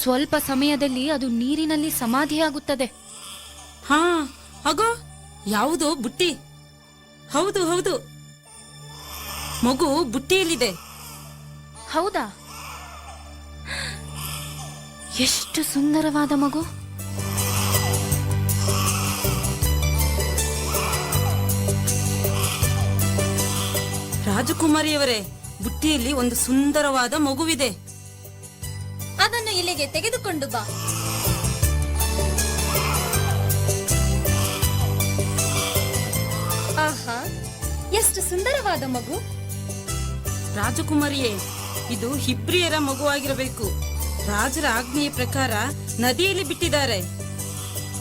ಸ್ವಲ್ಪ ಸಮಯದಲ್ಲಿ ಅದು ನೀರಿನಲ್ಲಿ ಸಮಾಧಿಯಾಗುತ್ತದೆ. ಹಾ, ಅಗೋ, ಯಾವುದೋ ಬುಟ್ಟಿ. ಹೌದು ಹೌದು, ಮಗು ಬುಟ್ಟಿಯಲ್ಲಿದೆ. ಹೌದಾ? ಎಷ್ಟು ಸುಂದರವಾದ ಮಗು. ರಾಜಕುಮಾರಿಯವರೇ, ಬುಟ್ಟಿಯಲ್ಲಿ ಒಂದು ಸುಂದರವಾದ ಮಗುವಿದೆ. ಅದನ್ನು ಇಲ್ಲಿಗೆ ತೆಗೆದುಕೊಂಡು ಬಾ. ಆಹಾ, ಎಷ್ಟು ಸುಂದರವಾದ ಮಗು. ರಾಜಕುಮಾರಿಯೇ, ಇದು ಹಿಬ್ರಿಯರ ಮಗುವಾಗಿರಬೇಕು. ರಾಜರ ಆಜ್ಞೆಯ ಪ್ರಕಾರ ನದಿಯಲ್ಲಿ ಬಿಟ್ಟಿದ್ದಾರೆ.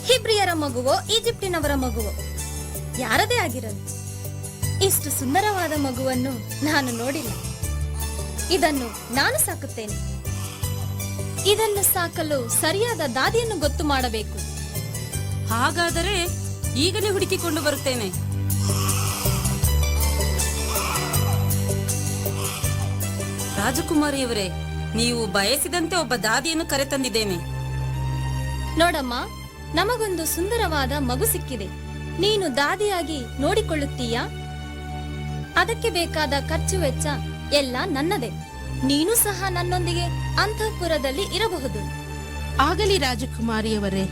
ಹಿಬ್ರಿಯರ ಮಗುವೋ ಈಜಿಪ್ಟಿನವರ ಮಗುವೋ ಯಾರದೇ ಆಗಿರಲಿ, ಇಷ್ಟು ಸುಂದರವಾದ ಮಗುವನ್ನು ನಾನು ನೋಡಿಲ್ಲ. ಇದನ್ನು ನಾನು ಸಾಕುತ್ತೇನೆ. ಇದನ್ನು ಸಾಕಲು ಸರಿಯಾದ ದಾದಿಯನ್ನು ಗೊತ್ತು ಮಾಡಬೇಕು. ಹಾಗಾದರೆ ಈಗಲೇ ಹುಡುಕಿಕೊಂಡು ಬರುತ್ತೇನೆ. ರಾಜಕುಮಾರಿಯವರೇ, ನೀವು ಬಯಸಿದಂತೆ ಒಬ್ಬ ದಾದಿಯನ್ನು ಕರೆತಂದಿದ್ದೇನೆ. ನೋಡಮ್ಮ, ನಮಗೊಂದು ಸುಂದರವಾದ ಮಗು ಸಿಕ್ಕಿದೆ. ನೀನು ದಾದಿಯಾಗಿ ನೋಡಿಕೊಳ್ಳುತ್ತೀಯಾ? ಅದಕ್ಕೆ ಬೇಕಾದ ಖರ್ಚು ವೆಚ್ಚ ಎಲ್ಲ ನನ್ನದೇ. ನೀನು ಸಹ ನನ್ನೊಂದಿಗೆ ಅಂತಃಪುರದಲ್ಲಿ ಇರಬಹುದು. ಆಗಲಿ ರಾಜಕುಮಾರಿಯವರೇ,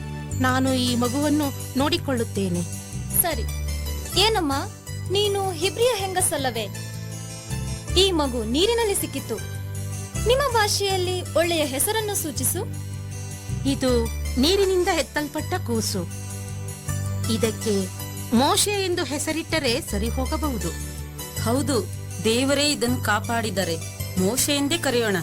ನಾನು ಈ ಮಗುವನ್ನು ನೋಡಿಕೊಳ್ಳುತ್ತೇನೆ. ಸರಿ. ಏನಮ್ಮ, ನೀನು ಹಿಬ್ರಿಯ ಹೆಂಗಸಲ್ಲವೇ? ಈ ಮಗು ನೀರಿನಲ್ಲಿ ಸಿಕ್ಕಿತು. ನಿಮ್ಮ ಭಾಷೆಯಲ್ಲಿ ಒಳ್ಳೆಯ ಹೆಸರನ್ನು ಸೂಚಿಸು. ಇದು ನೀರಿನಿಂದ ಎತ್ತಲ್ಪಟ್ಟ ಕೂಸು. ಇದಕ್ಕೆ ಮೋಶೆ ಎಂದು ಹೆಸರಿಟ್ಟರೆ ಸರಿ ಹೋಗಬಹುದು. ಹೌದು, ದೇವರೇ ಇದನ್ನು ಕಾಪಾಡಿದರೆ ಮೋಶೆ ಎಂದೇ ಕರೆಯೋಣ.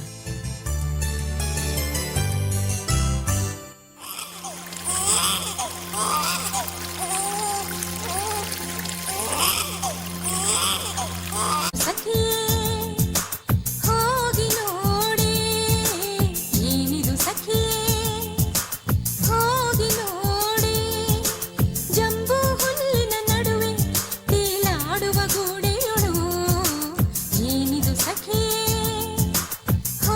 ಹೋ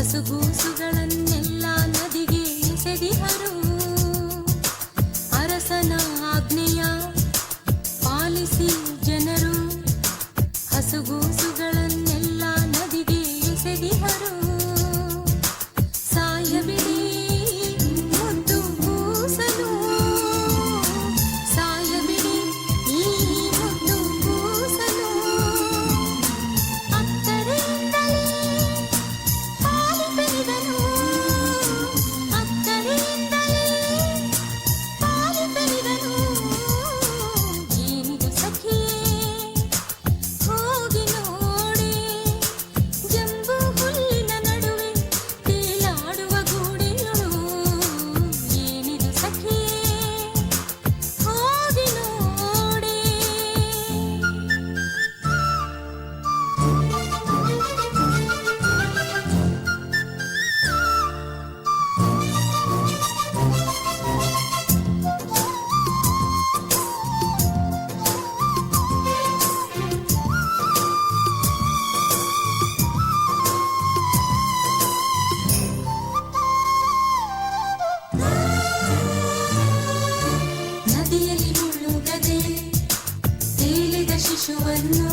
ಹಸುಗೂಸುಗಳನ್ನೆಲ್ಲ ನದಿಗೆ ಎಸೆದಿಹರು ಅರಸನ ಆಜ್ಞೆಯ ಪಾಲಿಸಿ ಜನರು ಹಸುಗೂಸುಗಳನ್ನೆಲ್ಲ ನದಿಗೆ ಎಸೆದಿಹರು ಸಾಯಬಿಡಿ ಮುದ್ದು ಕೂಸಲು ಸಾಯಬಿಡಿ ಈ ಮುದ್ದು ಕೂಸಲು ಅತ್ತರೆಯಿಂದಲೇ ಪಾಲಿ ಬೆಳೆದನು ಅತ್ತರೆಯಿಂದಲೇ ಪಾಲಿ ಬೆಳೆದನು ಏನಿದು ಸಖಿಯೇ ಹೋಗಿ ನೋಡಿ ಜಂಬು ಹುಲ್ಲಿನ ನಡುವೆ ತೇಲಾಡುವ ಗೂಡಿಯಳು ಏನಿದು ಸಖಿಯೇ ಹೋಗಿ ನೋಡಿ ನದಿಯಲ್ಲಿ ಮುಳುಗದೆ ತೇಲಿದ ಶಿಶುವನ್ನು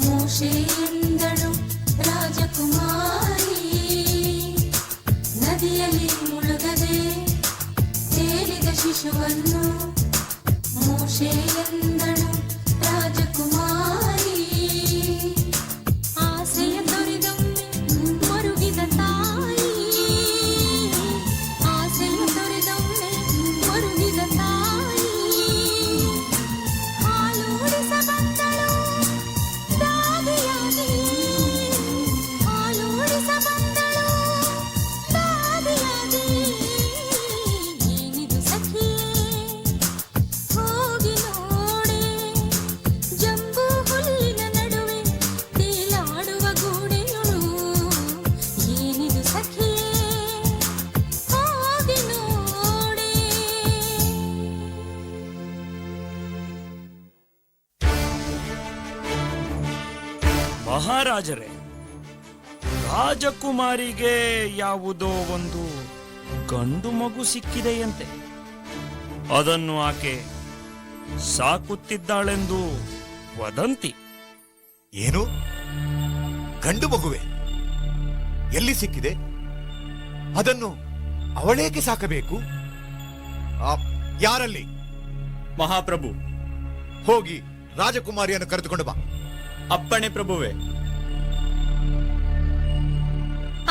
ಮೋಶೆ ಎಂದಳು ರಾಜಕುಮಾರಿ ನದಿಯಲ್ಲಿ ಮುಳುಗದೆ ತೇಲಿದ ಶಿಶುವನ್ನು ಮೋಶೆ ಎಂದಳು ರಾಜಕುಮಾರಿ ಆಸೆಯ ತೊರೆದೊಮ್ಮೆ ಮರುಗಿದ ತಾಯಿ ಆಸೆಯ ತೊರೆದೊಮ್ಮೆ ಮರುಗಿದ ತಾಯಿ ಹಾಲೂಡಿಸ ಬಂದಳು ದಾದಿಯಾಗಿ ಹಾಲೂಡಿಸ ಬಂದಳು ದಾದಿಯಾಗಿ ಏನಿದು ಸಖಿಯೇ ಹೋಗಿ ನೋಡಿ ಜಂಬು ಹುಲ್ಲಿನ ನಡುವೆ ತೇಲಾಡುವ ಗೂಡೆಯಳು ಏನಿದು ಸಖಿಯೇ ಹೋಗಿ ನೋಡಿ ಮಹಾರಾಜರೇ, ರಾಜಕುಮಾರಿಗೆ ಯಾವುದೋ ಒಂದು ಗಂಡು ಮಗು ಸಿಕ್ಕಿದೆಯಂತೆ. ಅದನ್ನು ಆಕೆ ಸಾಕುತ್ತಿದ್ದಾಳೆಂದು ವದಂತಿ. ಏನು? ಗಂಡು ಮಗುವೆ ಎಲ್ಲಿ ಸಿಕ್ಕಿದೆ? ಅದನ್ನು ಅವಳೇಕೆ ಸಾಕಬೇಕು? ಯಾರಲ್ಲಿ? ಮಹಾಪ್ರಭು, ಹೋಗಿ ರಾಜಕುಮಾರಿಯನ್ನು ಕರೆದುಕೊಂಡು ಬಾ. ಅಪ್ಪಣೆ ಪ್ರಭುವೆ.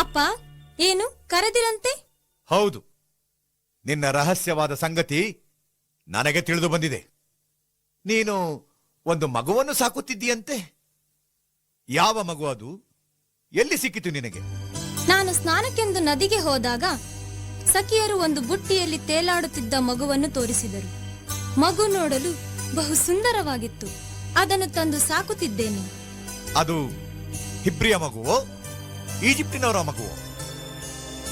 ಅಪ್ಪ, ಏನು ಕರೆದಿರಂತೆ? ಹೌದು, ನಿನ್ನ ರಹಸ್ಯವಾದ ಸಂಗತಿ ನನಗೆ ತಿಳಿದು ಬಂದಿದೆ. ನೀನು ಒಂದು ಮಗುವನ್ನು ಸಾಕುತ್ತಿದ್ದೀಯಂತೆ. ಯಾವ ಮಗು ಅದು? ಎಲ್ಲಿ ಸಿಕ್ಕಿತು ನಿನಗೆ? ನಾನು ಸ್ನಾನಕ್ಕೆಂದು ನದಿಗೆ ಹೋದಾಗ ಸಖಿಯರು ಒಂದು ಬುಟ್ಟಿಯಲ್ಲಿ ತೇಲಾಡುತ್ತಿದ್ದ ಮಗುವನ್ನು ತೋರಿಸಿದರು. ಮಗು ನೋಡಲು ಬಹು ಸುಂದರವಾಗಿತ್ತು. ಅದನ್ನು ತಂದು ಸಾಕುತ್ತಿದ್ದೇನೆ. ಅದು ಹಿಬ್ರಿಯ ಮಗುವೋ ಈಜಿಪ್ಟಿನವರ ಮಗುವೋ?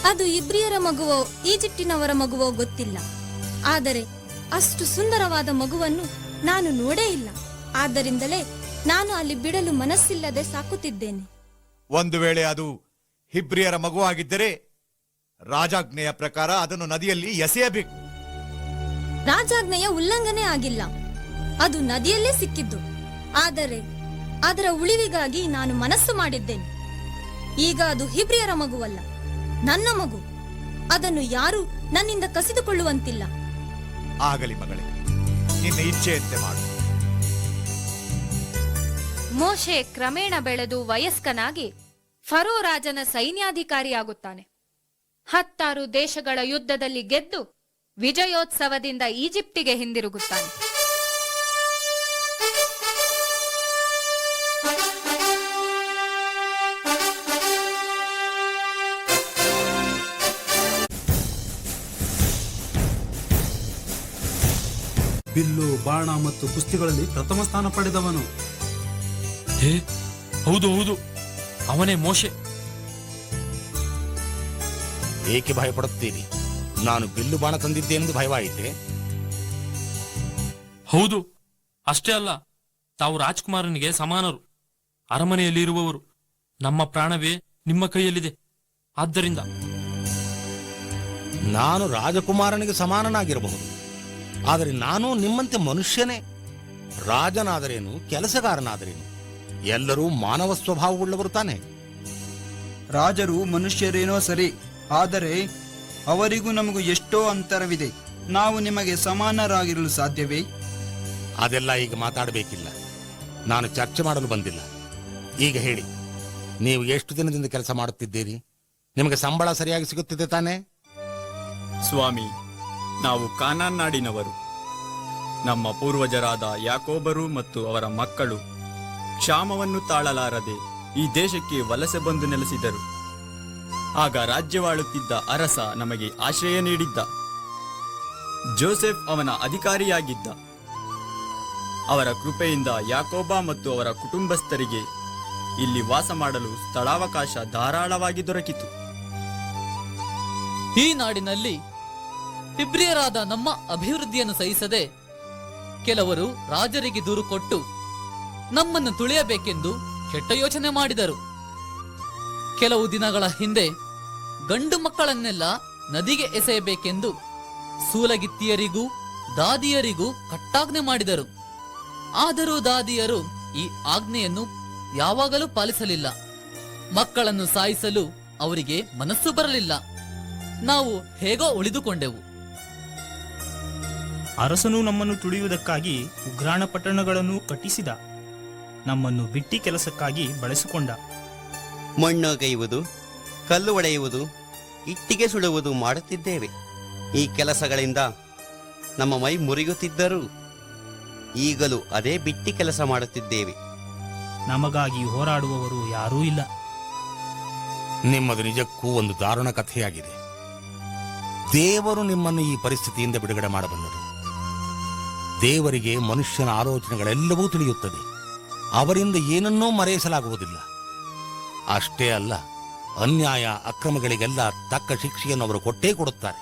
ಅದು ಇಬ್ರಿಯರ ಮಗುವೋ ಈಜಿಪ್ಟಿನವರ ಮಗುವೋ ಗೊತ್ತಿಲ್ಲ. ಆದರೆ ಅಷ್ಟು ಸುಂದರವಾದ ಮಗುವನ್ನು ನಾನು ನೋಡೇ ಇಲ್ಲ. ಆದ್ದರಿಂದಲೇ ನಾನು ಅಲ್ಲಿ ಬಿಡಲು ಮನಸ್ಸಿಲ್ಲದೆ ಸಾಕುತ್ತಿದ್ದೇನೆ. ಒಂದು ವೇಳೆ ಅದು ಹಿಬ್ರಿಯರ ಮಗುವಾಗಿದ್ದರೆ ರಾಜಾಜ್ಞೆಯ ಪ್ರಕಾರ ಅದನ್ನು ನದಿಯಲ್ಲಿ ಎಸೆಯಬೇಕು. ರಾಜಾಜ್ಞೆಯ ಉಲ್ಲಂಘನೆ ಆಗಿಲ್ಲ. ಅದು ನದಿಯಲ್ಲೇ ಸಿಕ್ಕಿದ್ದು. ಆದರೆ ಅದರ ಉಳಿವಿಗಾಗಿ ನಾನು ಮನಸ್ಸು ಮಾಡಿದ್ದೇನೆ. ಈಗ ಅದು ಹಿಬ್ರಿಯರ ಮಗುವಲ್ಲ, ನನ್ನ ಮಗು. ಅದನ್ನು ಯಾರೂ ನನ್ನಿಂದ ಕಸಿದುಕೊಳ್ಳುವಂತಿಲ್ಲ. ಆಗಲಿ ಮಗಳೇ, ನಿನ್ನ ಇಚ್ಛೆಯಂತೆ ಮಾಡು. ಮೋಶೆ ಕ್ರಮೇಣ ಬೆಳೆದು ವಯಸ್ಕನಾಗಿ ಫರೋ ರಾಜನ ಸೈನ್ಯಾಧಿಕಾರಿಯಾಗುತ್ತಾನೆ. 16 ದೇಶಗಳ ಯುದ್ಧದಲ್ಲಿ ಗೆದ್ದು ವಿಜಯೋತ್ಸವದಿಂದ ಈಜಿಪ್ಟಿಗೆ ಹಿಂದಿರುಗುತ್ತಾನೆ. ಬಿಲ್ಲು, ಬಾಣ ಮತ್ತು ಕುಸ್ತಿಗಳಲ್ಲಿ ಪ್ರಥಮ ಸ್ಥಾನ ಪಡೆದವನು. ಹೇ, ಹೌದು ಹೌದು, ಅವನೇ ಮೋಶೆ. ಏಕೆ ಭಯಪಡುತ್ತೀರಿ? ನಾನು ಬಿಲ್ಲು ಬಾಣ ತಂದಿದ್ದೇನೆಂದು ಭಯವಾಯಿತೆ? ಹೌದು, ಅಷ್ಟೇ ಅಲ್ಲ, ತಾವು ರಾಜ್ಕುಮಾರನಿಗೆ ಸಮಾನರು, ಅರಮನೆಯಲ್ಲಿ ಇರುವವರು. ನಮ್ಮ ಪ್ರಾಣವೇ ನಿಮ್ಮ ಕೈಯಲ್ಲಿದೆ. ಆದ್ದರಿಂದ ನಾನು ರಾಜಕುಮಾರನಿಗೆ ಸಮಾನನಾಗಿರಬಹುದು, ಆದರೆ ನಾನು ನಿಮ್ಮಂತೆ ಮನುಷ್ಯನೇ. ರಾಜನಾದರೇನು, ಕೆಲಸಗಾರನಾದರೇನು, ಎಲ್ಲರೂ ಮಾನವ ಸ್ವಭಾವವುಳ್ಳವರು ತಾನೆ. ರಾಜರು ಮನುಷ್ಯರೇನೋ ಸರಿ, ಆದರೆ ಅವರಿಗೂ ನಮಗೂ ಎಷ್ಟೋ ಅಂತರವಿದೆ. ನಾವು ನಿಮಗೆ ಸಮಾನರಾಗಿರಲು ಸಾಧ್ಯವೇ? ಅದೆಲ್ಲ ಈಗ ಮಾತಾಡಬೇಕಿಲ್ಲ. ನಾನು ಚರ್ಚೆ ಮಾಡಲು ಬಂದಿಲ್ಲ. ಈಗ ಹೇಳಿ, ನೀವು ಎಷ್ಟು ದಿನದಿಂದ ಕೆಲಸ ಮಾಡುತ್ತಿದ್ದೀರಿ? ನಿಮಗೆ ಸಂಬಳ ಸರಿಯಾಗಿ ಸಿಗುತ್ತಿದೆ ತಾನೇ? ಸ್ವಾಮಿ, ನಾವು ಕಾನಾನ್ ನಾಡಿನವರು. ನಮ್ಮ ಪೂರ್ವಜರಾದ ಯಾಕೋಬರು ಮತ್ತು ಅವರ ಮಕ್ಕಳು ಕ್ಷಾಮವನ್ನು ತಾಳಲಾರದೆ ಈ ದೇಶಕ್ಕೆ ವಲಸೆ ಬಂದು ನೆಲೆಸಿದರು. ಆಗ ರಾಜ್ಯವಾಳುತ್ತಿದ್ದ ಅರಸ ನಮಗೆ ಆಶ್ರಯ ನೀಡಿದ್ದ. ಜೋಸೆಫ್ ಅವನ ಅಧಿಕಾರಿಯಾಗಿದ್ದ. ಅವರ ಕೃಪೆಯಿಂದ ಯಾಕೋಬ ಮತ್ತು ಅವರ ಕುಟುಂಬಸ್ಥರಿಗೆ ಇಲ್ಲಿ ವಾಸ ಮಾಡಲು ಸ್ಥಳಾವಕಾಶ ಧಾರಾಳವಾಗಿ ದೊರಕಿತು. ಈ ನಾಡಿನಲ್ಲಿ ಇಬ್ರಿಯರಾದ ನಮ್ಮ ಅಭಿವೃದ್ಧಿಯನ್ನು ಸಹಿಸದೆ ಕೆಲವರು ರಾಜರಿಗೆ ದೂರು ಕೊಟ್ಟು ನಮ್ಮನ್ನು ತುಳಿಯಬೇಕೆಂದು ಕೆಟ್ಟ ಯೋಚನೆ ಮಾಡಿದರು. ಕೆಲವು ದಿನಗಳ ಹಿಂದೆ ಗಂಡು ಮಕ್ಕಳನ್ನೆಲ್ಲ ನದಿಗೆ ಎಸೆಯಬೇಕೆಂದು ಸೂಲಗಿತ್ತಿಯರಿಗೂ ದಾದಿಯರಿಗೂ ಕಟ್ಟಾಜ್ಞೆ ಮಾಡಿದರು. ಆದರೂ ದಾದಿಯರು ಈ ಆಜ್ಞೆಯನ್ನು ಯಾವಾಗಲೂ ಪಾಲಿಸಲಿಲ್ಲ. ಮಕ್ಕಳನ್ನು ಸಾಯಿಸಲು ಅವರಿಗೆ ಮನಸ್ಸು ಬರಲಿಲ್ಲ. ನಾವು ಹೇಗೋ ಉಳಿದುಕೊಂಡೆವು. ಅರಸನು ನಮ್ಮನ್ನು ತುಳಿಯುವುದಕ್ಕಾಗಿ ಉಗ್ರಾಣ ಪಟ್ಟಣಗಳನ್ನು ಕಟ್ಟಿಸಿದ. ನಮ್ಮನ್ನು ಬಿಟ್ಟಿ ಕೆಲಸಕ್ಕಾಗಿ ಬಳಸಿಕೊಂಡ. ಮಣ್ಣೊಗೆಯುವುದು, ಕಲ್ಲು ಒಡೆಯುವುದು, ಇಟ್ಟಿಗೆ ಸುಡುವುದು ಮಾಡುತ್ತಿದ್ದೇವೆ. ಈ ಕೆಲಸಗಳಿಂದ ನಮ್ಮ ಮೈ ಮುರಿಯುತ್ತಿದ್ದರೂ ಈಗಲೂ ಅದೇ ಬಿಟ್ಟಿ ಕೆಲಸ ಮಾಡುತ್ತಿದ್ದೇವೆ. ನಮಗಾಗಿ ಹೋರಾಡುವವರು ಯಾರೂ ಇಲ್ಲ. ನಿಮ್ಮದು ನಿಜಕ್ಕೂ ಒಂದು ದಾರುಣ ಕಥೆಯಾಗಿದೆ. ದೇವರು ನಿಮ್ಮನ್ನು ಈ ಪರಿಸ್ಥಿತಿಯಿಂದ ಬಿಡುಗಡೆ ಮಾಡಬಲ್ಲರು. ದೇವರಿಗೆ ಮನುಷ್ಯನ ಆಲೋಚನೆಗಳೆಲ್ಲವೂ ತಿಳಿಯುತ್ತದೆ. ಅವರಿಂದ ಏನನ್ನೂ ಮರೆಯಿಸಲಾಗುವುದಿಲ್ಲ. ಅಷ್ಟೇ ಅಲ್ಲ, ಅನ್ಯಾಯ ಅಕ್ರಮಗಳಿಗೆಲ್ಲ ತಕ್ಕ ಶಿಕ್ಷೆಯನ್ನು ಅವರು ಕೊಟ್ಟೇ ಕೊಡುತ್ತಾರೆ.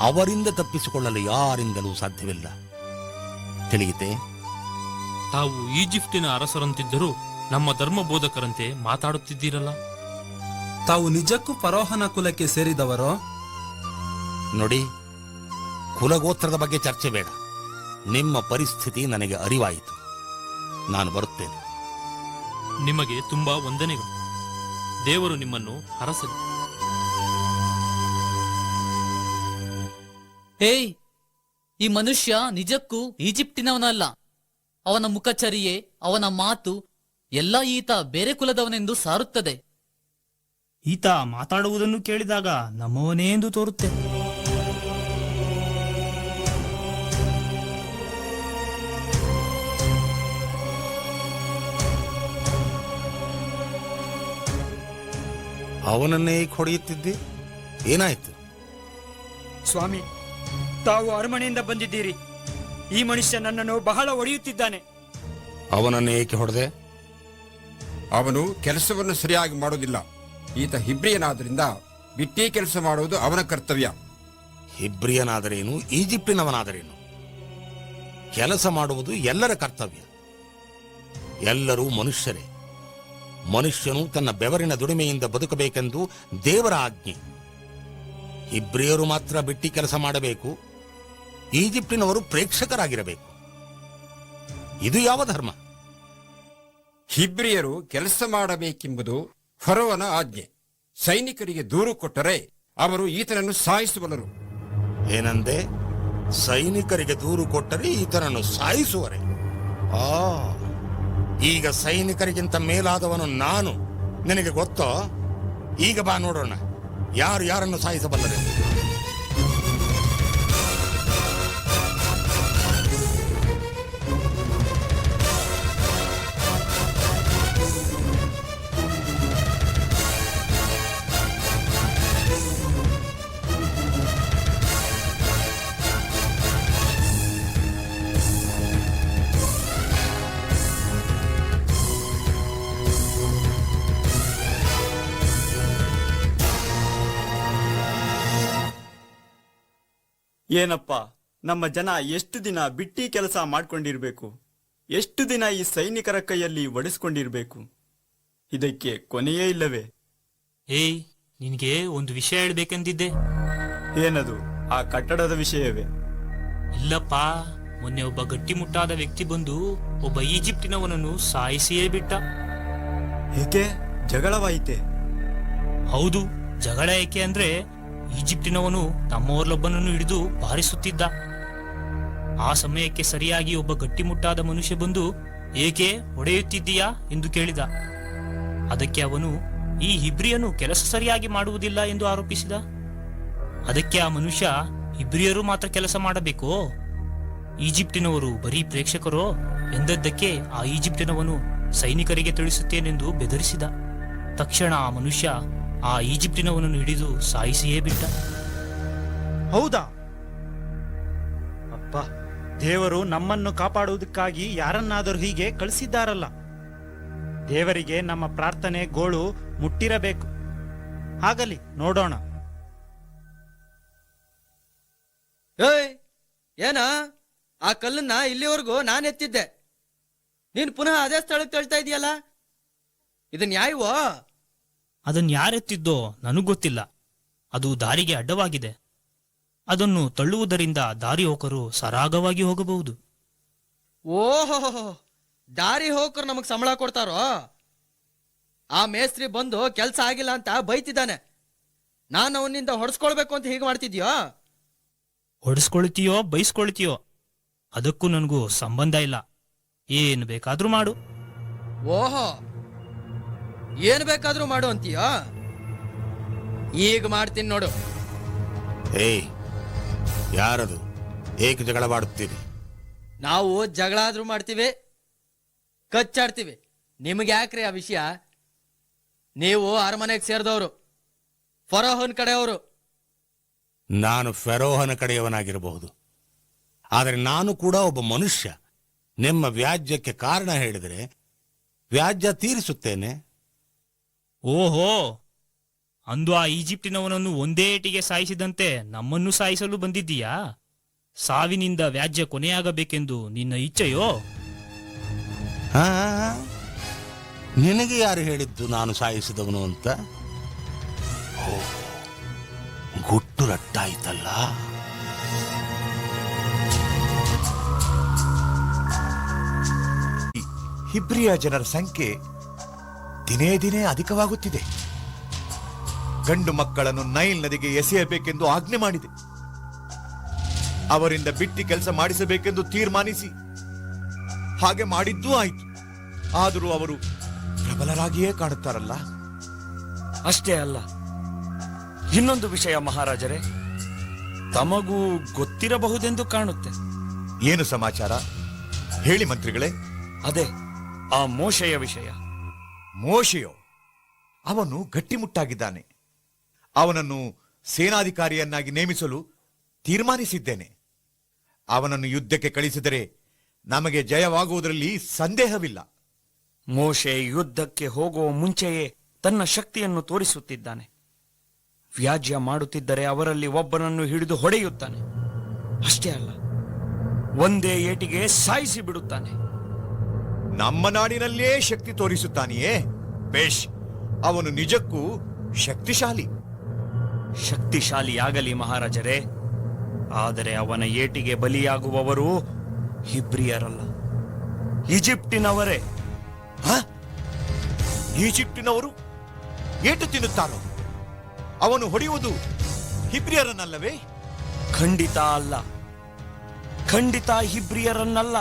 ಅವರಿಂದ ತಪ್ಪಿಸಿಕೊಳ್ಳಲು ಯಾರಿಂದಲೂ ಸಾಧ್ಯವಿಲ್ಲ. ತಿಳಿಯಿತೆ? ತಾವು ಈಜಿಪ್ಟಿನ ಅರಸರಂತಿದ್ದರೂ ನಮ್ಮ ಧರ್ಮ ಬೋಧಕರಂತೆ ಮಾತಾಡುತ್ತಿದ್ದೀರಲ್ಲ. ತಾವು ನಿಜಕ್ಕೂ ಫರೋಹನ ಕುಲಕ್ಕೆ ಸೇರಿದವರೋ? ನೋಡಿ, ಕುಲಗೋತ್ರದ ಬಗ್ಗೆ ಚರ್ಚೆ ಬೇಡ. ನಿಮ್ಮ ಪರಿಸ್ಥಿತಿ ನನಗೆ ಅರಿವಾಯಿತು. ನಾನು ಬರುತ್ತೇನೆ. ನಿಮಗೆ ತುಂಬಾ ವಂದನೆಗಳು. ದೇವರು ನಿಮ್ಮನ್ನು ಹರಸಲಿ. ಏಯ್, ಈ ಮನುಷ್ಯ ನಿಜಕ್ಕೂ ಈಜಿಪ್ಟಿನವನಲ್ಲ. ಅವನ ಮುಖಚರ್ಯೆ, ಅವನ ಮಾತು ಎಲ್ಲ ಈತ ಬೇರೆ ಕುಲದವನೆಂದು ಸಾರುತ್ತದೆ. ಈತ ಮಾತಾಡುವುದನ್ನು ಕೇಳಿದಾಗ ನಮ್ಮವನೇ ಎಂದು ತೋರುತ್ತೆ. ಅವನನ್ನೇ ಹೊಡೆಯುತ್ತಿದ್ದೆ, ಏನಾಯ್ತು? ಸ್ವಾಮಿ, ತಾವು ಅರಮನೆಯಿಂದ ಬಂದಿದ್ದೀರಿ. ಈ ಮನುಷ್ಯ ನನ್ನನ್ನು ಬಹಳ ಹೊಡೆಯುತ್ತಿದ್ದಾನೆ. ಅವನನ್ನೇ ಏಕೆ ಹೊಡೆದೆ? ಅವನು ಕೆಲಸವನ್ನು ಸರಿಯಾಗಿ ಮಾಡುವುದಿಲ್ಲ. ಈತ ಹಿಬ್ರಿಯನಾದ್ರಿಂದ ಬಿಟ್ಟಿ ಕೆಲಸ ಮಾಡುವುದು ಅವನ ಕರ್ತವ್ಯ. ಹಿಬ್ರಿಯನಾದರೇನು, ಈಜಿಪ್ಟಿನವನಾದರೇನು, ಕೆಲಸ ಮಾಡುವುದು ಎಲ್ಲರ ಕರ್ತವ್ಯ. ಎಲ್ಲರೂ ಮನುಷ್ಯರೇ. ಮನುಷ್ಯನು ತನ್ನ ಬೆವರಿನ ದುಡಿಮೆಯಿಂದ ಬದುಕಬೇಕೆಂದು ದೇವರ ಆಜ್ಞೆ. ಇಬ್ರಿಯರು ಮಾತ್ರ ಬಿಟ್ಟಿ ಕೆಲಸ ಮಾಡಬೇಕು, ಈಜಿಪ್ಟಿನವರು ಪ್ರೇಕ್ಷಕರಾಗಿರಬೇಕು. ಇದು ಯಾವ ಧರ್ಮ? ಹಿಬ್ರಿಯರು ಕೆಲಸ ಮಾಡಬೇಕೆಂಬುದು ಫರೋವನ ಆಜ್ಞೆ. ಸೈನಿಕರಿಗೆ ದೂರು ಕೊಟ್ಟರೆ ಅವರು ಈತನನ್ನು ಸಾಯಿಸಬಲ್ಲರು. ಏನಂದೆ? ಸೈನಿಕರಿಗೆ ದೂರು ಕೊಟ್ಟರೆ ಈತನನ್ನು ಸಾಯಿಸುವರೆ? ಈಗ ಸೈನಿಕರಿಗಿಂತ ಮೇಲಾದವನು ನಾನು, ನಿನಗೆ ಗೊತ್ತೋ? ಈಗ ಬಾ ನೋಡೋಣ, ಯಾರು ಯಾರನ್ನು ಸಾಯಿಸಬಲ್ಲರೆ. ಏನಪ್ಪ, ನಮ್ಮ ಜನ ಎಷ್ಟು ದಿನ ಬಿಟ್ಟಿ ಕೆಲಸ ಮಾಡ್ಕೊಂಡಿರ್ಬೇಕು? ಎಷ್ಟು ದಿನ ಈ ಸೈನಿಕರ ಕೈಯಲ್ಲಿ ಒಡಿಸ್ಕೊಂಡಿರ್ಬೇಕು? ಇದಕ್ಕೆ ಕೊನೆಯೇ ಇಲ್ಲವೇ? ಏಯ್, ನಿನಗೆ ಒಂದು ವಿಷಯ ಹೇಳ್ಬೇಕೆಂದಿದ್ದೆ. ಏನದು? ಆ ಕಟ್ಟಡದ ವಿಷಯವೇ? ಇಲ್ಲಪ್ಪ, ಮೊನ್ನೆ ಒಬ್ಬ ಗಟ್ಟಿಮುಟ್ಟಾದ ವ್ಯಕ್ತಿ ಬಂದು ಒಬ್ಬ ಈಜಿಪ್ಟಿನವನನ್ನು ಸಾಯಿಸಿಯೇ ಬಿಟ್ಟ. ಏಕೆ? ಜಗಳವಾಯಿತೆ? ಹೌದು, ಜಗಳ ಏಕೆ ಅಂದ್ರೆ ಈಜಿಪ್ಟಿನವನು ನಮ್ಮವರಲ್ಲೊಬ್ಬನನ್ನು ಹಿಡಿದು ಬಾರಿಸುತ್ತಿದ್ದ. ಆ ಸಮಯಕ್ಕೆ ಸರಿಯಾಗಿ ಒಬ್ಬ ಗಟ್ಟಿಮುಟ್ಟಾದ ಮನುಷ್ಯ ಬಂದು, ಏಕೆ ಹೊಡೆಯುತ್ತಿದ್ದೀಯಾ ಎಂದು ಕೇಳಿದ. ಅದಕ್ಕೆ ಅವನು ಈ ಹಿಬ್ರಿಯನು ಕೆಲಸ ಸರಿಯಾಗಿ ಮಾಡುವುದಿಲ್ಲ ಎಂದು ಆರೋಪಿಸಿದ. ಅದಕ್ಕೆ ಆ ಮನುಷ್ಯ, ಹಿಬ್ರಿಯರು ಮಾತ್ರ ಕೆಲಸ ಮಾಡಬೇಕೋ? ಈಜಿಪ್ಟಿನವರು ಬರೀ ಪ್ರೇಕ್ಷಕರೋ ಎಂದದ್ದಕ್ಕೆ ಆ ಈಜಿಪ್ಟಿನವನು ಸೈನಿಕರಿಗೆ ತಿಳಿಸುತ್ತೇನೆಂದು ಬೆದರಿಸಿದ. ತಕ್ಷಣ ಆ ಮನುಷ್ಯ ಆ ಈಜಿಪ್ಟಿನವನನ್ನು ಹಿಡಿದು ಸಾಯಿಸಿಯೇ ಬಿಟ್ಟ. ಹೌದಾ? ಅಪ್ಪ, ದೇವರು ನಮ್ಮನ್ನು ಕಾಪಾಡುವುದಕ್ಕಾಗಿ ಯಾರನ್ನಾದರೂ ಹೀಗೆ ಕಳಿಸಿದ್ದಾರಲ್ಲ. ದೇವರಿಗೆ ನಮ್ಮ ಪ್ರಾರ್ಥನೆ ಗೋಳು ಮುಟ್ಟಿರಬೇಕು. ಆಗಲಿ, ನೋಡೋಣ. ಏಯ್, ಏನ ಆ ಕಲ್ಲನ್ನ ಇಲ್ಲಿವರೆಗೂ ನಾನು ಎತ್ತಿದ್ದೆ, ನೀನ್ ಪುನಃ ಅದೇ ಸ್ಥಳಕ್ಕೆ ತಳ್ತಾ ಇದೆಯಲ್ಲ, ಇದು ನ್ಯಾಯವೋ? ಅದನ್ನು ಯಾರೆತ್ತಿದ್ದೋ ನನಗ್ ಗೊತ್ತಿಲ್ಲ. ಅದು ದಾರಿಗೆ ಅಡ್ಡವಾಗಿದೆ. ಅದನ್ನು ತಳ್ಳುವುದರಿಂದ ದಾರಿ ಹೋಕರು ಸರಾಗವಾಗಿ ಹೋಗಬಹುದು. ಓಹೋ, ದಾರಿ ಹೋಕರು ನಮಗ್ ಸಂಬಳ ಕೊಡ್ತಾರೋ? ಆ ಮೇಸ್ತ್ರಿ ಬಂದು ಕೆಲ್ಸ ಆಗಿಲ್ಲ ಅಂತ ಬೈತಿದ್ದಾನೆ. ನಾನು ಅವನಿಂದ ಹೊಡೆಸ್ಕೊಳ್ಬೇಕು ಅಂತ ಹೀಗೆ ಮಾಡ್ತಿದ್ಯೋ? ಹೊಡೆಸ್ಕೊಳ್ತೀಯೋ ಬೈಸ್ಕೊಳ್ತೀಯೋ ಅದಕ್ಕೂ ನನಗೂ ಸಂಬಂಧ ಇಲ್ಲ. ಏನು ಬೇಕಾದ್ರೂ ಮಾಡು. ಓಹೋ, ಏನ್ ಬೇಕಾದ್ರೂ ಮಾಡು ಅಂತೀಯ? ಈಗ ಮಾಡ್ತೀನಿ ನೋಡು. ಏಯ್, ಯಾರದು? ಏಕೆ ಜಗಳವಾಡುತ್ತೀರಿ? ನಾವು ಜಗಳ ಆದ್ರೂ ಮಾಡ್ತೀವಿ, ಕಚ್ಚಾಡ್ತೀವಿ. ನಿಮ್ಗೆ ಯಾಕ್ರಿ ಆ ವಿಷಯ? ನೀವು ಅರಮನೆಗೆ ಸೇರಿದವರು, ಫರೋಹನ್ ಕಡೆಯವರು. ನಾನು ಫೆರೋಹನ ಕಡೆಯವನಾಗಿರಬಹುದು, ಆದರೆ ನಾನು ಕೂಡ ಒಬ್ಬ ಮನುಷ್ಯ. ನಿಮ್ಮ ವ್ಯಾಜ್ಯಕ್ಕೆ ಕಾರಣ ಹೇಳಿದರೆ ವ್ಯಾಜ್ಯ ತೀರಿಸುತ್ತೇನೆ. ಓಹೋ, ಅಂದು ಆ ಈಜಿಪ್ಟಿನವನನ್ನು ಒಂದೇ ಏಟಿಗೆ ಸಾಯಿಸಿದಂತೆ ನಮ್ಮನ್ನು ಸಾಯಿಸಲು ಬಂದಿದ್ದೀಯಾ? ಸಾವಿನಿಂದ ವ್ಯಾಜ್ಯ ಕೊನೆಯಾಗಬೇಕೆಂದು ನಿನ್ನ ಇಚ್ಛೆಯೋ? ಹಾ, ನಿನಗೆ ಯಾರು ಹೇಳಿದ್ದು ನಾನು ಸಾಯಿಸಿದವನು ಅಂತ? ಗುಟ್ಟು ರಟ್ಟಾಯಿತಲ್ಲ. ಹಿಬ್ರಿಯ ಜನರ ಸಂಖ್ಯೆ ದಿನೇ ದಿನೇ ಅಧಿಕವಾಗುತ್ತಿದೆ. ಗಂಡು ಮಕ್ಕಳನ್ನು ನೈಲ್ ನದಿಗೆ ಎಸೆಯಬೇಕೆಂದು ಆಜ್ಞೆ ಮಾಡಿದೆ. ಅವರಿಂದ ಬಿಟ್ಟಿ ಕೆಲಸ ಮಾಡಿಸಬೇಕೆಂದು ತೀರ್ಮಾನಿಸಿ ಹಾಗೆ ಮಾಡಿದ್ದೂ ಆಯಿತು. ಆದರೂ ಅವರು ಪ್ರಬಲರಾಗಿಯೇ ಕಾಣುತ್ತಾರಲ್ಲ. ಅಷ್ಟೇ ಅಲ್ಲ, ಇನ್ನೊಂದು ವಿಷಯ ಮಹಾರಾಜರೇ, ತಮಗೂ ಗೊತ್ತಿರಬಹುದೆಂದು ಕಾಣುತ್ತೆ. ಏನು ಸಮಾಚಾರ? ಹೇಳಿ ಮಂತ್ರಿಗಳೇ. ಅದೇ ಆ ಮೋಶೆಯ ವಿಷಯ. ಮೋಶೆಯೋ? ಅವನು ಗಟ್ಟಿಮುಟ್ಟಾಗಿದ್ದಾನೆ. ಅವನನ್ನು ಸೇನಾಧಿಕಾರಿಯನ್ನಾಗಿ ನೇಮಿಸಲು ತೀರ್ಮಾನಿಸಿದ್ದೇನೆ. ಅವನನ್ನು ಯುದ್ಧಕ್ಕೆ ಕಳಿಸಿದರೆ ನಮಗೆ ಜಯವಾಗುವುದರಲ್ಲಿ ಸಂದೇಹವಿಲ್ಲ. ಮೋಶೆ ಯುದ್ಧಕ್ಕೆ ಹೋಗುವ ಮುಂಚೆಯೇ ತನ್ನ ಶಕ್ತಿಯನ್ನು ತೋರಿಸುತ್ತಿದ್ದಾನೆ. ವ್ಯಾಜ್ಯ ಮಾಡುತ್ತಿದ್ದರೆ ಅವರಲ್ಲಿ ಒಬ್ಬನನ್ನು ಹಿಡಿದು ಹೊಡೆಯುತ್ತಾನೆ. ಅಷ್ಟೇ ಅಲ್ಲ, ಒಂದೇ ಏಟಿಗೆ ಸಾಯಿಸಿ ಬಿಡುತ್ತಾನೆ. ನಮ್ಮ ನಾಡಿನಲ್ಲೇ ಶಕ್ತಿ ತೋರಿಸುತ್ತಾನೆಯೇ? ಬೇಷ್, ಅವನು ನಿಜಕ್ಕೂ ಶಕ್ತಿಶಾಲಿ. ಶಕ್ತಿಶಾಲಿಯಾಗಲಿ ಮಹಾರಾಜರೇ, ಆದರೆ ಅವನ ಏಟಿಗೆ ಬಲಿಯಾಗುವವರು ಹಿಬ್ರಿಯರಲ್ಲ, ಈಜಿಪ್ಟಿನವರೇ. ಈಜಿಪ್ಟಿನವರು ಏಟು ತಿನ್ನುತ್ತಾರೋ? ಅವನು ಹೊಡೆಯುವುದು ಹಿಬ್ರಿಯರನ್ನಲ್ಲವೇ? ಖಂಡಿತ ಅಲ್ಲ, ಖಂಡಿತ ಹಿಬ್ರಿಯರನ್ನಲ್ಲ.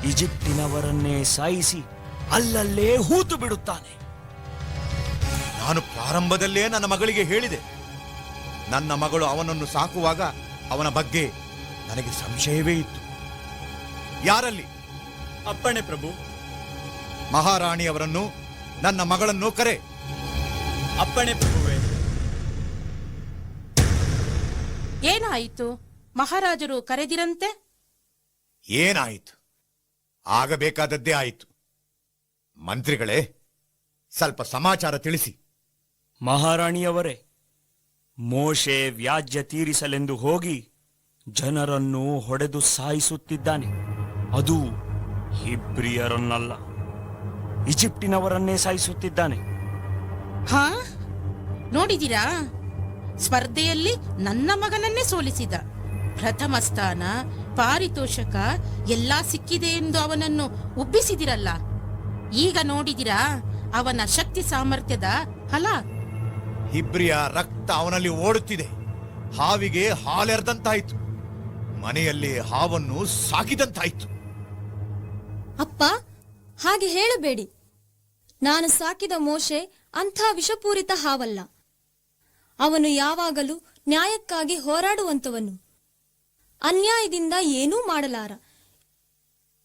ಈಜಿಪ್ಟಿನವರನ್ನೇ ಸಾಯಿಸಿ ಅಲ್ಲಲ್ಲೇ ಹೂತು ಬಿಡುತ್ತಾನೆ. ನಾನು ಪ್ರಾರಂಭದಲ್ಲೇ ನನ್ನ ಮಗಳಿಗೆ ಹೇಳಿದೆ. ನನ್ನ ಮಗಳು ಅವನನ್ನು ಸಾಕುವಾಗ ಅವನ ಬಗ್ಗೆ ನನಗೆ ಸಂಶಯವೇ ಇತ್ತು. ಯಾರಲ್ಲಿ? ಅಪ್ಪಣೆ ಪ್ರಭು. ಮಹಾರಾಣಿಯವರನ್ನು, ನನ್ನ ಮಗಳನ್ನು ಕರೆ. ಅಪ್ಪಣೆ ಪ್ರಭುವೇ. ಏನಾಯಿತು? ಮಹಾರಾಜರು ಕರೆದಿರಂತೆ? ಏನಾಯಿತು? ಆಗಬೇಕಾದದ್ದೇ ಆಯಿತು. ಮಂತ್ರಿಗಳೇ, ಸ್ವಲ್ಪ ಸಮಾಚಾರ ತಿಳಿಸಿ. ಮಹಾರಾಣಿಯವರೇ, ಮೋಶೆ ವ್ಯಾಜ್ಯ ತೀರಿಸಲೆಂದು ಹೋಗಿ ಜನರನ್ನು ಹೊಡೆದು ಸಾಯಿಸುತ್ತಿದ್ದಾನೆ. ಅದು ಹಿಬ್ರಿಯರನ್ನಲ್ಲ, ಈಜಿಪ್ಟಿನವರನ್ನೇ ಸಾಯಿಸುತ್ತಿದ್ದಾನೆ. ಹಾ? ನೋಡಿದಿರಾ? ಸ್ಪರ್ಧೆಯಲ್ಲಿ ನನ್ನ ಮಗನನ್ನೇ ಸೋಲಿಸಿದ. ಪ್ರಥಮ ಸ್ಥಾನ, ಪಾರಿತೋಷಕ ಎಲ್ಲಾ ಸಿಕ್ಕಿದೆ ಎಂದು ಅವನನ್ನು ಉಬ್ಬಿಸಿದಿರಲ್ಲ. ಈಗ ನೋಡಿದಿರಾ ಅವನ ಶಕ್ತಿ ಸಾಮರ್ಥ್ಯದ ಫಲ? ಹಿಬ್ರಿಯ ರಕ್ತ ಅವನಲ್ಲಿ ಓಡುತ್ತಿದೆ. ಹಾವಿಗೆ ಹಾಲೆರೆದಂತಾಯ್ತು, ಮನೆಯಲ್ಲಿ ಹಾವನ್ನು ಸಾಕಿದಂತಾಯ್ತು. ಅಪ್ಪ, ಹಾಗೆ ಹೇಳಬೇಡಿ. ನಾನು ಸಾಕಿದ ಮೋಶೆ ಅಂಥ ವಿಷಪೂರಿತ ಹಾವಲ್ಲ. ಅವನು ಯಾವಾಗಲೂ ನ್ಯಾಯಕ್ಕಾಗಿ ಹೋರಾಡುವಂತವನು. ಅನ್ಯಾಯದಿಂದ ಏನೂ ಮಾಡಲಾರ.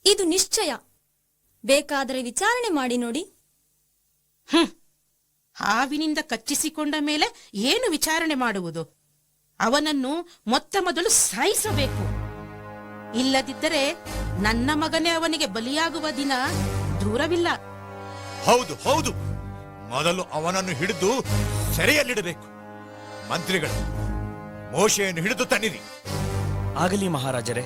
ಇದು ನಿಶ್ಚಯ. ಬೇಕಾದರೆ ವಿಚಾರಣೆ ಮಾಡಿ ನೋಡಿ. ಹಾವಿನಿಂದ ಕಚ್ಚಿಸಿಕೊಂಡ ಮೇಲೆ ಏನು ವಿಚಾರಣೆ ಮಾಡುವುದು? ಅವನನ್ನು ಮೊತ್ತ ಮೊದಲು ಸಾಯಿಸಬೇಕು. ಇಲ್ಲದಿದ್ದರೆ ನನ್ನ ಮಗನೇ ಅವನಿಗೆ ಬಲಿಯಾಗುವ ದಿನ ದೂರವಿಲ್ಲ. ಹೌದು ಹೌದು, ಮೊದಲು ಅವನನ್ನು ಹಿಡಿದು ಸೆರೆಯಲ್ಲಿಡಬೇಕು. ಮಂತ್ರಿಗಳು, ಮೋಶೆಯನ್ನು ಹಿಡಿದು ತನ್ನಿರಿ. ಆಗಲಿ ಮಹಾರಾಜರೇ.